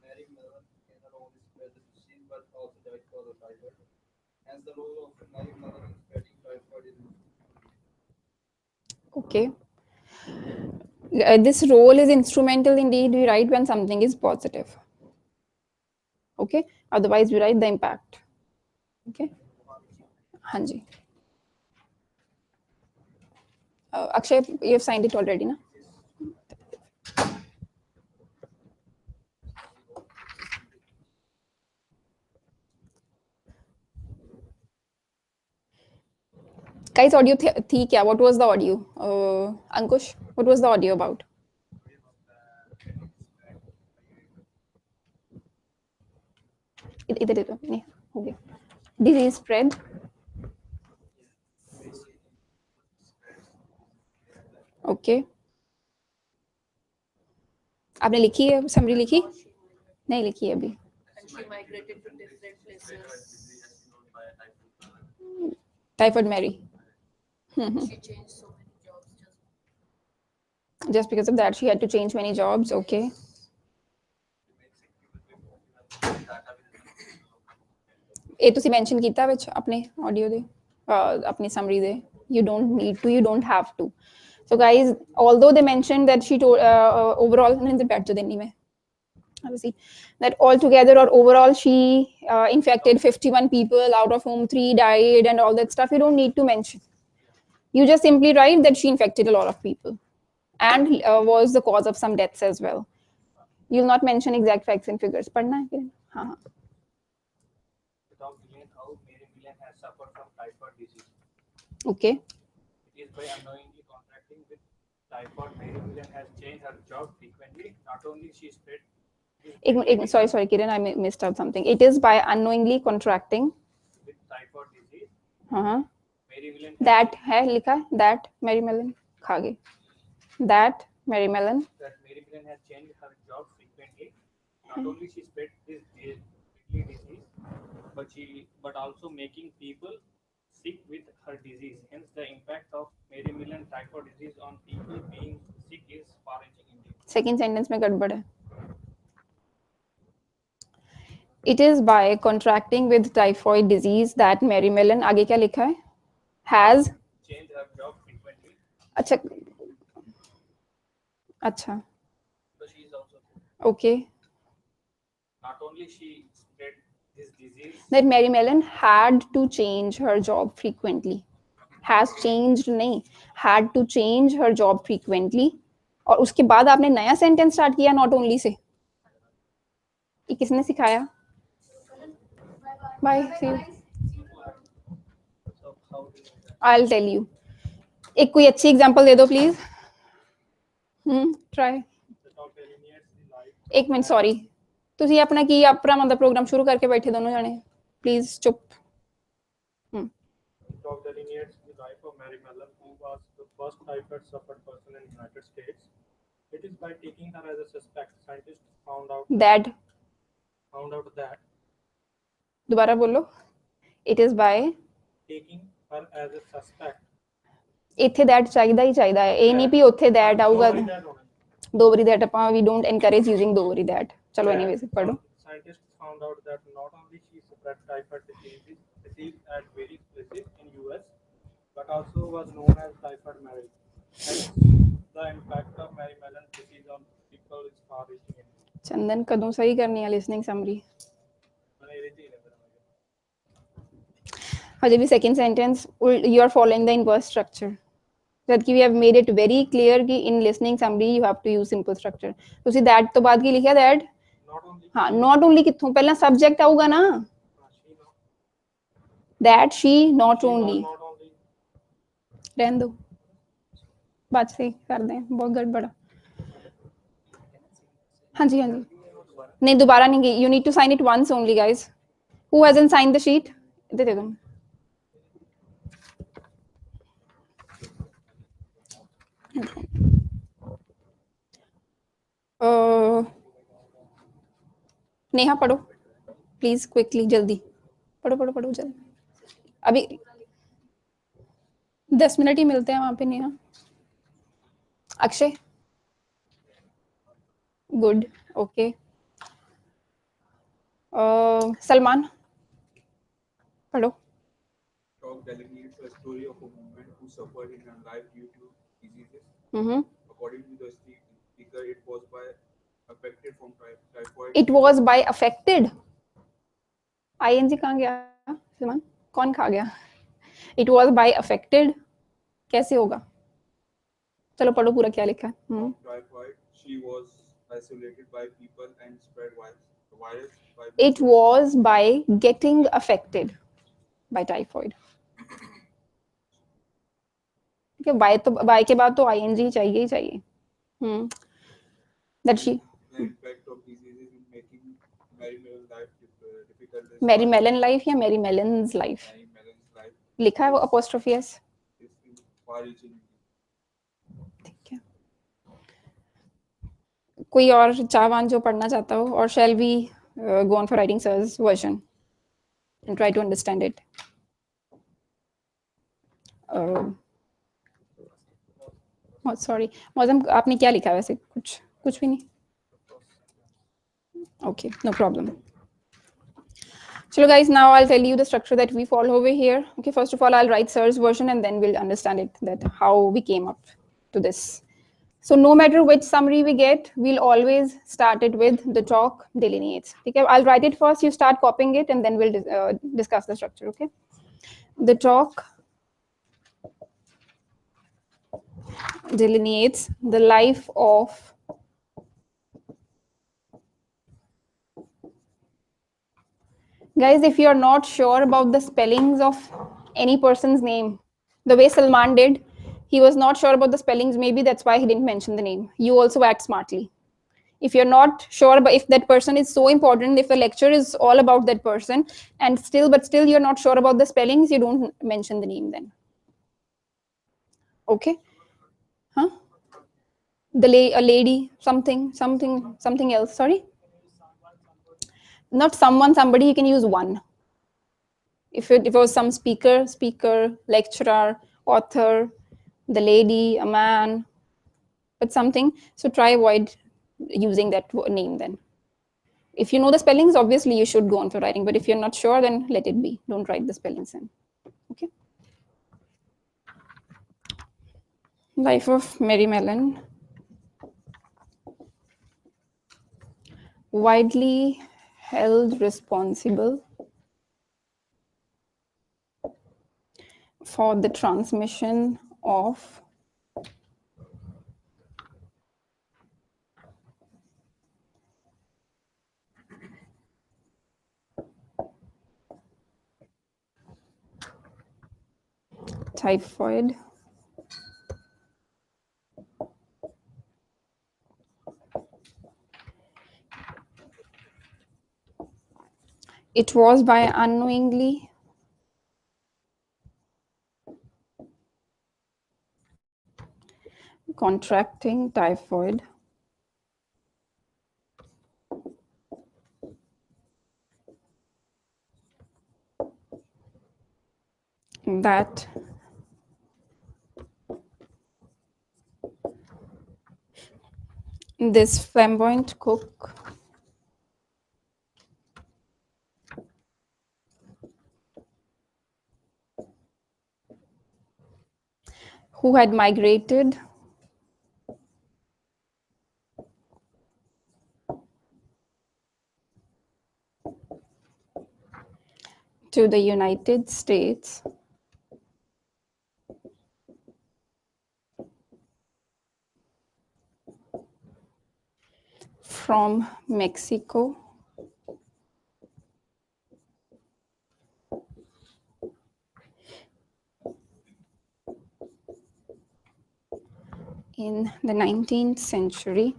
Mary Mellon can not only spread the disease but also die because of typhoid. Hence, the role of Mary Mellon in spreading typhoid is okay this role is instrumental indeed we write when something is positive okay otherwise we write the impact okay हाँ जी Akshay you have signed it already ना guys audio थी क्या what was the audio Ankush what was the audio about इधर दे दो नहीं हो गया disease spread okay आपने लिखी है समरी लिखी नहीं लिखी है अभी And she migrated to different places. typhoid Mary She changed so many jobs just because of that she had to change many jobs okay ਇਹ ਤੁਸੀਂ ਮੈਂਸ਼ਨ ਕੀਤਾ ਵਿੱਚ ਆਪਣੇ ਆਡੀਓ ਦੇ ਆਪਣੀ ਸਮਰੀ ਦੇ you don't need to you don't have to so guys although they mentioned that she told overall in the batch देनी मैं obviously that altogether or overall she infected 51 people out of whom 3 died and all that stuff you don't need to mention you just simply write that she infected a lot of people and was the cause of some deaths as well you'll not mention exact facts and figures पढ़ना है हाँ हाँ Without delaying how Mary Millen has suffered from typhoid disease. okay It is by unknowingly contracting with typhoid, Mary Millen has changed her job frequently. Not only she spread sorry Kiran I missed out something it is by unknowingly contracting with typhoid disease, uh-huh Mary Millen that है लिखा है that Mary Mellon खा गई that Mary Mellon has changed her job frequently. Not only she spread this deadly disease, but also making people sick with her disease. Hence, the impact of Mary Millen typhoid disease on people being sick is far-reaching indeed. second sentence में गड़बड़ है it is by contracting with typhoid disease that Mary Mellon आगे क्या लिखा है has change her job frequently. अच्छा अच्छा So she is also okay. not only she spread this disease. That Mary Mellon had to change her job frequently. Has changed नहीं, had to change her job frequently. और उसके बाद आपने नया sentence start किया not only से. ये किसने सिखाया? Bye see you. So how do you I will tell you. एक कोई अच्छी एग्जांपल दे दो please. Try. the top delineates the life? एक मिनट सॉरी. ਤੁਸੀਂ ਆਪਣਾ ਕੀ ਆਪਣਾ ਮਤਲਬ ਪ੍ਰੋਗਰਾਮ ਸ਼ੁਰੂ ਕਰਕੇ ਬੈਠੇ ਦੋਨੋਂ ਜਾਣੇ. ਪਲੀਜ਼ ਚੁੱਪ. The top delineates the life of Mary Mellon, who was the first typhoid suffered person in the United States. It is by taking her as a suspect, scientists found out That that दोबारा बोलो. It is by taking her as a suspect. ਇੱਥੇ that ਚਾਹੀਦਾ ਹੀ ਚਾਹੀਦਾ ਹੈ. ਇਹ ਨਹੀਂ ਵੀ ਉੱਥੇ that ਆਊਗਾ. Nobody that on it. ਦੋ ਵਾਰੀ that ਆਪਾਂ we don't encourage using ਦੋ ਵਾਰੀ that. ਚਲੋ anyways ਪੜੋ. Scientists found out that not only she spread typhoid disease at various places in US, but also was known as typhoid Mary. Hence, the impact of Mary Mellon's disease on people is far-reaching. ਚੰਦਨ ਕਦੋਂ ਸਹੀ ਕਰਨੀ ਹੈ listening summary? ਹਜੇ ਵੀ second sentence you are following the inverse structure. That we have made it very clear कि in listening summary you have to use simple structure. ਤੁਸੀਂ that ਤੋਂ ਬਾਅਦ ਕੀ ਲਿਖਿਆ? that Not only हाँ not only कित्थों ਪਹਿਲਾਂ subject ਆਊਗਾ ਨਾ. she, that she not only not only रहने दो. बात सही कर दें. बहुत गड़बड़ा. हाँ जी हाँ जी. नहीं दोबारा नहीं गई. You need to sign it once only guys. Who hasn't signed the sheet? दे दे दो. नेहा पढ़ो प्लीज क्विकली जल्दी पढ़ो पढ़ो पढ़ो जल्दी. अभी 10 मिनट ही मिलते हैं वहां पे. नेहा. Akshay good okay. सलमान पढ़ो. Talk delineates a story of a woman who suffered in her life due to diseases. According to the speaker, it was by affected from typhoid. It was by affected. ing कहाँ गया सलमान? कौन खा गया? It was by affected. कैसे होगा? चलो पढ़ो पूरा क्या लिखा है. Typhoid. She was isolated by people and spread virus by. It was by getting affected by typhoid. ठीक है. by के बाद तो ing चाहिए ही चाहिए. That she The impact of diseases in making Mary Mellon's life difficult. Mary Mellon life या Mary Mellon's life Mary Mellon's life लिखा है वो apostrophe s. is far-reaching. ठीक है. कोई और चाहवान जो पढ़ना चाहता हो और shall we go on for writing sir's version and try to understand it. Sorry मौसम आपने क्या लिखा है वैसे? कुछ भी नहीं. Okay, no problem. So guys, now I'll tell you the structure that we follow over here. Okay, first of all, I'll write sir's version and then we'll understand it, that how we came up to this. So no matter which summary we get, we'll always start it with the talk delineates. Okay, I'll write it first, you start copying it and then we'll discuss the structure, okay? The talk delineates the life of guys. If you're not sure about the spellings of any person's name, the way Salman did, he was not sure about the spellings. Maybe that's why he didn't mention the name. You also act smartly. If you're not sure, but if that person is so important, if the lecture is all about that person, and still you're not sure about the spellings, you don't mention the name then. Okay? Huh? A lady, something else. Sorry? Not someone, somebody, you can use one. If it was some speaker, lecturer, author, the lady, a man, but something. So try avoid using that name then. If you know the spellings, obviously you should go on for writing. But if you're not sure, then let it be. Don't write the spellings in. Okay. Life of Mary Mellon. Widely held responsible for the transmission of typhoid it was by unknowingly contracting typhoid that this flamboyant cook who had migrated to the United States from Mexico in the 19th century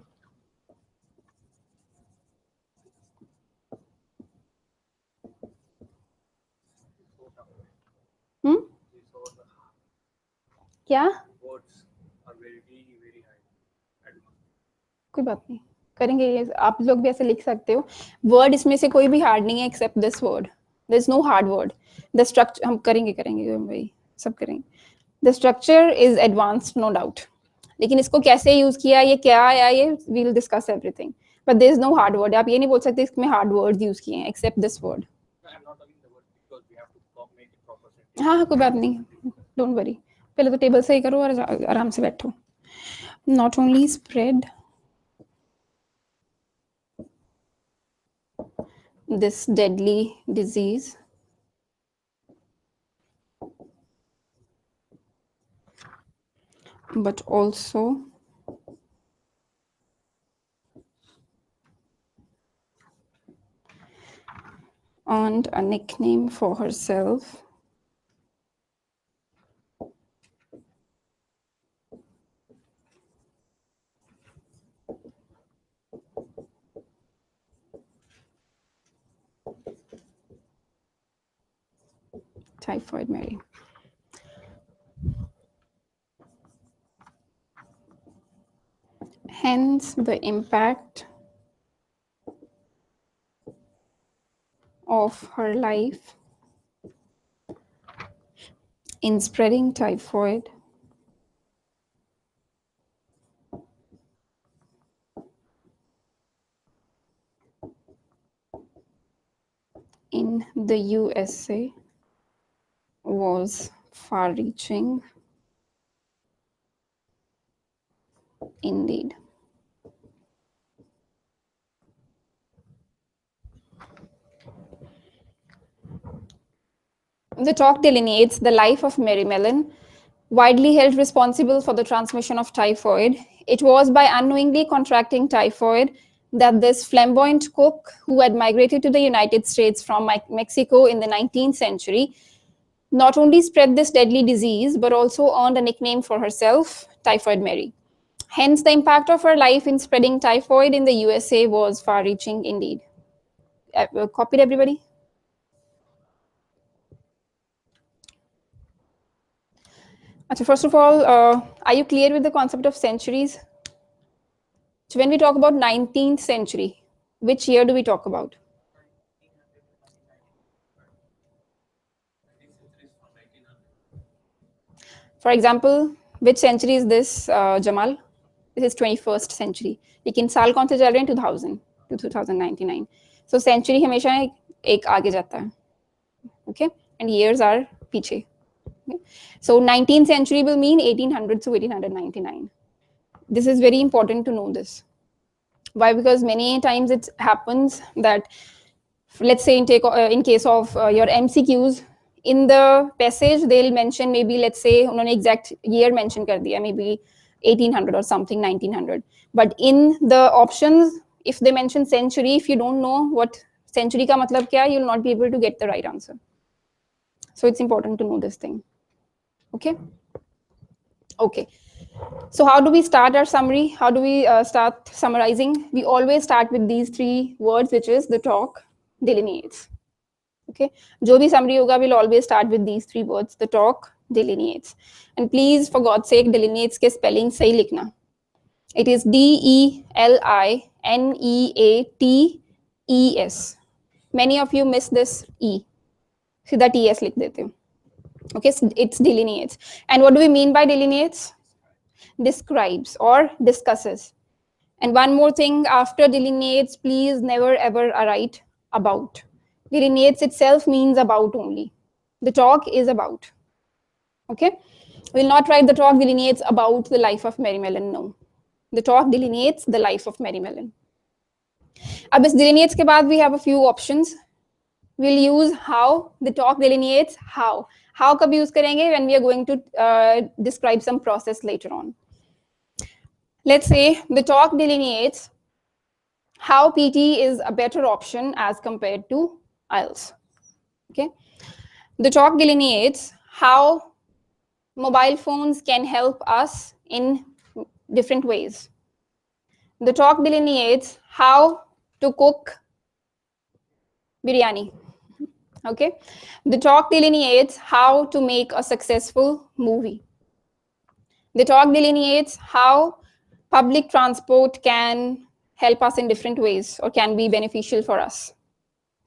क्या Words are very, very high. कोई बात नहीं करेंगे ये आप लोग भी ऐसे लिख सकते हो वर्ड इसमें से कोई भी हार्ड नहीं है except this word there is no hard word the structure हम करेंगे भाई सब करेंगे the structure is advanced no doubt लेकिन इसको कैसे यूज किया ये क्या आया ये we will discuss everything but there is no hard word आप ये नहीं बोल सकते इसमें हार्ड वर्ड्स यूज किए हैं except this word I'm not talking the word because we have to make it proper sentence. हाँ हाँ कोई बात नहीं डोंट वरी पहले तो टेबल सही करो और आराम से बैठो not only spread this deadly disease but also earned a nickname for herself Typhoid Mary. Hence, the impact of her life in spreading typhoid in the USA was far reaching indeed. The talk delineates the life of Mary Mellon, widely held responsible for the transmission of typhoid. It was by unknowingly contracting typhoid that this flamboyant cook, who had migrated to the United States from Mexico in the 19th century, not only spread this deadly disease, but also earned a nickname for herself, Typhoid Mary. Hence, the impact of her life in spreading typhoid in the USA was far-reaching indeed. Copied, everybody? So first of all, are you clear with the concept of centuries? So when we talk about 19th century, which year do we talk about? For example, which century is this, Jamal? This is 21st century. लेकिन साल कौन से चल रहे हैं 2000 to 2099. So century हमेशा एक आगे जाता है. Okay? And years are पीछे. So 19th century will mean 1800 to 1899. This is very important to know this. Why? Because many times it happens that, let's say in case of your MCQs, in the passage they'll mention, maybe let's say उन्होंने exact year mention कर दिया, maybe 1800 or something, 1900. But in the options, if they mention century, if you don't know what century का मतलब क्या, you'll not be able to get the right answer. So it's important to know this thing. Okay. Okay. So how do we start our summary? How do we start summarizing? We always start with these three words, which is the talk, delineates. Okay, जो भी summary होगा, we'll always start with these three words: the talk, delineates. And please, for God's sake, delineates के spelling सही लिखना. It is DELINEATES. Many of you miss this E. सीधा TS लिख देते हो. Okay, so it's delineates. And what do we mean by delineates? Describes or discusses. And one more thing, after delineates, please never ever write about. Delineates itself means about only. The talk is about. Okay? We'll not write the talk delineates about the life of Mary Mellon. No. The talk delineates the life of Mary Mellon. अब इस delineates के बाद we have a few options. We'll use how. The talk delineates how. How कब use करेंगे? When we are going to describe some process later on. Let's say the talk delineates how PTE is a better option as compared to IELTS. Okay. The talk delineates how mobile phones can help us in different ways. The talk delineates how to cook biryani. Okay. The talk delineates how to make a successful movie. The talk delineates how public transport can help us in different ways or can be beneficial for us.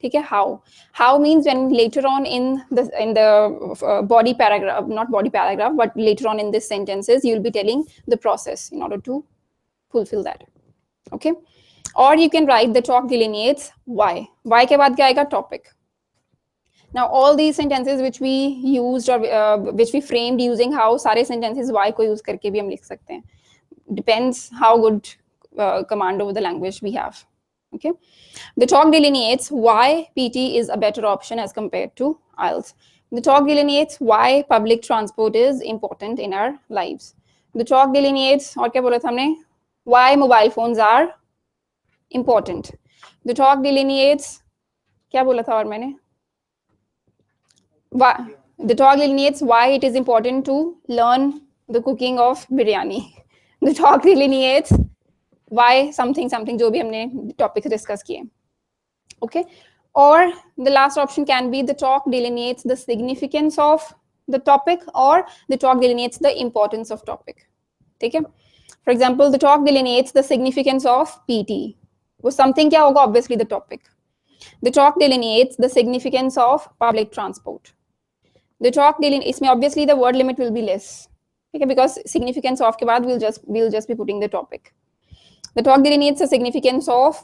Okay, how means when later on in the body paragraph, not body paragraph, but later on in this sentences, you'll be telling the process in order to fulfill that. Okay, or you can write the talk delineates why के बाद क्या आएगा? Topic. Now all these sentences which we used or which we framed using how, सारे sentences why को use करके भी हम लिख सकते हैं. Depends how good command over the language we have. Okay, the talk delineates why PT is a better option as compared to IELTS. The talk delineates why public transport is important in our lives. The talk delineates और क्या बोला था हमने? Why mobile phones are important. The talk delineates क्या बोला था और मैंने? Why, the talk delineates why it is important to learn the cooking of biryani. The talk delineates why something जो भी हमने topic discuss किए. Okay, or the last option can be the talk delineates the significance of the topic or the talk delineates the importance of topic. ठीक है? For example, the talk delineates the significance of PT. वो something क्या होगा? Obviously the topic. The talk delineates the significance of public transport. The talk delineates, इसमें obviously the word limit will be less. Okay, because significance of के बाद we'll just be putting the topic. The talk delineates the significance of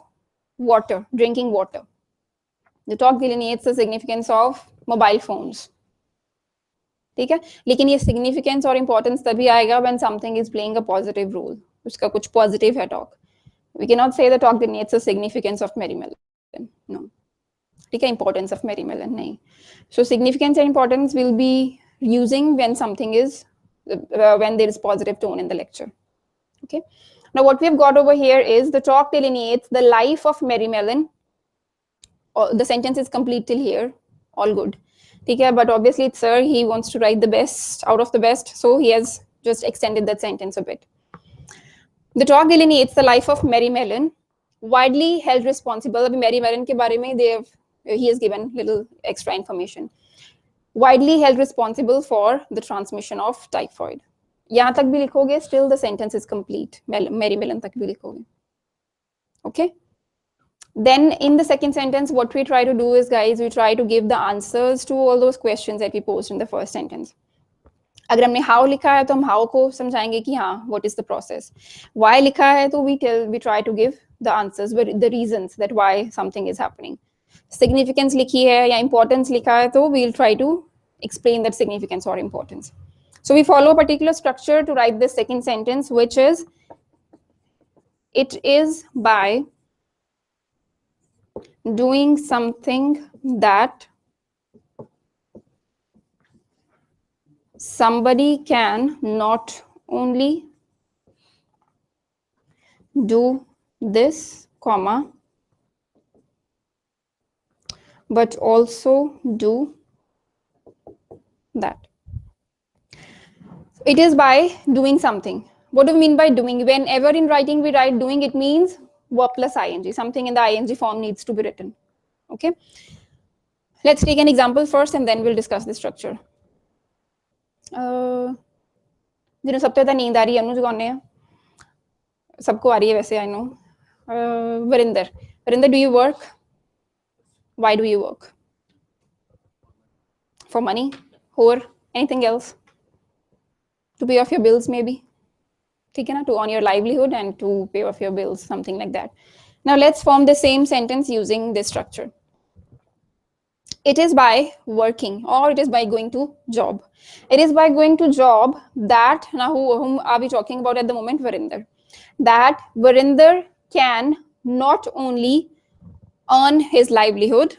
water, drinking water. The talk delineates the significance of mobile phones. ठीक है? लेकिन ये significance और importance तभी आएगा when something is playing a positive role. उसका कुछ positive है talk. We cannot say the talk delineates the significance of Mary Mellon. No. ठीक है? Importance of Mary Mellon नहीं. So significance and importance will be using when something is when there is positive tone in the lecture. Okay. Now what we've got over here is the talk delineates the life of Mary Mellon. The sentence is complete till here. All good. Okay, but obviously it's sir, he wants to write the best out of the best, so he has just extended that sentence a bit. The talk delineates the life of Mary Mellon, widely held responsible. Abhi Mary Mellon ke bare mein he has given little extra information. Widely held responsible for the transmission of typhoid. यहाँ तक भी लिखोगे, still the sentence is complete. Mary Mellon तक भी लिखोगे. Okay. Then in the second sentence, what we try to do is, guys, we try to give the answers to all those questions that we posed in the first sentence. अगर हमने how लिखा है तो हम how को समझाएंगे कि हाँ, what is the process. Why लिखा है तो we try to give the answers, the reasons that why something is happening. Significance लिखी है या importance लिखा है तो we'll try to explain that significance or importance. So we follow a particular structure to write this second sentence, which is, it is by doing something that somebody can not only do this, comma, but also do that. It is by doing something. What do we mean by doing? Whenever in writing we write doing, it means verb plus ing. Something in the ing form needs to be written. Okay. Let's take an example first and then we'll discuss the structure. जिन्होंने सब तो पता नींद आ रही है अनु जगाने हैं सबको आ रही है वैसे I know Varinder Varinder do you work why do you work for money or anything else to pay off your bills maybe ठीक है ना to earn your livelihood and to pay off your bills something like that. Now let's form the same sentence using this structure. It is by working or it is by going to job. It is by going to job that now whom are we talking about at the moment? Varinder. That Varinder can not only earn his livelihood,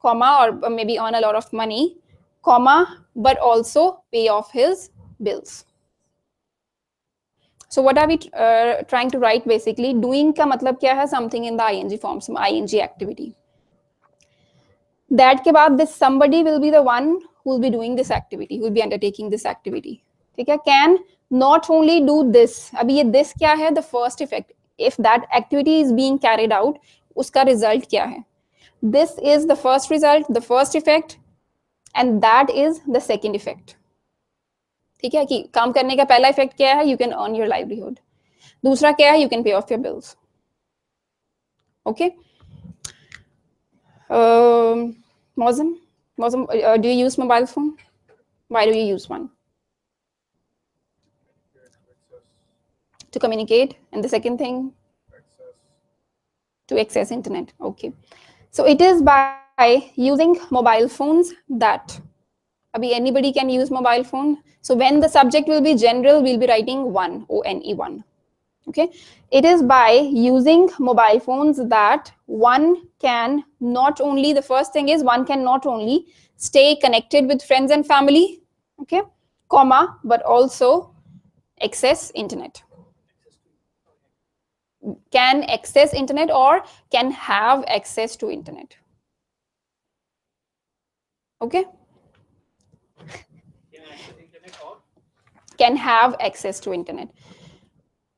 comma, or maybe earn a lot of money, comma, but also pay off his bills. So what are we trying to write basically? Doing का मतलब क्या है? Something in the ing form, some ing activity. That के बाद this somebody will be the one who will be doing this activity, who will be undertaking this activity. ठीक है? Can not only do this. अभी ये this क्या है? The first effect. If that activity is being carried out, उसका result क्या है? This is the first result, the first effect, and that is the second effect. ठीक है कि काम करने का पहला इफेक्ट क्या है? You can earn your livelihood. दूसरा क्या है? You can pay off your bills. Okay. Mozam, do you use mobile phone? Why do you use one? To communicate. And the second thing? To access internet. Okay. So it is by using mobile phones that anybody can use mobile phone. So when the subject will be general, we'll be writing one, O-N-E, 1. Okay. It is by using mobile phones that one can not only, the first thing is one can not only stay connected with friends and family, okay, comma, but also access internet. Can access internet or can have access to internet. Okay. Can have access to internet.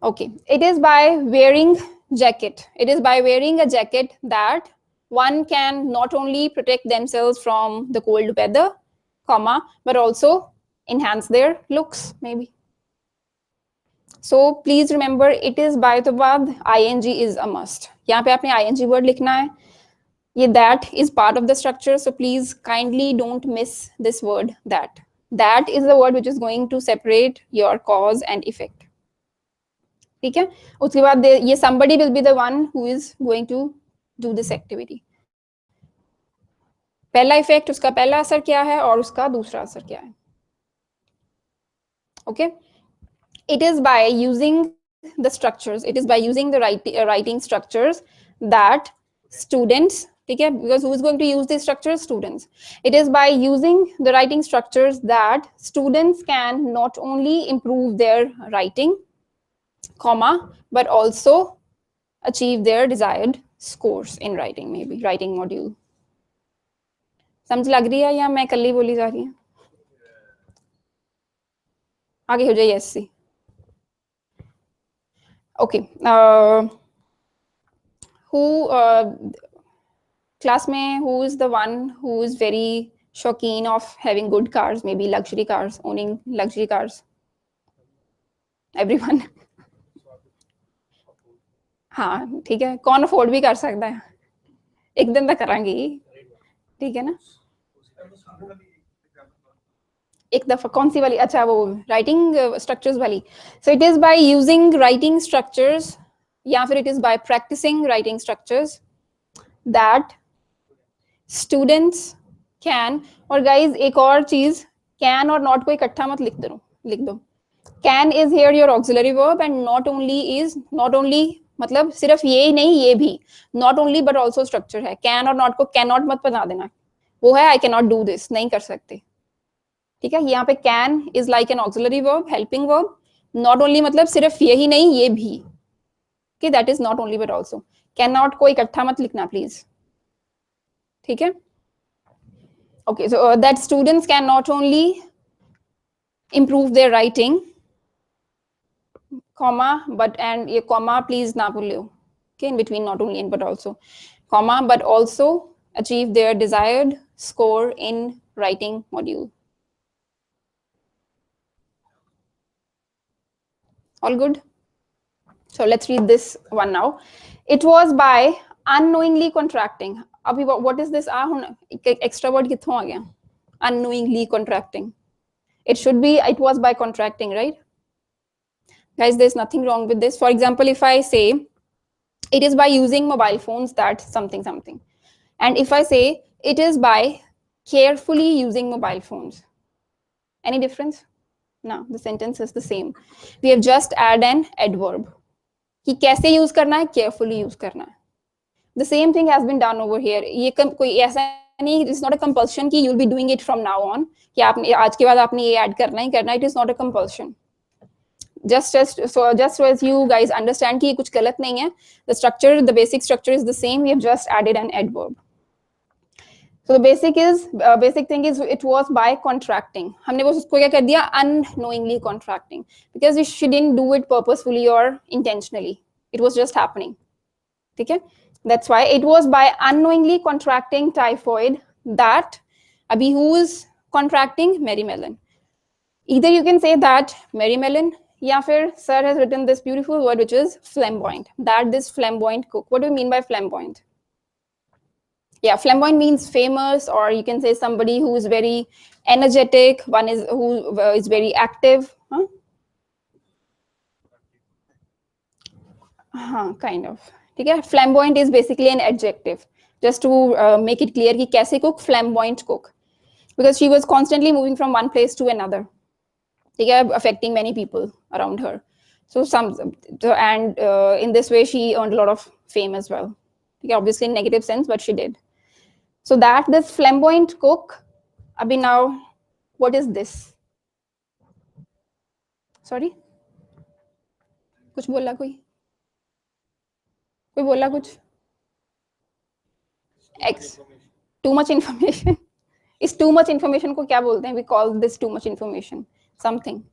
Okay. It is by wearing jacket. It is by wearing a jacket that one can not only protect themselves from the cold weather, comma, but also enhance their looks maybe. So please remember, it is by the बाद ing is a must. यहाँ पे आपने ing word लिखना है. ये that is part of the structure. So please kindly don't miss this word that. That is the word which is going to separate your cause and effect. ठीक है? उसके बाद ये somebody will be the one who is going to do this activity. पहला effect, उसका पहला असर क्या है और उसका दूसरा असर क्या है. Okay? It is by using the structures, it is by using the writing structures that students, okay, because who is going to use these structures? Students. It is by using the writing structures that students can not only improve their writing, comma, but also achieve their desired scores in writing, maybe writing module. समझ लग रही है या मैं कल्ली बोली जा रही हूँ? आगे हो जाइए SC. Okay. Class में who is the one who is very shauqeen of having good cars, maybe luxury cars, owning luxury cars? Everyone. हाँ ठीक है, कौन अफोर्ड भी कर सकता है? एक दिन तक करांगी, ठीक है ना? एक दफा कौन सी वाली? अच्छा वो राइटिंग स्ट्रक्चर्स वाली. So it is by using writing structures या फिर it is by practising writing structures that students can, और guys एक और चीज, can और not को इकट्ठा मत लिख दो. Can is here your auxiliary verb and not only मतलब सिर्फ ये ही नहीं, ये भी not only but also structure है. Can और not को cannot मत बना देना, वो है I cannot do this, नहीं कर सकते. ठीक है, यहाँ पे can is like an auxiliary verb, helping verb. Not only मतलब सिर्फ ये ही नहीं, ये भी. Okay, that is not only but also. Cannot को इकट्ठा मत लिखना प्लीज. ठीक है. Okay, so that students can not only improve their writing, comma, but and ये comma please ना भूलियो. Okay, in between not only and but also, comma, but also achieve their desired score in writing module. All good? So let's read this one now. It was by unknowingly contracting. अभी what is this? Extra word किथों आ गया? Unknowingly contracting. It should be it was by contracting, right? Guys, there's nothing wrong with this. For example, if I say it is by using mobile phones that something something, and if I say it is by carefully using mobile phones, any difference? No, the sentence is the same. We have just add an adverb. कि कैसे use करना है, carefully use करना है. The same thing has been done over here. ये कोई ऐसा नहीं, it's not a compulsion कि you'll be doing it from now on, कि आपने आज के बाद आपने ये ऐड करना ही करना. It is not a compulsion. Just so as you guys understand कि ये कुछ गलत नहीं है. The structure, the basic structure is the same. We have just added an adverb. So the basic thing is it was by contracting. हमने वो उसको क्या कर दिया, unknowingly contracting, because she didn't do it purposefully or intentionally. It was just happening. ठीक है? That's why it was by unknowingly contracting typhoid that अभी who is contracting? Mary Mellon. Either you can say that Mary Mellon, या फिर sir has written this beautiful word which is flamboyant. That this flamboyant cook. What do you mean by flamboyant? Yeah, flamboyant means famous, or you can say somebody who is very energetic. One is who is very active. Kind of. Okay, flamboyant is basically an adjective. Just to make it clear, कि कैसे cook, flamboyant cook, because she was constantly moving from one place to another. Okay, affecting many people around her. So in this way she earned a lot of fame as well. Okay, obviously in negative sense, but she did. So that this flamboyant cook, abhi now, what is this? Sorry? कुछ बोला कोई? कोई बोला कुछ? X. Too much information. Is too much information को क्या बोलते हैं? We call this too much information. Something.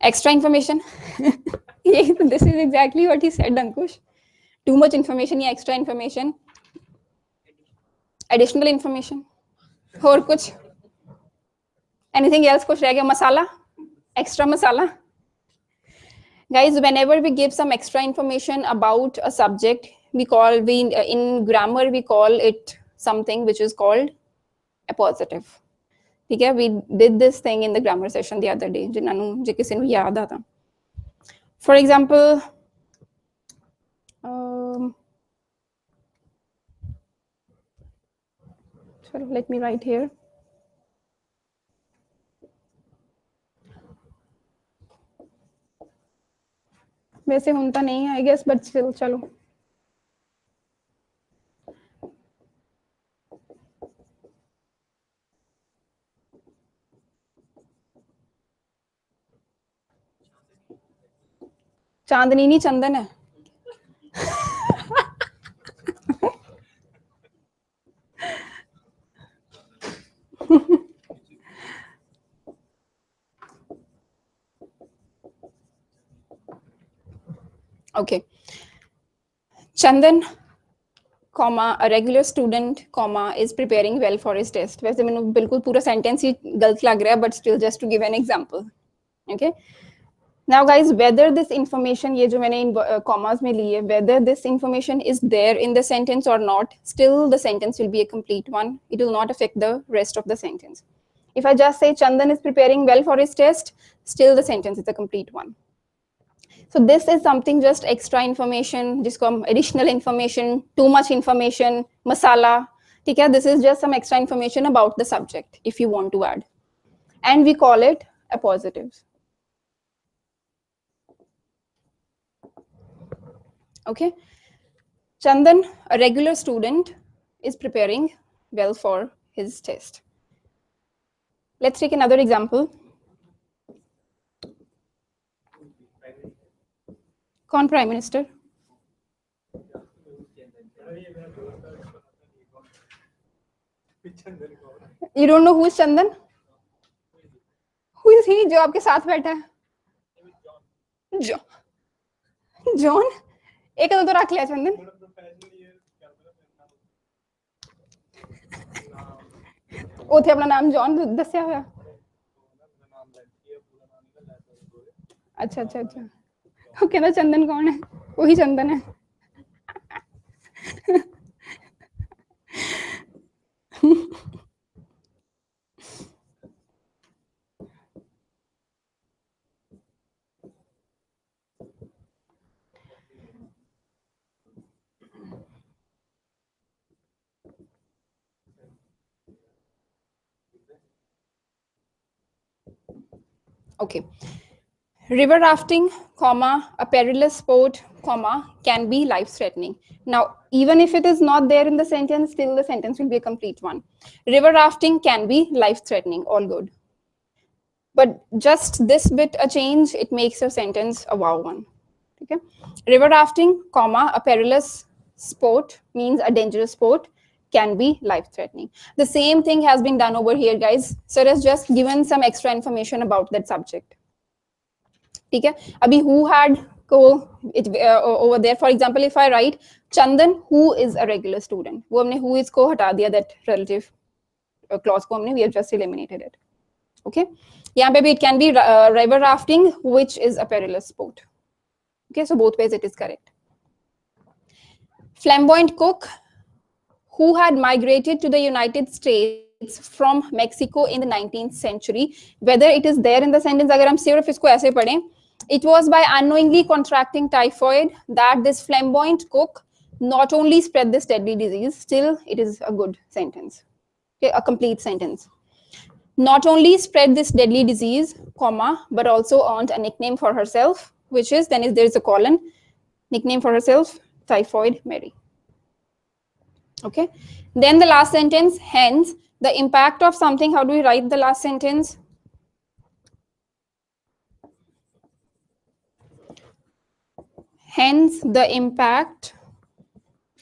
Extra information. This is exactly what he said, Ankush. Too much information या extra information. Additional information. और कुछ? Anything else? कुछ रह गया? मसाला? Extra masala? Guys, whenever we give some extra information about a subject, in grammar we call it something which is called appositive. Okay, we did this thing in the grammar session the other day. For example, let me write here. वैसे होता नहीं है, I guess, but still, चलो. चांदनी नहीं, चंदन है. Okay. Chandan, comma, a regular student, comma, is preparing well for his test. वैसे मैंने बिल्कुल पूरा sentence ही गलत लग रहा है, but still just to give an example. Okay. Now guys, whether this information, ये जो मैंने इन commas में ली है, whether this information is there in the sentence or not, still the sentence will be a complete one. It will not affect the rest of the sentence. If I just say Chandan is preparing well for his test, still the sentence is a complete one. So this is something just extra information, जिसको हम additional information, too much information, masala, ठीक है, this is just some extra information about the subject if you want to add, and we call it appositives. Okay, Chandan, a regular student, is preparing well for his test. Let's take another example. कौन prime minister? You don't know who is Chandan? Who is he जो आपके साथ बैठा है? John? एक तो रख लिया चंदन. उथे अपना नाम जॉन दस्या होया. अच्छा अच्छा अच्छा. वो कहना चंदन कौन है? वही चंदन है. Okay. River rafting, comma, a perilous sport, comma, can be life-threatening. Now, even if it is not there in the sentence, still the sentence will be a complete one. River rafting can be life-threatening, all good. But just this bit a change, it makes your sentence a wow one. Okay? River rafting, comma, a perilous sport means a dangerous sport, can be life-threatening. The same thing has been done over here, guys. Sir has just given some extra information about that subject. ठीक है, अभी who had को over there, for example, if I write Chandan who is a regular student, वो हमने who is को हटा दिया, that relative clause को हमने, we have just eliminated it. Okay, यहाँ पे भी it can be river rafting which is a perilous sport. Okay, so both ways it is correct. Flamboyant cook who had migrated to the United States from Mexico in the 19th century, whether it is there in the sentence, अगर हम सिर्फ इसको ऐसे पढ़ें, it was by unknowingly contracting typhoid that this flamboyant cook not only spread this deadly disease, still it is a good sentence, okay, a complete sentence. Not only spread this deadly disease, comma, but also earned a nickname for herself, which is, then there is a colon, nickname for herself, Typhoid Mary. Okay, then the last sentence, hence the impact of something. How do we write the last sentence? Hence the impact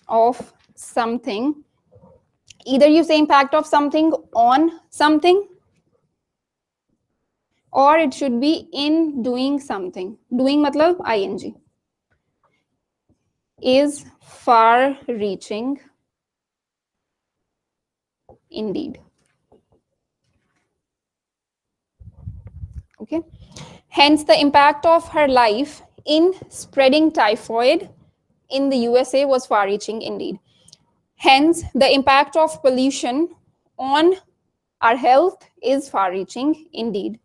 of something. Either you say impact of something on something, or it should be in doing something. Doing matlab ing. Is far reaching indeed. Okay, hence the impact of her life in spreading typhoid in the USA was far reaching indeed. Hence the impact of pollution on our health is far reaching indeed.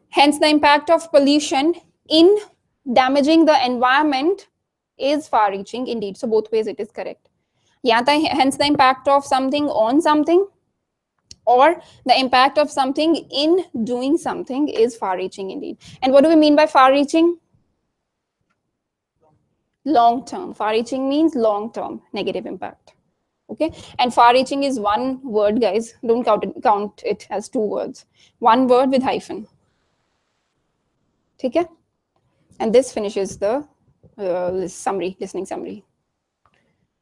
Hence the impact of pollution in damaging the environment is far reaching indeed. So both ways it is correct. Yeah, hence the impact of something on something, or the impact of something in doing something is far reaching indeed. And what do we mean by far reaching? Long term. Far reaching means long term negative impact. Okay, and far reaching is one word, guys. Don't count it as two words. One word with hyphen. Okay, and this finishes the summary, listening summary.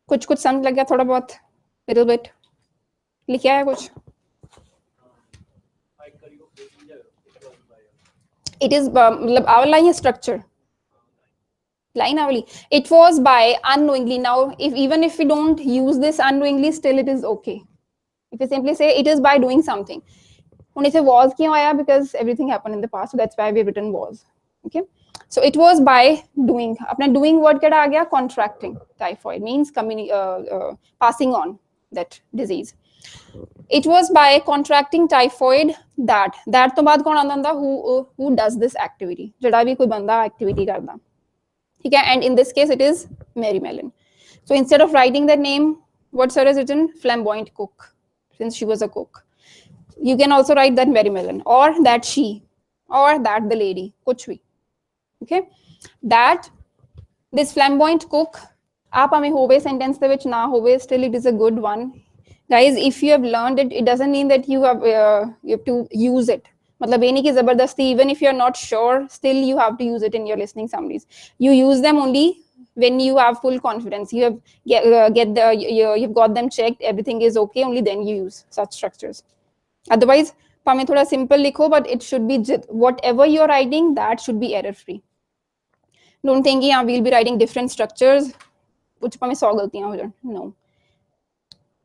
कुछ समझ लग गया थोड़ा बहुत, little bit. लिखा है कुछ? It is our line is structure. Line only. It was by unknowingly. Now, even if we don't use this unknowingly, still it is okay. If you simply say it is by doing something. When say was kyun aaya? Because everything happened in the past, so that's why we have written was. Okay. So it was by doing. Apna doing word keda aa gaya? Contracting typhoid means passing on that disease. It was by contracting typhoid that to baad kaun aanda who does this activity. Jada bhi koi banda activity karda. Okay, and in this case it is Mary Mellon. So instead of writing the name, What sir has written? Flamboyant cook, since she was a cook. You can also write that Mary Mellon, or that she, or that the lady, kuch bhi. Okay, that this flamboyant cook, आप हमें होवे sentence ਦੇ ਵਿੱਚ ना होवे, still it is a good one. Guys, if you have learned it, it doesn't mean that you have to use it. मतलब ये नहीं कि जबरदस्ती, even if you are not sure, still you have to use it in your listening summaries. You use them only when you have full confidence. You have you've got them checked, everything is okay, only then you use such structures. Otherwise, हमें थोड़ा simple लिखो, but it should be whatever you are writing, that should be error free. Don't think yeah, we'll be writing different structures. कुछ हमें 100 गलतियां हो जाए. No.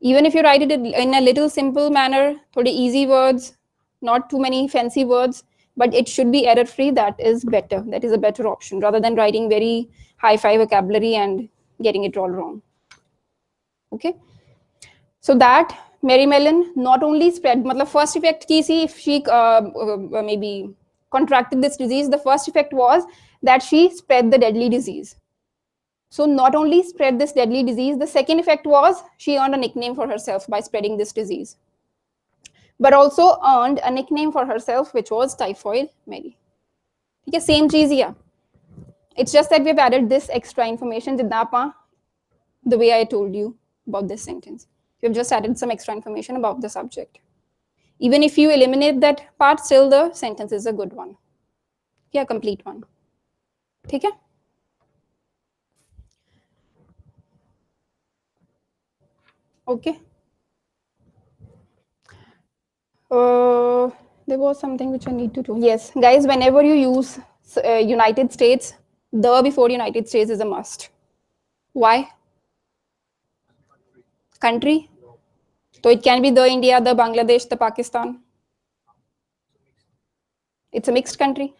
Even if you write it in a little simple manner, थोड़े easy words, not too many fancy words, but it should be error free. That is better. That is a better option rather than writing very high-fi vocabulary and getting it all wrong. Okay. So that Mary Mellon not only spread, मतलब first effect की सी, if she maybe contracted this disease, the first effect was that she spread the deadly disease. So not only spread this deadly disease, the second effect was she earned a nickname for herself by spreading this disease, but also earned a nickname for herself, which was Typhoid Mary. Okay, same cheese here. It's just that we've added this extra information, the way I told you about this sentence. We've just added some extra information about the subject. Even if you eliminate that part, still the sentence is a good one. Yeah, complete one. Okay? Okay. There was something which I need to do. Yes, guys, whenever you use United States, the before United States is a must. Why? Country. So it can be the India, the Bangladesh, the Pakistan. It's a mixed country.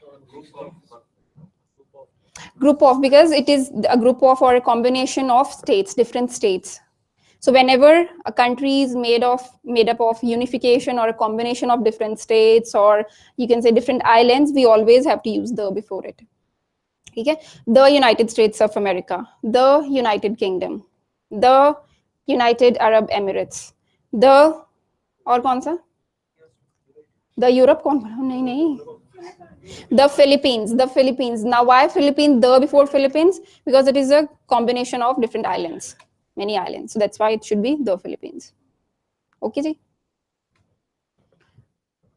Group of, because it is a group of or a combination of states, different states. So whenever a country is made up of unification or a combination of different states, or you can say different islands, we always have to use the before it. Okay? The United States of America, the United Kingdom, the United Arab Emirates, the और कौन सा? The Europe कौन? नहीं. The Philippines. Now why Philippines? The before Philippines? Because it is a combination of different islands, many islands. So that's why it should be the Philippines. Okay, ji?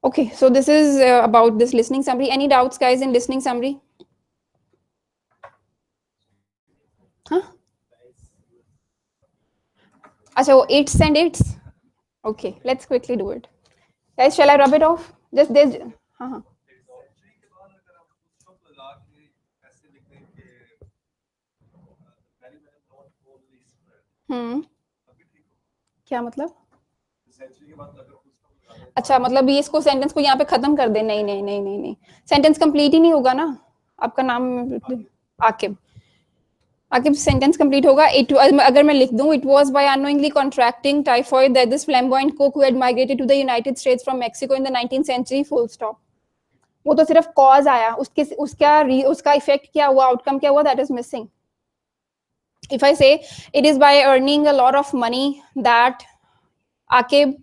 Okay, so this is about this listening summary. Any doubts, guys, in listening summary? Huh? So it's and it's. Okay, let's quickly do it. Guys, shall I rub it off? Just this. Century के बाद अगर आप उसको लगा के ऐसे लिख दें कि very well not only spread अभी ठीक हो क्या मतलब? सेंचुरी के बाद अगर उसको लगा दें अच्छा, मतलब ये इसको सेंटेंस को यहाँ पे खत्म कर दे? नहीं, सेंटेंस कंप्लीट ही नहीं होगा ना. आपका नाम आकिब. आकिब सेंटेंस कंप्लीट होगा. इट अगर मैं लिख दूं, it was by unknowingly contracting typhoid that this flamboyant cook who had migrated to the United States from Mexico in the 19th century, full stop. वो तो सिर्फ कॉज आया, उसका इफेक्ट क्या हुआ, आउटकम क्या हुआ, that is missing. If I say it is by earning a lot of money that Akib,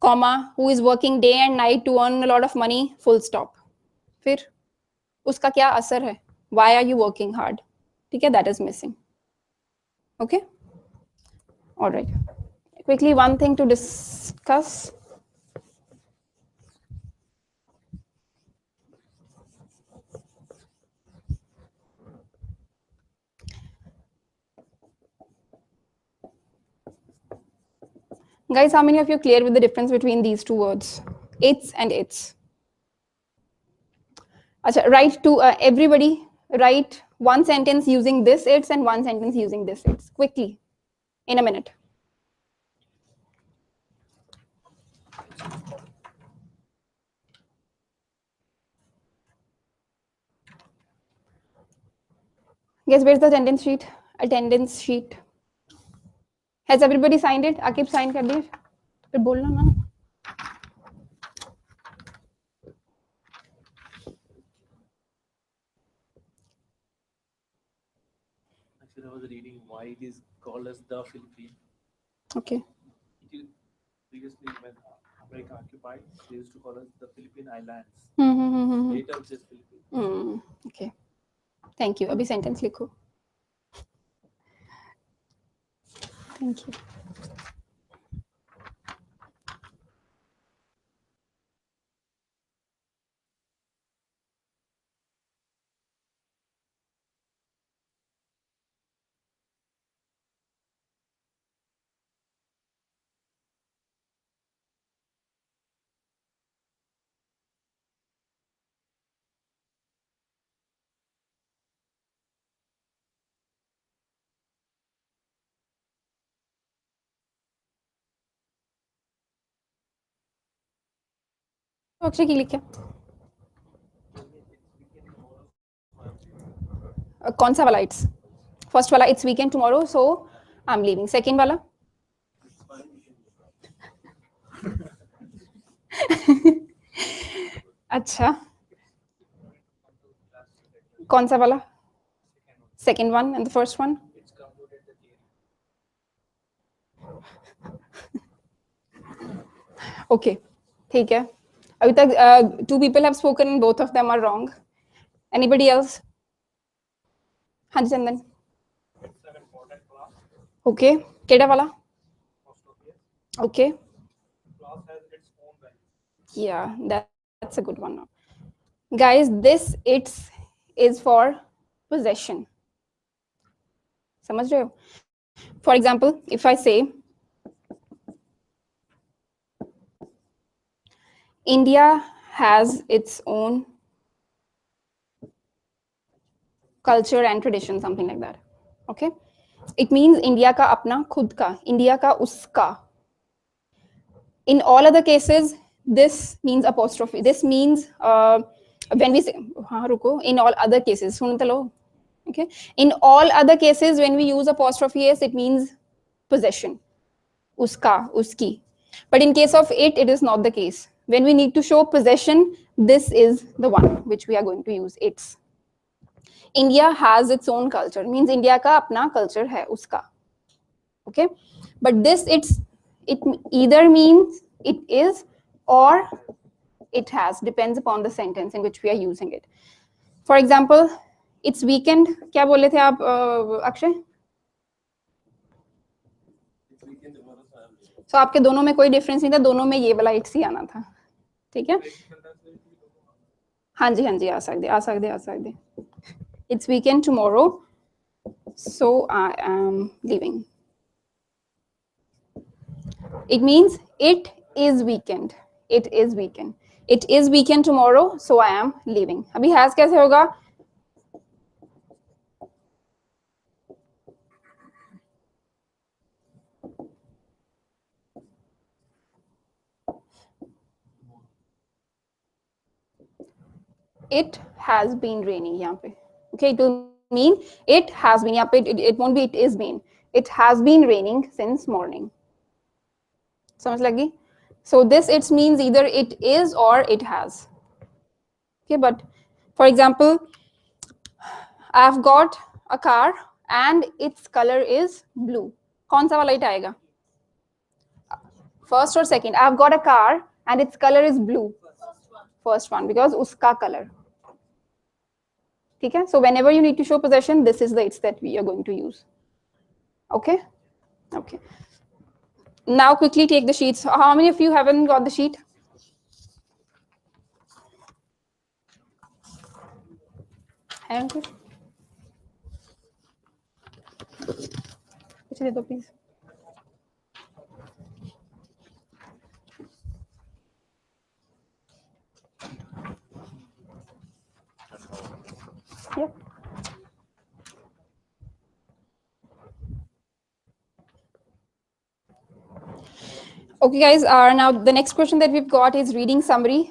comma, who is working day and night to earn a lot of money, full stop. फिर उसका क्या असर है? Why are you working hard? ठीक है, that is missing. Okay? All right. Quickly, one thing to discuss. Guys, how many of you are clear with the difference between these two words? It's and it's. Achha, write to everybody, write one sentence using this it's and one sentence using this it's. Quickly, in a minute. Guess where's the attendance sheet? Attendance sheet. Has everybody signed it? Akib sign कर दिए? फिर बोलना ना. Actually, I was reading why it is called as the Philippines. Okay. Previously, when America occupied, they used to call us the Philippine Islands. Mm-hmm. Later, just Philippines. Okay. Thank you. अभी sentence लिखो. Thank you. Akshay की लिखा कौन सा वाला it's first वाला it's weekend tomorrow so I am leaving second वाला अच्छा कौन सा वाला second one and the first one okay ठीक है अभी तक two people have spoken both of them are wrong anybody else हाँ जी चंदन ओके केड़ा वाला okay yeah that's a good one guys this it's is for possession समझ रहे हो for example if I say India has its own culture and tradition something like that okay it means India का अपना खुद का India का उसका in all other cases this means apostrophe this means when we say हाँ रुको in all other cases सुन तो लो okay in all other cases when we use apostrophe s it means possession uska uski but in case of it is not the case when we need to show possession this is the one which we are going to use its India has its own culture means India का अपना culture है उसका okay but this it either means it is or it has depends upon the sentence in which we are using it for example it's weekend क्या बोले थे आप Akshay so आपके दोनों में कोई डिफरेंस नहीं था दोनों में ये वाला इट्स ही आना था ठीक है हाँ जी आ सकते it's weekend tomorrow so I am leaving it means it is weekend it is weekend tomorrow so I am leaving अभी has कैसे होगा it has been raining यहाँ पे okay it will mean it has been यहाँ पे it won't be it is been it has been raining since morning समझ लगी so this it means either it is or it has okay but for example I've got a car and its color is blue कौन सा वाला it आएगा first or second I've got a car and its color is blue first one because उसका color ठीक है so whenever you need to show possession this is the it's that we are going to use okay now quickly take the sheets how many of you haven't got the sheet haven't you दे दो please yeah okay guys now the next question that we've got is reading summary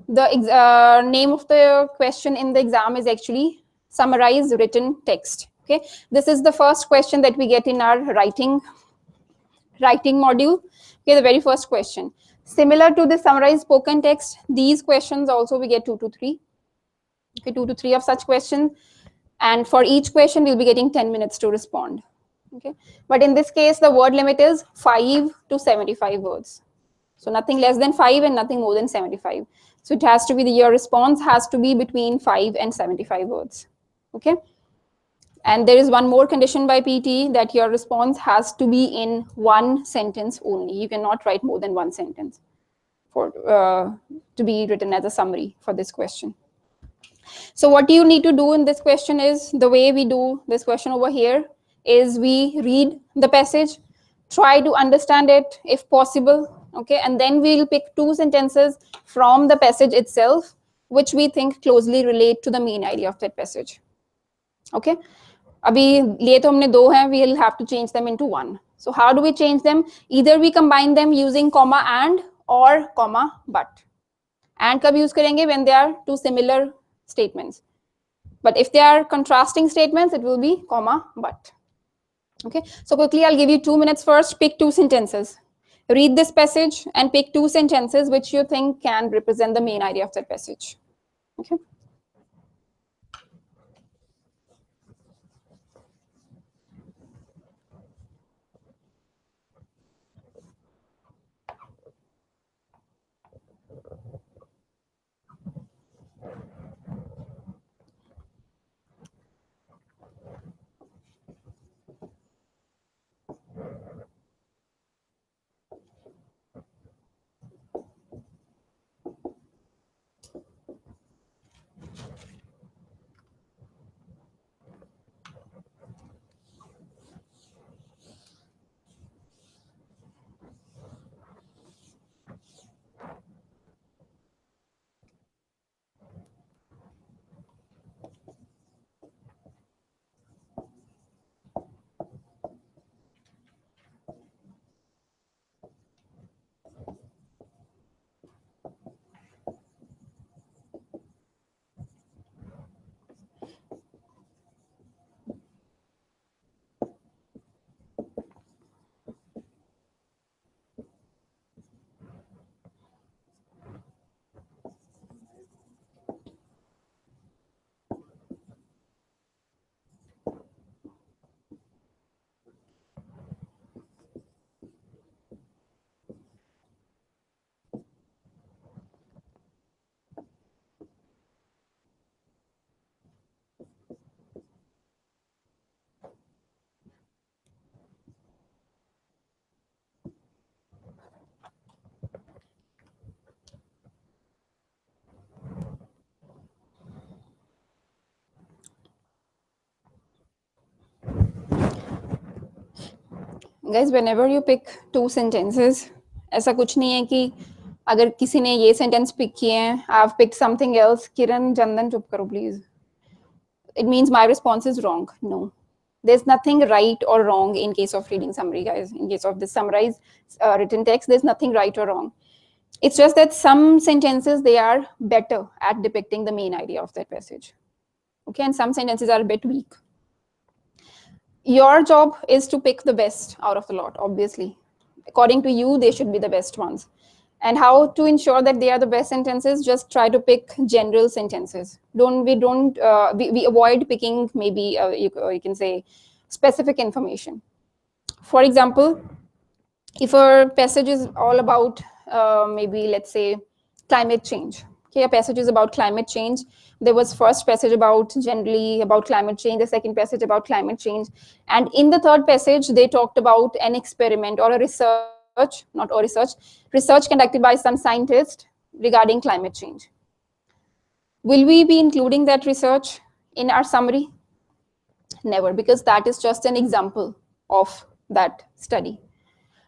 the name of the question in the exam is actually summarize written text okay this is the first question that we get in our writing module okay the very first question similar to the summarize spoken text these questions also we get 2 to 3 okay 2 to 3 of such questions and for each question we'll be getting 10 minutes to respond Okay, but in this case the word limit is 5 to 75 words. So nothing less than 5 and nothing more than 75. So it has to be your response has to be between 5 and 75 words. Okay. And there is one more condition by PTE, that your response has to be in one sentence only. You cannot write more than one sentence for to be written as a summary for this question. So what you need to do in this question is, the way we do this question over here is we read the passage, try to understand it if possible, okay, and then we'll pick two sentences from the passage itself which we think closely relate to the main idea of that passage. Okay, अभी लिए तो हमने दो हैं, we'll have to change them into one. So how do we change them? Either we combine them using comma and or comma but. And कब use करेंगे? When they are two similar statements. But if they are contrasting statements, it will be comma but. Okay, so quickly I'll give you 2 minutes first. Pick two sentences. Read this passage and pick two sentences which you think can represent the main idea of that passage. Okay. Guys, whenever you pick two sentences, ऐसा कुछ नहीं है कि अगर किसी ने ये sentence pick किए हैं, I've picked something else. किरण, चंदन, चुप करो please. It means my response is wrong. No, there's nothing right or wrong in case of reading summary, guys. In case of this summarized written text, there's nothing right or wrong. It's just that some sentences, they are better at depicting the main idea of that passage. Okay, and some sentences are a bit weak. Your job is to pick the best out of the lot, obviously. According to you, they should be the best ones. And how to ensure that they are the best sentences? Just try to pick general sentences. We avoid picking maybe you can say specific information. For example, if a passage is all about maybe let's say climate change. Okay, a passage is about climate change. There was first passage about generally about climate change, the second passage about climate change, and in the third passage they talked about an experiment or a research conducted by some scientist regarding climate change. Will we be including that research in our summary? Never, because that is just an example of that study.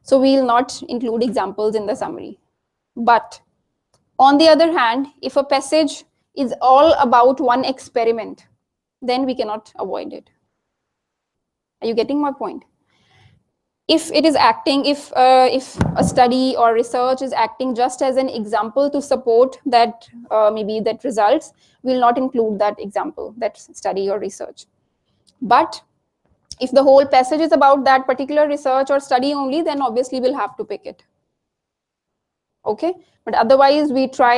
So we will not include examples in the summary. But on the other hand, if a passage is all about one experiment, then we cannot avoid it. Are you getting my point? If it is acting, if a study or research is acting just as an example to support that maybe that results, we'll not include that example, that study or research. But if the whole passage is about that particular research or study only, then obviously we'll have to pick it. Okay, but otherwise we try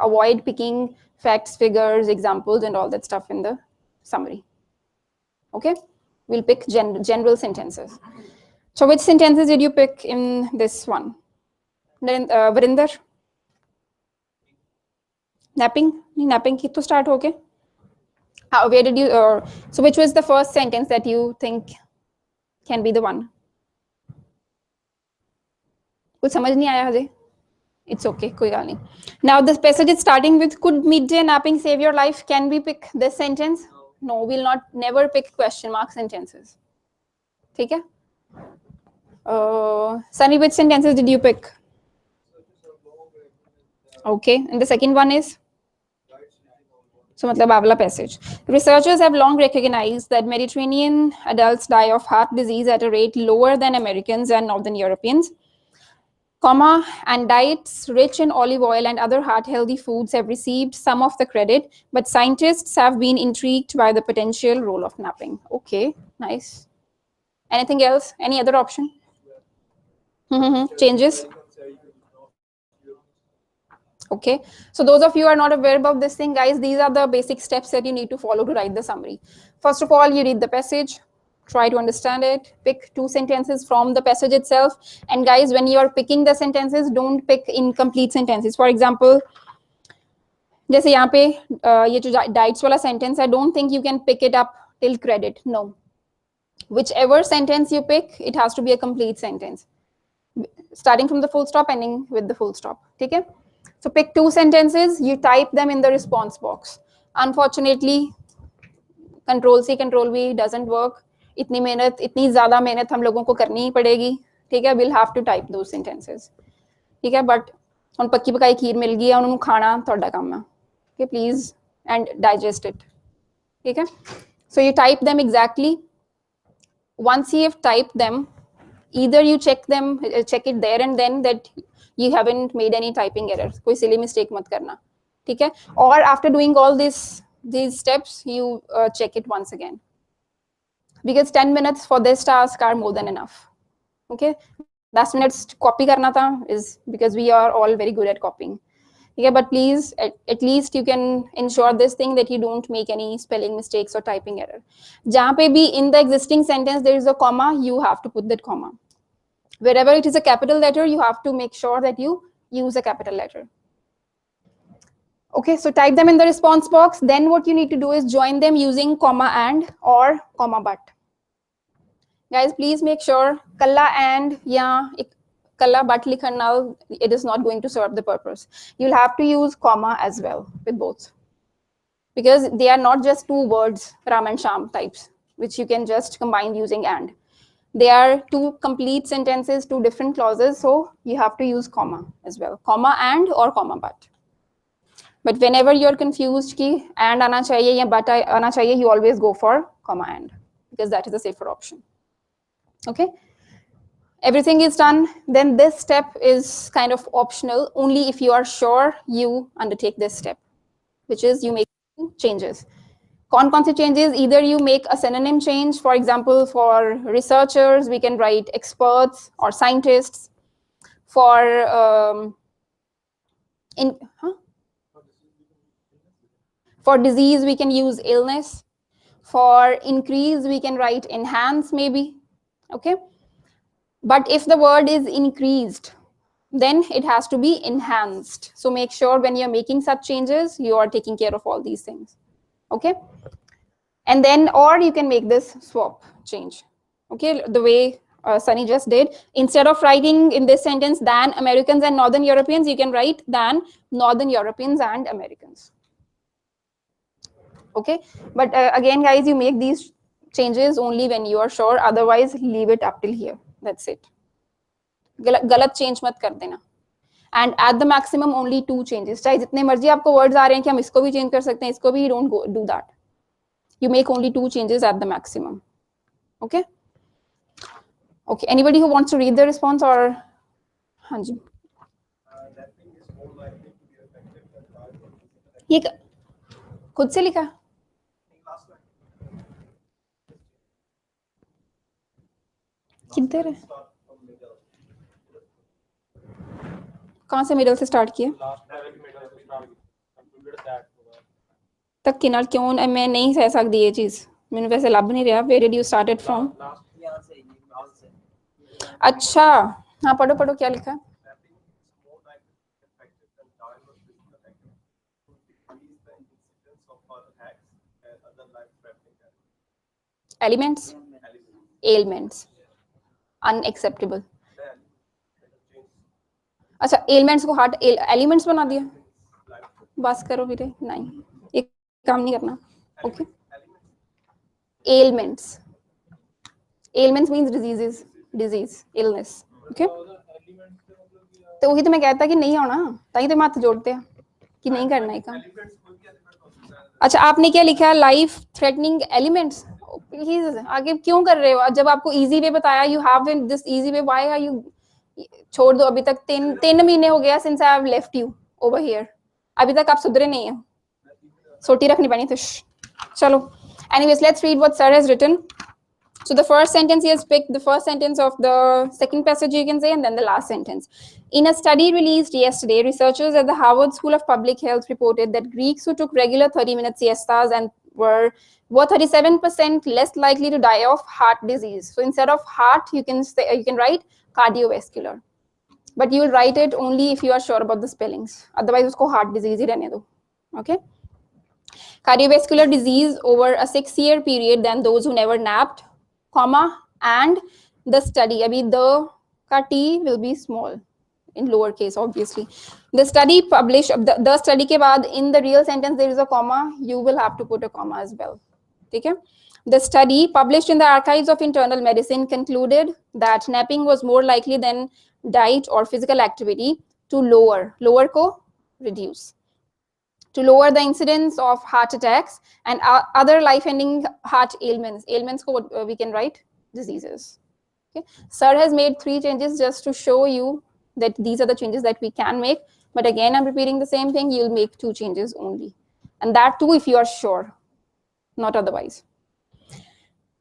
avoid picking facts, figures, examples, and all that stuff in the summary. Okay, We'll pick general sentences. So which sentences did you pick in this one? Varinder? Napping? Napping ki to start hoke? Where did you, so which was the first sentence that you think can be the one? कुछ समझ नहीं आया हजे? It's okay, कोई गाल नहीं. Now this passage is starting with could midday napping save your life? Can we pick this sentence? No, we'll not never pick question mark sentences. ठीक है? Sunny, which sentences did you pick? Okay, and the second one is? So matlab avla passage. Researchers have long recognized that Mediterranean adults die of heart disease at a rate lower than Americans and Northern Europeans. Comma, and diets rich in olive oil and other heart-healthy foods have received some of the credit, but scientists have been intrigued by the potential role of napping. Okay, nice. Anything else? Any other option? Changes? Okay, so those of you who are not aware about this thing, guys, these are the basic steps that you need to follow to write the summary. First of all, you read the passage, try to understand it, pick 2 sentences from the passage itself. And guys, when you are picking the sentences, don't pick incomplete sentences. For example, जैसे यहाँ पे ये जो diets वाला sentence, I don't think you can pick it up till credit. No. Whichever sentence you pick, it has to be a complete sentence. Starting from the full stop, ending with the full stop. Okay? So pick 2 sentences, you type them in the response box. Unfortunately, Control C, Control V doesn't work. इतनी ज़्यादा मेहनत हम लोगों को करनी ही पड़ेगी. ठीक है? We'll have to type those sentences. ठीक है? But ਹੁਣ पक्की पकाई खीर मिल गई है, उन्होंने खाना ਤੁਹਾਡਾ ਕੰਮ है. Okay, please, and digest it. ठीक है? So you type them exactly. Once you have typed them, either you check it there and then that you haven't made any typing errors. कोई silly mistake मत करना. ठीक है? Or after doing all these steps, you check it once again. Because 10 minutes for this task are more than enough. Okay? 10 minutes copy karna tha is because we are all very good at copying. Yeah, but please, at least you can ensure this thing that you don't make any spelling mistakes or typing error. Jahan pe bhi in the existing sentence there is a comma, you have to put that comma. Wherever it is a capital letter, you have to make sure that you use a capital letter. Okay, so type them in the response box. Then what you need to do is join them using comma and or comma but. Guys, please make sure kalla and ya kalla but likhan now, it is not going to serve the purpose. You'll have to use comma as well with both. Because they are not just 2 words, Ram and Sham types, which you can just combine using and. They are 2 complete sentences, 2 different clauses, so you have to use comma as well. Comma and or comma but. But whenever you're confused ki and aana chahiye ya but aana chahiye, you always go for comma and, because that is a safer option. Okay? Everything is done, then this step is kind of optional only if you are sure you undertake this step, which is you make changes. Kaun se changes? Either you make a synonym change, for example, for researchers, we can write experts or scientists. For for disease, we can use illness. For increase, we can write enhance maybe. Okay? But if the word is increased, then it has to be enhanced. So make sure when you're making such changes, you are taking care of all these things. Okay? And then, or you can make this swap change. Okay, the way Sunny just did. Instead of writing in this sentence than Americans and Northern Europeans, you can write than Northern Europeans and Americans. Okay, but again, guys, you make these changes only when you are sure. Otherwise, leave it up till here. That's it. गलत change मत कर देना. And at the maximum, only 2 changes. चाहे जितने मर्जी आपको words आ रहे हैं कि हम इसको भी change कर सकते हैं, इसको भी, don't do that. You make only 2 changes at the maximum. Okay? Okay, anybody who wants to read the response or... Hanji. ये खुद से लिखा? किधर है? कहाँ से मिडल से स्टार्ट किया? तक किनार क्यों मैं नहीं सह सकती ये चीज. मैंने वैसे लभ नहीं रहा. Where did you start it from? यहाँ से ये यहाँ से अच्छा, हाँ पढ़ो पढ़ो क्या लिखा है. Mapping is more likely to be effective than diverse physical activity to decrease the incidence of heart attacks and other life-threatening Elements, elements. ailments, unacceptable. Then it changes अच्छा, ailments को heart elements बना दिया. life. बस करो वीरे, नहीं ये काम नहीं करना. Okay. Elements. Ailments. Ailments means diseases, disease, illness. Okay. तो वही तो मैं कहता कि नहीं होना, ताकि तो माथ जोड़ते हैं कि नहीं करना है काम. Elements कोई भी element हो सकता है. अच्छा, आपने क्या लिखा है? Life threatening elements. प्लीज आगे क्यों कर रहे हो? जब आपको इजी वे बताया, you have this easy way, why are you? छोड़ दो. अभी तक तीन महीने हो गया since I have left you over here. अभी तक आप सुधरे नहीं है. सोटी रखनी पड़ी तो चलो. Anyways, let's read what sir has written. So the first sentence he has picked, the first sentence of the second passage you can say, and then the last sentence. In a study released yesterday, researchers at the Harvard School of Public Health reported that Greeks who took regular 30-minute siestas and were 37% less likely to die of heart disease. So instead of heart, you can write cardiovascular. But you will write it only if you are sure about the spellings. Otherwise, usko heart disease hi rehne do. Okay? Cardiovascular disease over a 6-year period than those who never napped, comma, and the study. Abhi the ka T will be small in lowercase, obviously. The study published, the study ke baad in the real sentence there is a comma, you will have to put a comma as well. Okay? The study published in the Archives of Internal Medicine concluded that napping was more likely than diet or physical activity to lower ko reduce, to lower the incidence of heart attacks and other life-ending heart ailments. Ailments ko we can write diseases. Okay. Sir has made 3 changes just to show you that these are the changes that we can make. But again, I'm repeating the same thing. You'll make 2 changes only. And that too if you are sure, not otherwise.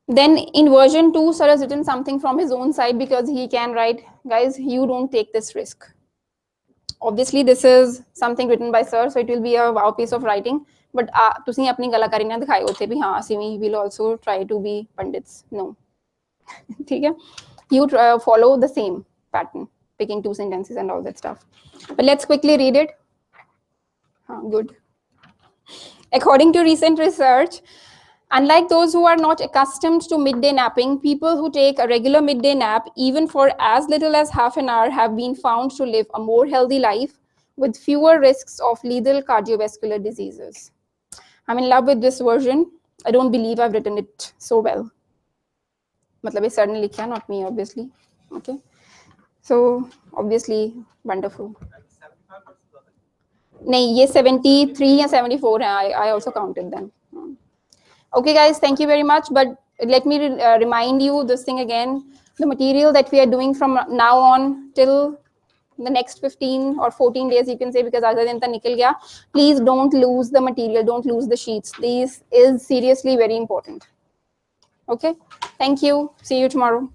Then in version 2, sir has written something from his own side because he can write, guys, you don't take this risk. Obviously, this is something written by sir, so it will be a wow piece of writing. But तुसी अपनी कलाकारी ना दिखाई होते भी हाँ, we will also try to be pandits. No, ठीक है? You follow the same pattern, picking 2 sentences and all that stuff. But let's quickly read it. Good. According to recent research, unlike those who are not accustomed to midday napping, people who take a regular midday nap, even for as little as half an hour, have been found to live a more healthy life with fewer risks of lethal cardiovascular diseases. I'm in love with this version. I don't believe I've written it so well. Matlab ye sir ne likha, not me, obviously. Okay. So, obviously, wonderful. नहीं, ये 73 या 74 हैं. I also counted them. Okay, guys, thank you very much. But let me remind you this thing again. The material that we are doing from now on till the next 15 or 14 days, you can say, because other than nikal gaya, please don't lose the material, don't lose the sheets. This is seriously very important. Okay, thank you. See you tomorrow.